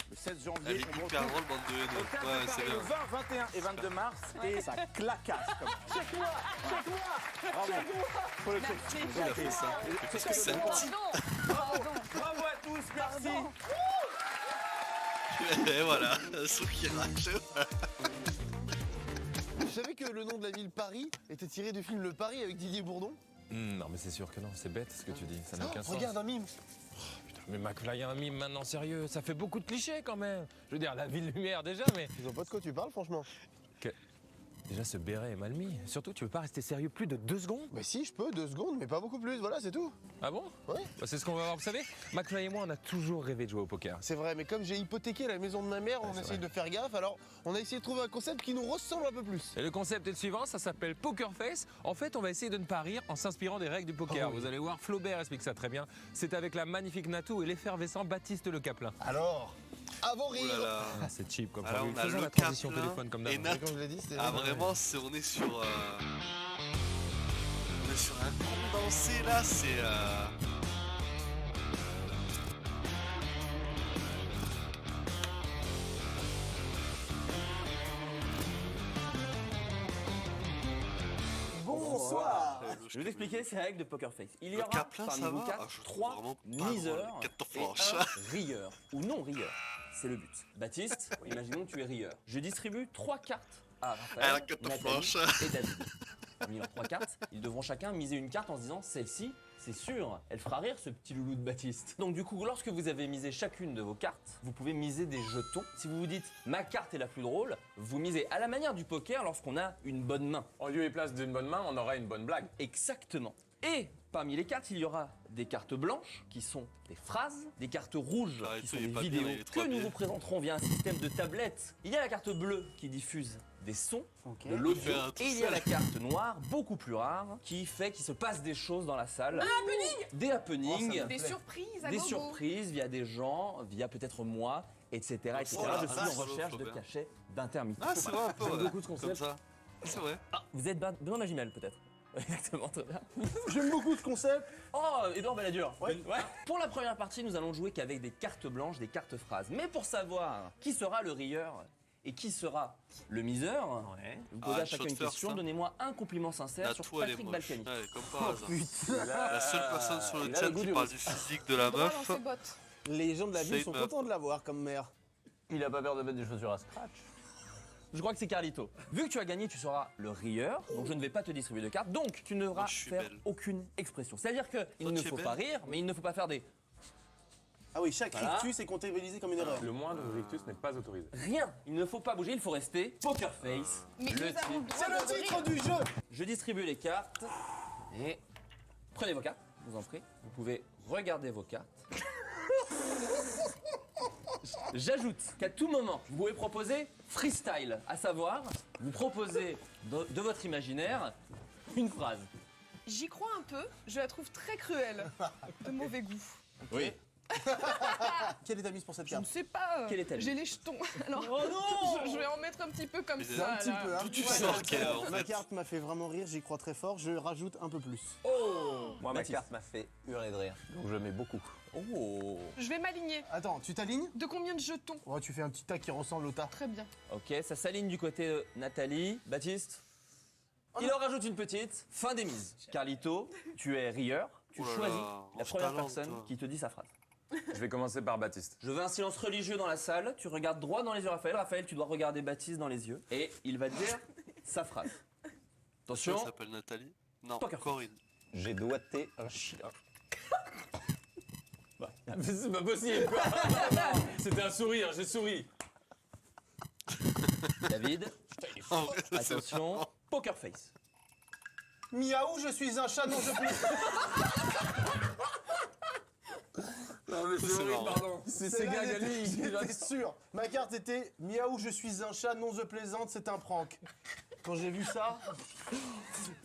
le 16 janvier, Elle est on hyper retrouve drôle, bande de haineux. au Théâtre Ouais, de c'est Paris bien. le 20, 21 et 22 mars et ça clacasse comme ça. Check-moi. Bravo. Faut le check. Merci. Il a fait ça. Parce que c'est un petit. Bravo à tous, merci. Et voilà, sauf qu'il rage. Vous savez que le nom de la ville Paris était tiré du film Le Paris avec Didier Bourdon? Non, mais c'est sûr que non, c'est bête ce que tu dis, ça n'a aucun sens. Regarde un mime. Putain, mais McFly a un mime maintenant, sérieux, ça fait beaucoup de clichés quand même. Je veux dire, la ville lumière déjà, mais... Je vois pas de quoi tu parles, franchement. Déjà, ce béret est mal mis. Surtout, tu veux pas rester sérieux plus de 2 secondes? Bah si, je peux, 2 secondes, mais pas beaucoup plus, voilà, c'est tout. Ah bon? Ouais. Bah, c'est ce qu'on va voir, vous savez, McFly et moi, on a toujours rêvé de jouer au poker. C'est vrai, mais comme j'ai hypothéqué la maison de ma mère, on essaye de faire gaffe, alors on a essayé de trouver un concept qui nous ressemble un peu plus. Et le concept est le suivant, ça s'appelle Poker Face. En fait, on va essayer de ne pas rire en s'inspirant des règles du poker. Oh oui. Vous allez voir, Flaubert explique ça très bien. C'est avec la magnifique Natou et l'effervescent Baptiste Le Caplin. Alors, à vos rires. Oh là là. Ah, c'est cheap comme Alors, formule. on a Faisons le la transition Caplin téléphone comme et d'hab. Nat. Comme je l'ai dit, c'était... Ah vraiment, on est sur un condensé là, c'est Bonsoir. Je vais vous expliquer ces règles de Poker Face. Il y Le aura Caplin, parmi ça vous va? quatre Ah, je trouve 3 vraiment pas drôle, miseurs les quatre et franches. un rieur ou non rieur. C'est le but. Baptiste, imaginons que tu es rieur. Je distribue 3 cartes à Raphaël, la carte Nathalie franche. et David. Parmi leurs 3 cartes, ils devront chacun miser une carte en se disant celle-ci, c'est sûr, elle fera rire ce petit loulou de Baptiste. Donc du coup, lorsque vous avez misé chacune de vos cartes, vous pouvez miser des jetons. Si vous vous dites ma carte est la plus drôle, vous misez à la manière du poker lorsqu'on a une bonne main. En lieu et place d'une bonne main, on aura une bonne blague. Exactement. Et parmi les cartes, il y aura des cartes blanches qui sont des phrases, des cartes rouges Ah, qui ça, sont il est des pas bien, vidéos il est trop que nous bien. vous présenterons via un système de tablette. Il y a la carte bleue qui diffuse des sons, de On l'audio, peut faire un tout et il y a seul. la carte noire, beaucoup plus rare, qui fait qu'il se passe des choses dans la salle. Des happenings, Des surprises à des gogo. surprises via des gens, via peut-être moi, etc. etc. Oh la Je suis vache, en recherche de Flaubert. cachets d'intermittents. Ah, c'est vrai un peu, J'aime ouais. beaucoup ce Comme concept. ça. C'est vrai. Ah, vous êtes besoin d'un Gmail peut-être. Exactement, très bien. J'aime beaucoup ce concept. Oh, Edouard Balladur. Ouais. Pour la première partie, nous allons jouer qu'avec des cartes blanches, des cartes phrases. Mais pour savoir qui sera le rieur et qui sera le miseur, vous posez Ah, à chacun shot une first, question. hein. Donnez-moi un compliment sincère La sur toile est Patrick moche. Balkany. Allez, comme par hasard. Putain. La seule personne sur le Il a chat le goût qui du parle risque. du physique de la meuf. Les gens de la ville C'est sont une meuf. contents de l'avoir comme mère. Il a pas peur de mettre des chaussures à scratch. Je crois que c'est Carlito. Vu que tu as gagné, tu seras le rieur, donc je ne vais pas te distribuer de cartes, donc tu ne devras je suis faire belle. aucune expression. C'est-à-dire qu'il Toi, ne tu es faut belle. pas rire, mais il ne faut pas faire des... Ah oui, chaque Voilà. rictus est comptabilisé comme une erreur. Le moindre rictus n'est pas autorisé. Rien. Il ne faut pas bouger, il faut rester poker face. Mais nous avons le droit C'est le de titre rire. du jeu. Je distribue les cartes et prenez vos cartes, je vous en prie. Vous pouvez regarder vos cartes. J'ajoute qu'à tout moment, vous pouvez proposer freestyle, à savoir, vous proposez de votre imaginaire une phrase. J'y crois un peu, je la trouve très cruelle. De mauvais goût. Oui. Quelle est ta mise pour cette Je ne carte? sais pas. Quelle est-elle? J'ai les jetons. Alors, Oh non je vais en mettre un petit peu comme Mais ça. Un petit là. peu, hein. D'où tu sors qu'elle en Ma fait. carte m'a fait vraiment rire, j'y crois très fort, je rajoute un peu plus. Oh Moi, ma Baptiste. carte m'a fait hurler de rire. Donc je mets beaucoup. Oh Je vais m'aligner. Attends, tu t'alignes? De combien de jetons? Oh, tu fais un petit tas qui ressemble au tas. Très bien. Ok, ça s'aligne du côté de Nathalie. Baptiste il en rajoute une petite. Fin des mises. Carlito, tu es rieur. Tu Oh là choisis là, la range première talent, personne toi. qui te dit sa phrase. Je vais commencer par Baptiste. Je veux un silence religieux dans la salle. Tu regardes droit dans les yeux Raphaël. Raphaël, tu dois regarder Baptiste dans les yeux. Et il va dire sa phrase. Elle Attention. s'appelle Nathalie. Non, Poker face. Corinne. J'ai doigté un chien. C'est pas possible, quoi. C'était un sourire, j'ai souri. David, En vrai, ça, c'est attention. Poker face. Miaou, je suis un chat, non je puis. mais c'est horrible, pardon. C'est gag à lui. J'étais sûr. Ma carte était miaou, je suis un chat, non je plaisante, c'est un prank. Quand j'ai vu ça.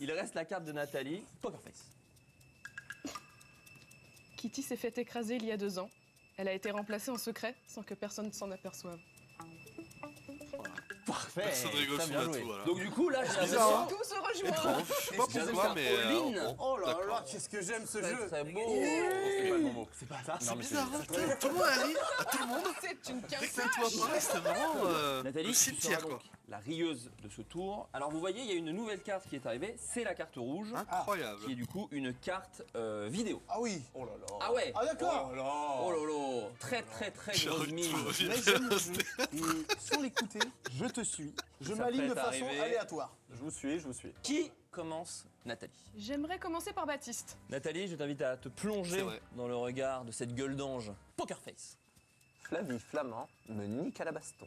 Il reste la carte de Nathalie. Poker face. Kitty s'est fait écraser il y a 2 ans. Elle a été remplacée en secret sans que personne ne s'en aperçoive. Parfait. Personne rigole sur la toux, voilà. Donc du coup, là, j'ai bizarre, hein. Tout se rejoint. Étrange, je sais pas pourquoi, mais. Oh là là, qu'est-ce que j'aime ce jeu. Très beau. C'est pas le bon mot. C'est pas ça. C'est bizarre, hein, tout le monde arrive, tout le monde. C'est une Dès que toi apparaît, c'était vraiment Nathalie, le tu seras cimetière, quoi. donc la rieuse de ce tour. Alors vous voyez, il y a une nouvelle carte qui est arrivée, c'est la carte rouge. Incroyable. Qui est du coup une carte vidéo. Ah oui. Oh là là. Ah ouais. Ah d'accord. Oh là là. Très grosse mine. Mais j'aime le jeu. Et sans l'écouter, je te suis. Je m'aligne de façon aléatoire. Je vous suis. Qui commence, Nathalie? J'aimerais commencer par Baptiste. Nathalie, je t'invite à te plonger dans le regard de cette gueule d'ange. Poker face. Flavie Flamand me nique à la baston.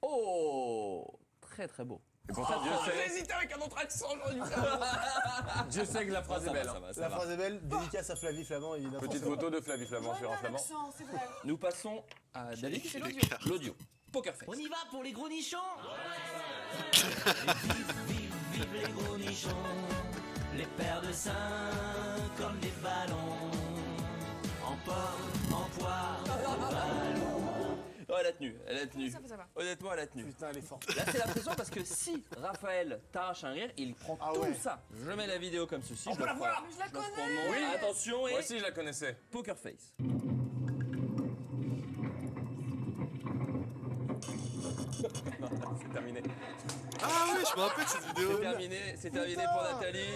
Oh, très beau. Et pourtant, Dieu sait. J'ai hésité avec un autre accent, Dieu sait que la phrase est belle. La phrase est belle, dédicace à Flavie Flamand, évidemment. Petite photo de Flavie Flamand sur un flamand. C'est vrai. Nous passons à David. C'est l'audio. L'audio. Poker face. On y va pour les gros nichons. Vive les gros nichons. Les paires de seins comme des ballons. En pomme, en poire, en ballon. Oh, elle a tenu. Ça va. Honnêtement, elle a tenu. Putain, elle est forte. Là, c'est la pression parce que si Raphaël t'arrache un rire, il prend tout ça. Je mets la vidéo comme ceci. On peut la voir. Je la connais. Oui, attention. Moi aussi, je la connaissais. Poker face. C'est terminé. Ah oui, je me rappelle de cette vidéo. C'est terminé pour Nathalie.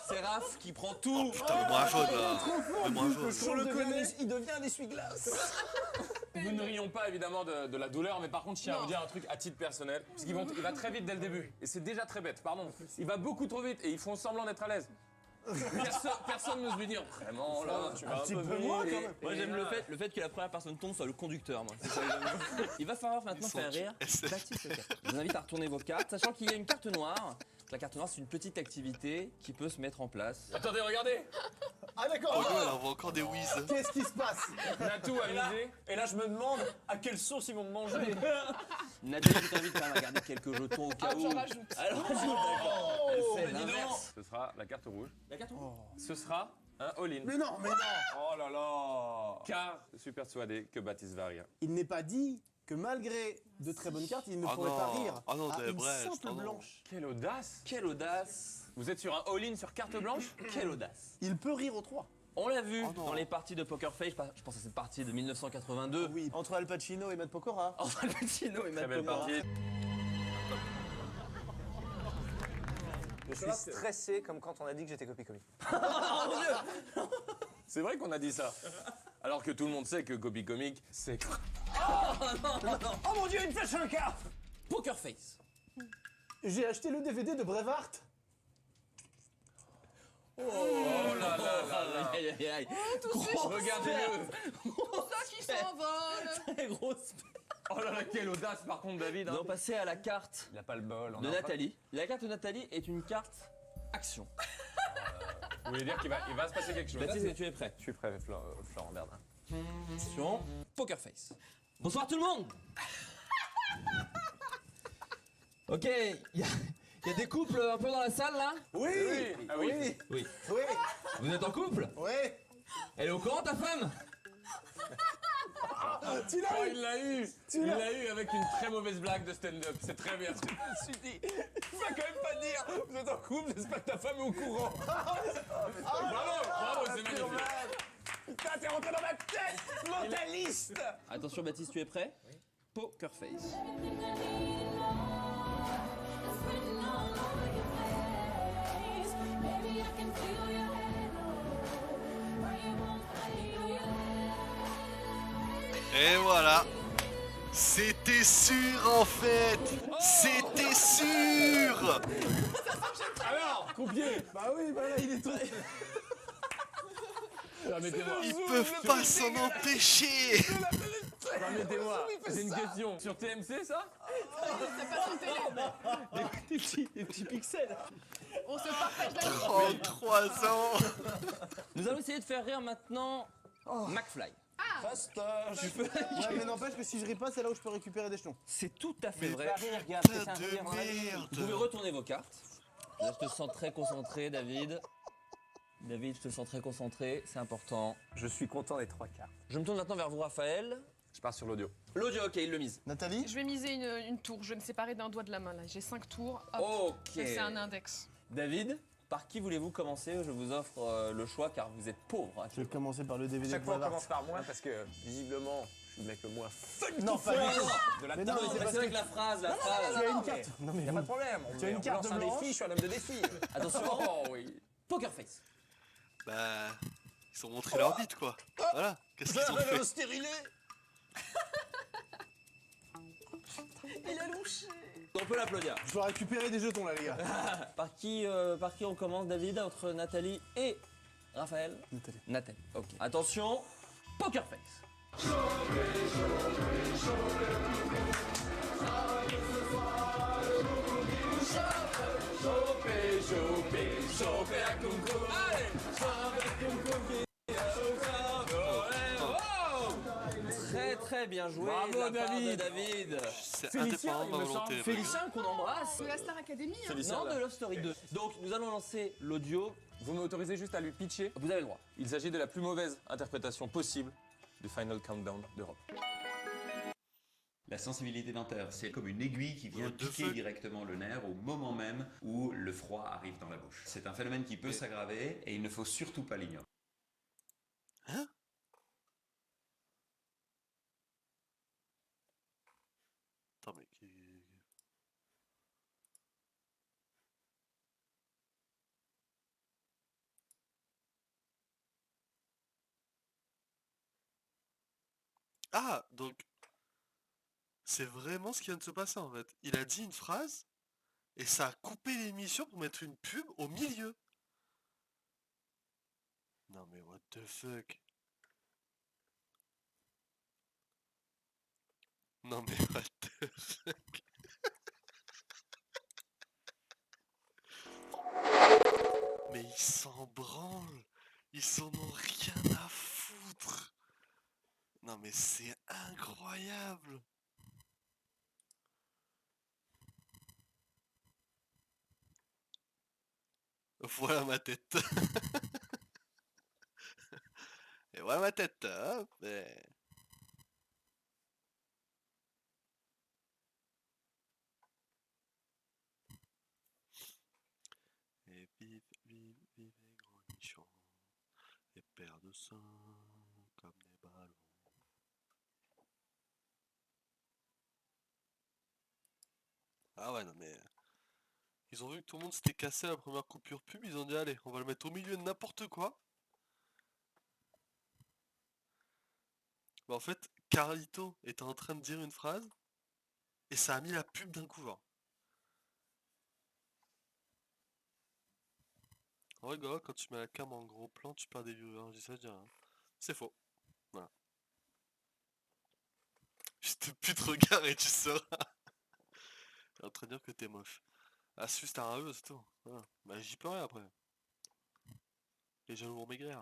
C'est Raph qui prend tout. Putain, le moins jaune là. Le moins jaune. On le connaît, il devient un essuie-glace. Nous ne rions pas évidemment de la douleur, mais par contre, je tiens à vous dire un truc à titre personnel. Parce qu'il va très vite dès le début. Et c'est déjà très bête, pardon. Il va beaucoup trop vite et ils font semblant d'être à l'aise. Personne n'ose lui dire vraiment là, tu vas un peu vite. Moi j'aime le fait que la première personne tombe soit le conducteur. Moi. C'est ça que j'aime. Il va falloir maintenant faire rire Baptiste. Je vous invite à retourner vos cartes, sachant qu'il y a une carte noire. La carte noire, c'est une petite activité qui peut se mettre en place. Attendez, regardez. Ah d'accord. Oh non, elle envoie encore des whiz. Qu'est-ce qui se passe? Natou a misé. Et là, je me demande à quelle source ils vont me manger. Nathalie, je t'invite quand même à garder quelques jetons au cas où. J'en rajoute. Alors, d'accord. Elle fait l'inverse. Ce sera la carte rouge. La carte rouge. Ce sera un all-in. Mais non. Oh là là. Car je suis persuadé que Baptiste va rire. Il n'est pas dit que malgré de très bonnes cartes, il ne pourrait pas rire. Ah non, à t'es une bref, simple non. blanche. Quelle audace. Quelle audace. Vous êtes sur un all-in sur carte blanche? Quelle audace. Il peut rire aux 3. On l'a vu dans les parties de Poker Face, je pense à cette partie de 1982. Oui, entre Al Pacino et Matt Pokora. Entre Al Pacino et Matt Très belle Pokora. partie. Je suis stressé comme quand on a dit que j'étais copie-comique. C'est vrai qu'on a dit ça. Alors que tout le monde sait que copie comique, c'est... Oh mon dieu, une flèche sur le carte. Poker Face. J'ai acheté le DVD de Brevard. Oh là là là là. Aïe aïe aïe. Regardez-le. Ça qui s'envole. Très grosse. Oh là là, quelle audace par contre, David. Nous allons passer à la carte Il a pas le bol. de Nathalie. La carte de Nathalie est une carte action. Vous voulez dire qu'il va se passer quelque chose? Baptiste, tu es prêt? Je suis prêt, Florent Berdin. Attention, Poker Face. Bonsoir tout le monde. Ok, il y a des couples un peu dans la salle là? Oui. Ah oui. Oui. Oui. Vous êtes en couple? Oui. Elle est au courant ta femme? Tu l'as eu. Il l'a eu. Il l'a eu avec une très mauvaise blague de stand-up. C'est très bien. Je me suis dit, il va quand même pas dire. Vous êtes en couple, j'espère que ta femme est au courant. Bravo, c'est magnifique. Putain, t'es rentré dans ma tête, mentaliste. Attention Baptiste, tu es prêt? Oui. Poker Face. Et voilà. C'était sûr en fait. C'était sûr. Alors, croupier. Bah oui, bah là, il est tombé. Permettez-moi. Ils peuvent pas s'en empêcher. Permettez-moi. J'ai une question. Sur TMC, ça? C'est pas sur télé. Des petits pixels. On se partage la vie. 33 ans. Nous allons essayer de faire rire maintenant McFly. Fastoche. Ouais, mais n'empêche que si je ris pas, c'est là où je peux récupérer des jetons. C'est tout à fait Mais vrai. pas rire, gars, c'est un rire. Vous pouvez retourner vos cartes. Là, je te sens très concentré, David. David, je te sens très concentré, c'est important. Je suis content des 3 cartes. Je me tourne maintenant vers vous, Raphaël. Je pars sur l'audio. L'audio, ok, il le mise. Nathalie? Je vais miser une tour. Je vais me séparer d'un doigt de la main là. J'ai 5 tours. Hop. Ok. C'est un index. David, par qui voulez-vous commencer? Je vous offre le choix car vous êtes pauvre. Hein. Je vais commencer par le DVD Chaque de fois on Boivard. commence par moi parce que visiblement je suis le mec le moins fun Non, pas du tout. de la Mais table. non, mais C'est vrai que la phrase, Tu as une carte. Non, mais Y a pas de problème. Tu as une carte un blanche. défi, je suis un homme de défi. Attention. Oh oui. Poker face. Bah, ils ont montré leur bite quoi. Voilà, qu'est-ce qu'ils ont fait? Stérilé. Il a louché. On peut l'applaudir. Je dois récupérer des jetons là, les gars. Par qui on commence, David? Entre Nathalie et Raphaël? Nathalie. Nathalie, ok. Attention, poker face. Très très bien joué. Bravo, de la part David. de David. C'est Félicien, indépendant de ma il me volonté. semble. Félicien qu'on embrasse. De la Star Academy. Hein. Non, de Love Story 2. Donc nous allons lancer l'audio. Vous m'autorisez juste à lui pitcher? Vous avez le droit. Il s'agit de la plus mauvaise interprétation possible du Final Countdown d'Europe. La sensibilité dentaire, c'est comme une aiguille qui vient piquer directement le nerf au moment même où le froid arrive dans la bouche. C'est un phénomène qui peut s'aggraver et il ne faut surtout pas l'ignorer. Hein? Attends, mais Ah, donc c'est vraiment ce qui vient de se passer en fait. Il a dit une phrase et ça a coupé l'émission pour mettre une pub au milieu. Non mais what the fuck. Non mais what the fuck. Mais ils s'en branlent. Ils en ont rien à foutre. Non mais c'est incroyable. Voilà ma tête. Et voilà ma tête. Hop. Et vive, vive, vive les grands nichons. Les paires de seins comme des ballons. Ah ouais, non mais... Ils ont vu que tout le monde s'était cassé à la première coupure pub, ils ont dit allez, on va le mettre au milieu de n'importe quoi. Bah en fait, Carlito était en train de dire une phrase, et ça a mis la pub d'un coup, genre. En vrai, gars, quand tu mets la cam en gros plan, tu perds des viewers, je dis ça, je dis rien. C'est faux. Voilà. Juste plus de regard et tu sauras. T'es en train de dire que t'es moche. Ah, si c'est un E, c'est tout. Voilà. Bah, j'y peux rien après. Les jaloux vont maigrir.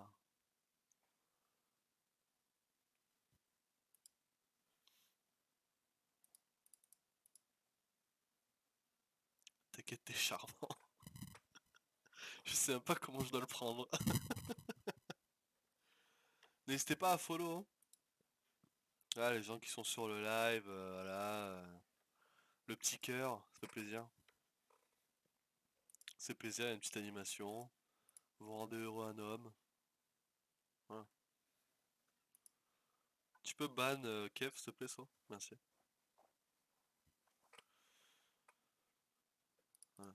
T'inquiète, t'es charmant. Je sais même pas comment je dois le prendre. N'hésitez pas à follow. Hein. Ah, les gens qui sont sur le live, voilà. Le petit cœur, ça fait plaisir. C'est plaisir, il y a une petite animation. Vous rendez heureux un homme. Voilà. Tu peux ban Kev, s'il te plaît, ça? Merci. Voilà.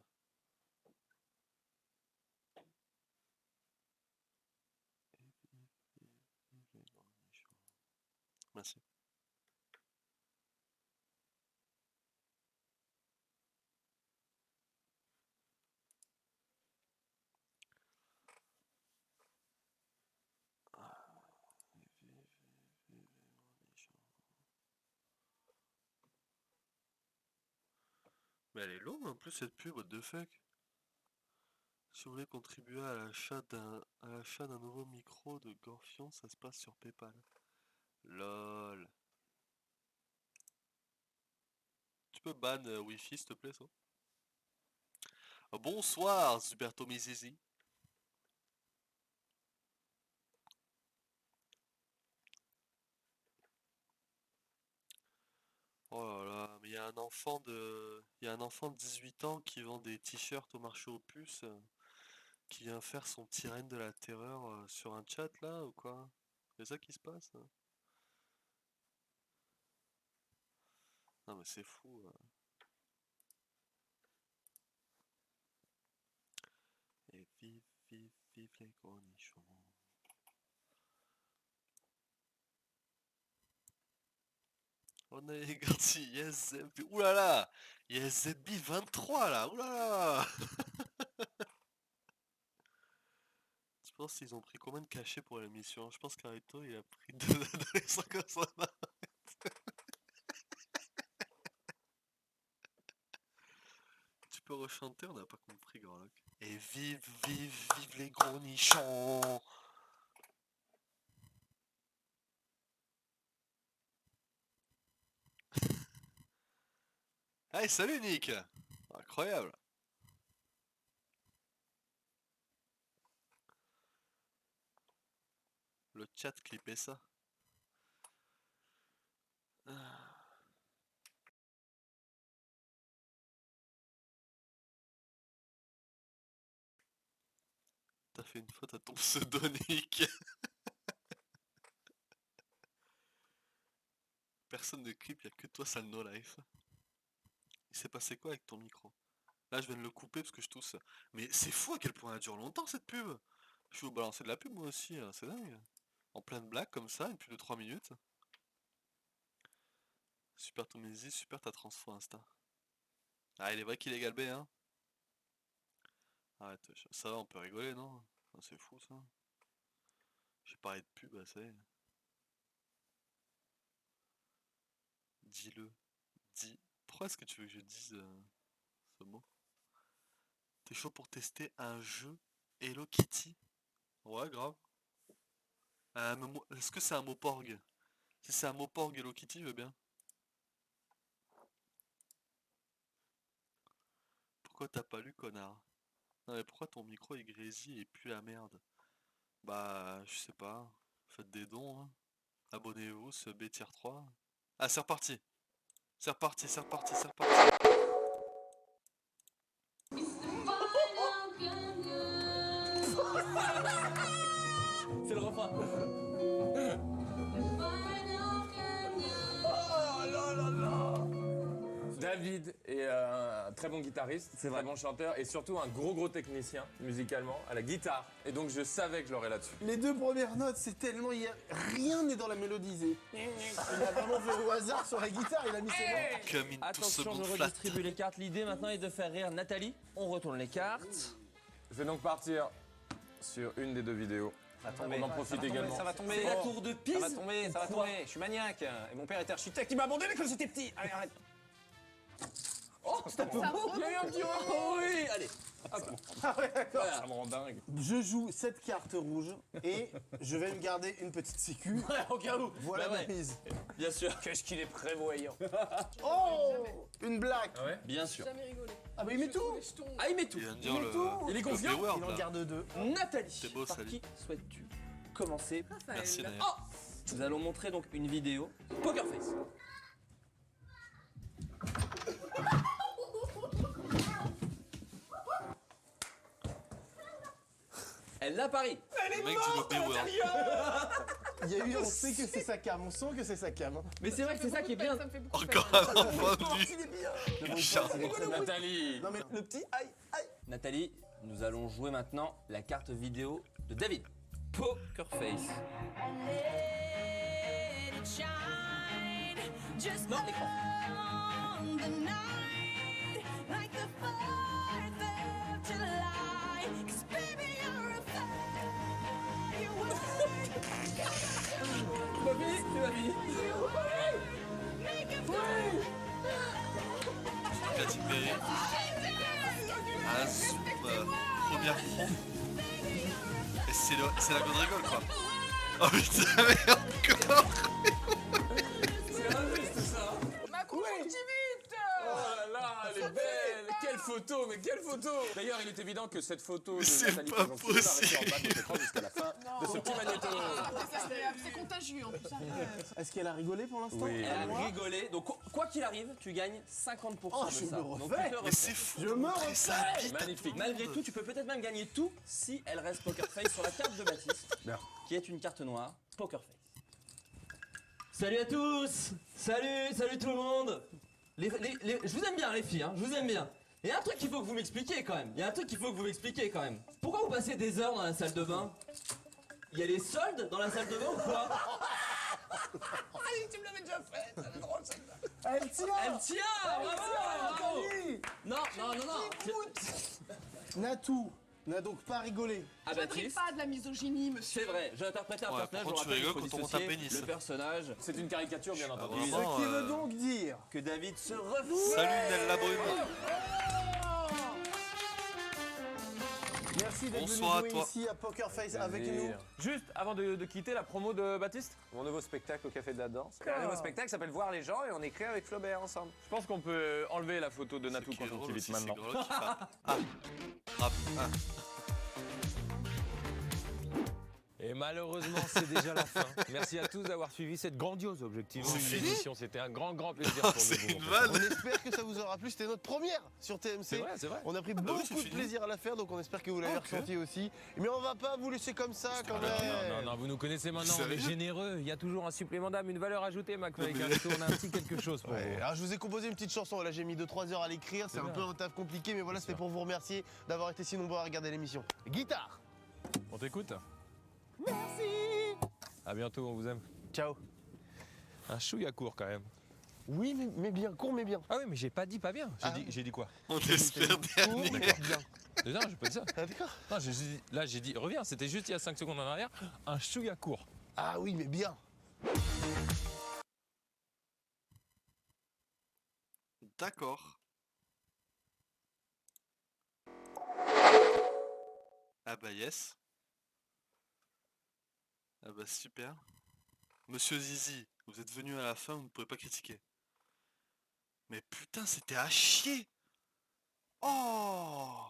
Merci. Mais elle est longue en plus cette pub, what the fuck. Si vous voulez contribuer à l'achat d'un nouveau micro de Gorfion, ça se passe sur PayPal. LOL. Tu peux ban Wi-Fi s'il te plaît ça? Bonsoir Zuberto Mizizi. Oh là là, mais il y a un enfant de 18 ans qui vend des t-shirts au marché aux puces, qui vient faire son petit règne de la terreur sur un chat là ou quoi? C'est ça qui se passe? Non mais c'est fou. Et vive, vive, vive les cornichons. On a Garci, yes ZB. Oulala, yes ZB 23 là, oulala. Je pense qu'ils ont pris combien de cachets pour l'émission? Je pense qu'Arito il a pris 2,50 $. Tu peux rechanter, on n'a pas compris Gorlock. Et vive, vive, vive les gros nichons. Hey, salut Nick. Incroyable. Le chat clippait ça. T'as fait une faute à ton pseudo Nick. Personne ne clip, y'a que toi, sale no life. Il s'est passé quoi avec ton micro? Là, je viens de le couper parce que je tousse. Mais c'est fou à quel point elle dure longtemps cette pub. Je vais vous balancer de la pub moi aussi, hein. C'est dingue. En pleine blague comme ça, une pub de 3 minutes. Super Tomésie, super ta transfo Insta. Ah, il est vrai qu'il est galbé, hein. Arrête, ça va, on peut rigoler, non? Ah, c'est fou ça. J'ai parlé de pub, bah ça y est. Dis-le. Dis. Pourquoi est-ce que tu veux que je dise ce mot? T'es chaud pour tester un jeu Hello Kitty? Ouais, grave. Est-ce que c'est un mot porg? Si c'est un mot porg Hello Kitty, je veux bien. Pourquoi t'as pas lu, connard? Non mais pourquoi ton micro est grésille et pue la merde? Bah, je sais pas. Faites des dons, hein. Abonnez-vous, ce B tier 3. Ah, c'est reparti. C'est reparti, c'est reparti, c'est reparti. C'est le refrain. David est un très bon guitariste, très bon chanteur et surtout un gros technicien musicalement à la guitare. Et donc je savais que je l'aurais là-dessus. Les deux premières notes, c'est tellement... Rien n'est dans la mélodisée. Il a vraiment fait au hasard sur la guitare, il a mis ses mains. Attention, je redistribue les cartes. L'idée maintenant est de faire rire Nathalie. On retourne les cartes. Je vais donc partir sur une des deux vidéos. On en profite également. Ça va tomber. C'est la tour de Pise. Ça va tomber, ça va tomber. Je suis maniaque. Et mon père était architecte, il m'a abandonné quand j'étais petit. Allez, arrête. Oh, c'est un peu beau. Il y a eu un petit oh, oui, allez. Hop. Ah ouais, d'accord. Ça me rend dingue. Je joue cette carte rouge et je vais me garder une petite sécu. Ouais, au cas où. Voilà Bah ma ouais. mise. Bien sûr. Qu'est-ce qu'il est prévoyant. Oh, une blague. Ah ouais? Bien sûr. Jamais rigolé. Ah bah il met tout. Ah, il met tout. Il vient de Il dire met le... tout. Il est confiant. le B-word, Il en là. garde deux. Nathalie, C'est beau, par salut. qui souhaites-tu commencer? Merci Raphaël. d'ailleurs. Oh, nous allons montrer donc une vidéo Poker Face. Elle l'a pari. Le mec dit le B-word. Il y a eu, on sait que c'est sa cam, on sent que c'est sa cam. Mais c'est vrai que c'est ça qui est bien. Ça me fait beaucoup Encore peur. un enfant nu. Il est bien. Nathalie. Non mais le petit, aïe, aïe. Nathalie, nous allons jouer maintenant la carte vidéo de David. Poker Face. Non, l'écran. Tu m'as fini? Tu m'as fini? Katy Perry. Un zoom. Première c'est la bonne rigole quoi. Oh putain, mais encore. C'est injuste ça. Macron, sorti vite. Oh là là, elle est belle. Quelle photo, mais quelle photo. D'ailleurs, il est évident que cette photo de C'est Nathalie pas Pogontier va rester en possible. bas de notre écran jusqu'à la fin de ce petit magnéto. C'est contagieux en plus. Est-ce qu'elle a rigolé pour l'instant? Elle a rigolé. Donc, quoi qu'il arrive, tu gagnes 50% Oh, de je ça. me Donc, refais. tu te Mais refais. c'est fou. Je me refais. Magnifique. Malgré tout, tu peux peut-être même gagner tout si elle reste Poker Face sur la carte de Baptiste, qui est une carte noire Poker Face. Salut à tous. Salut tout le monde. Je vous aime bien les filles, hein, je vous aime bien. Il y a un truc qu'il faut que vous m'expliquiez quand même. Pourquoi vous passez des heures dans la salle de bain? Il y a les soldes dans la salle de bain ou quoi? Allez, tu me l'avais déjà fait, ça va drôle celle-là. Elle tient. Bravo. Non. Natou n'a donc pas rigolé. Ah, Je ne Baptiste, pas de la misogynie, monsieur. c'est vrai, j'ai interprété un Ouais, personnage, par je contre, rappelle, tu il faut rigoles quand on monte un dissocier pénis. le personnage. C'est une caricature, bien entendu. vraiment. Ce qui veut donc dire Que David se refait. Salut Nel la brune. merci d'être venu Bonsoir à jouer toi. ici à Poker Face avec nous. Juste avant de quitter la promo de Baptiste, Mon nouveau spectacle au Café de la Danse. Un nouveau spectacle s'appelle Voir les gens et on écrit avec Flaubert ensemble. je pense qu'on peut enlever la photo de Natou Qui est drôle Conjonctivite aussi, c'est maintenant. Grelot qui fait- Ah. Rap. Ah. Et malheureusement, c'est déjà la fin. Merci à tous d'avoir suivi cette grandiose objectivement C'est fini émission. C'était un grand plaisir Oh, pour c'est nous. une vanne. On espère que ça vous aura plu. C'était notre première sur TMC. C'est vrai. On a pris bah oui, beaucoup c'est de fini. plaisir à la faire, donc on espère que vous l'avez Ok. ressenti aussi. Mais on va pas vous laisser comme ça quand même. Non, vous nous connaissez maintenant, on est Sérieux généreux. Il y a toujours un supplément d'âme, une valeur ajoutée, McFly. mais- Carlito, on a un petit quelque chose pour Ouais, vous. alors je vous ai composé une petite chanson, là j'ai mis 2-3 heures à l'écrire, c'est un bien. peu un taf compliqué, mais voilà, c'était pour vous remercier d'avoir été si nombreux à regarder l'émission. Guitare. On t'écoute. Merci. À bientôt, on vous aime. Ciao. Un chouïa court quand même. Oui, mais bien, court mais bien. Ah oui, mais j'ai pas dit pas bien. J'ai dit quoi? On espère Court mais bien. Non, j'ai pas dit ça. Ah, d'accord. Non, j'ai dit, reviens, c'était juste il y a 5 secondes en arrière, un chouïa court. Ah oui, mais bien. D'accord. Ah bah yes. Ah bah super. Monsieur Zizi, vous êtes venu à la fin, vous ne pouvez pas critiquer. Mais putain, c'était à chier. Oh.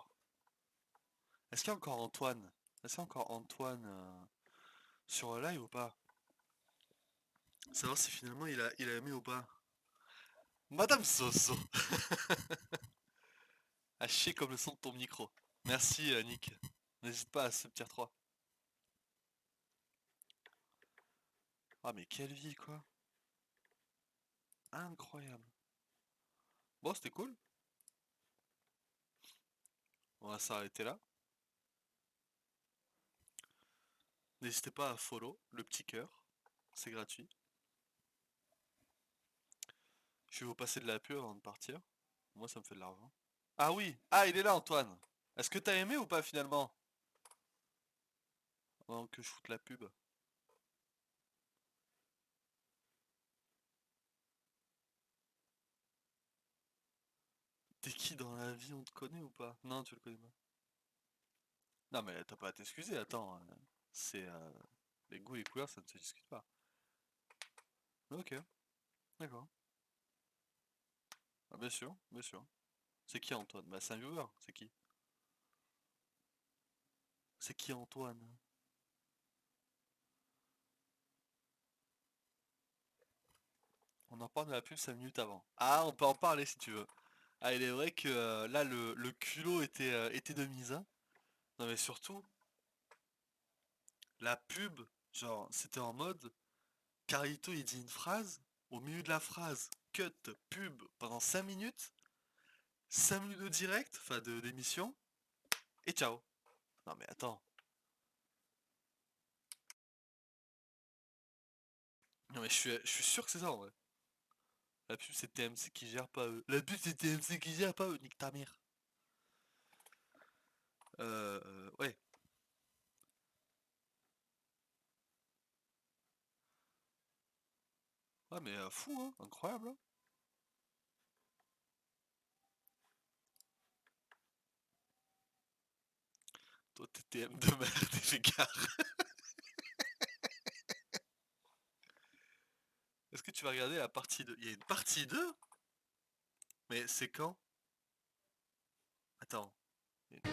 Est-ce qu'il y a encore Antoine? Est-ce qu'il y a encore Antoine sur le live ou pas? Savoir si finalement il a aimé ou pas. Madame Soso. À chier comme le son de ton micro. Merci Nick. N'hésite pas à subtir 3. Ah mais quelle vie quoi. Incroyable. Bon c'était cool. On va s'arrêter là. N'hésitez pas à follow le petit cœur. C'est gratuit. Je vais vous passer de la pub avant de partir. Moi ça me fait de l'argent. Ah oui. Ah il est là Antoine. Est-ce que t'as aimé ou pas finalement? Avant que je foute la pub. T'es qui dans la vie, on te connaît ou pas? Non, tu le connais pas. Non mais t'as pas à t'excuser, attends. C'est... les goûts et les couleurs, ça ne se discute pas. Ok. D'accord. Ah bien sûr, bien sûr. C'est qui Antoine? Bah c'est un viewer, c'est qui? C'est qui Antoine? On en parle de la pub 5 minutes avant. Ah, on peut en parler si tu veux. Ah, il est vrai que là, le culot était de mise. Hein. Non, mais surtout, la pub, genre, c'était en mode, Carlito, il dit une phrase, au milieu de la phrase, cut, pub, pendant 5 minutes, 5 minutes de direct, enfin d'émission, et ciao. Non, mais attends. Non, mais je suis sûr que c'est ça, en vrai. La pub c'est TMC qui gère pas eux. La pub c'est TMC qui gère pas eux. Nique ta mère. Ouais. Ouais mais fou hein, incroyable. Hein. Toi, t'es TM de merde, t'es fait gare. Est-ce que tu vas regarder la partie 2? Il y a une partie 2? Mais c'est quand? Attends. Ah.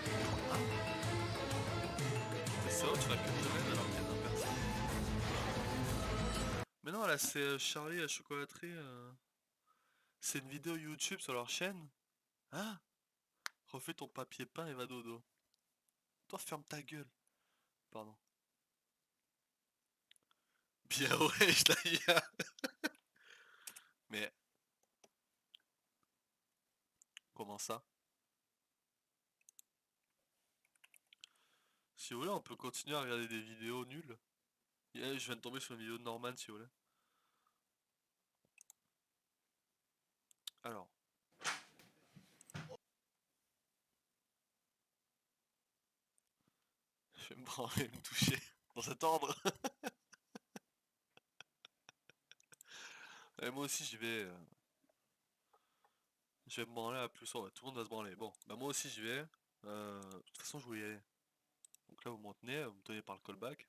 T'es sûr, tu vas que 2 semaines alors qu'il y a 2 personnes? Mais non, là, c'est Charlie la chocolaterie. C'est une vidéo YouTube sur leur chaîne. Ah! Refais ton papier peint et va dodo. Toi, ferme ta gueule. Pardon. Bien ouais, je l'ai. Mais... Comment ça? Si vous voulez, on peut continuer à regarder des vidéos nulles. Yeah, je viens de tomber sur une vidéo de Norman, si vous voulez. Alors. Je vais me branler et me toucher. Dans cet ordre. Et moi aussi, j'y vais. Je vais me branler à plus. Ouais, tout le monde va se branler. Bon, bah moi aussi, j'y vais. De toute façon, je voulais y aller. Donc là, vous me tenez par le callback.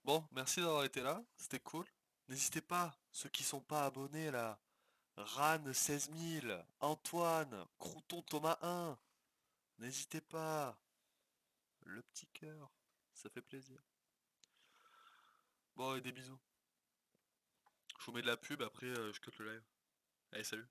Bon, merci d'avoir été là, c'était cool. N'hésitez pas, ceux qui sont pas abonnés là, Ran 16000, Antoine, Crouton Thomas 1, n'hésitez pas. Le petit cœur, ça fait plaisir. Bon, et des bisous. Je vous mets de la pub, après je cut le live. Allez, salut.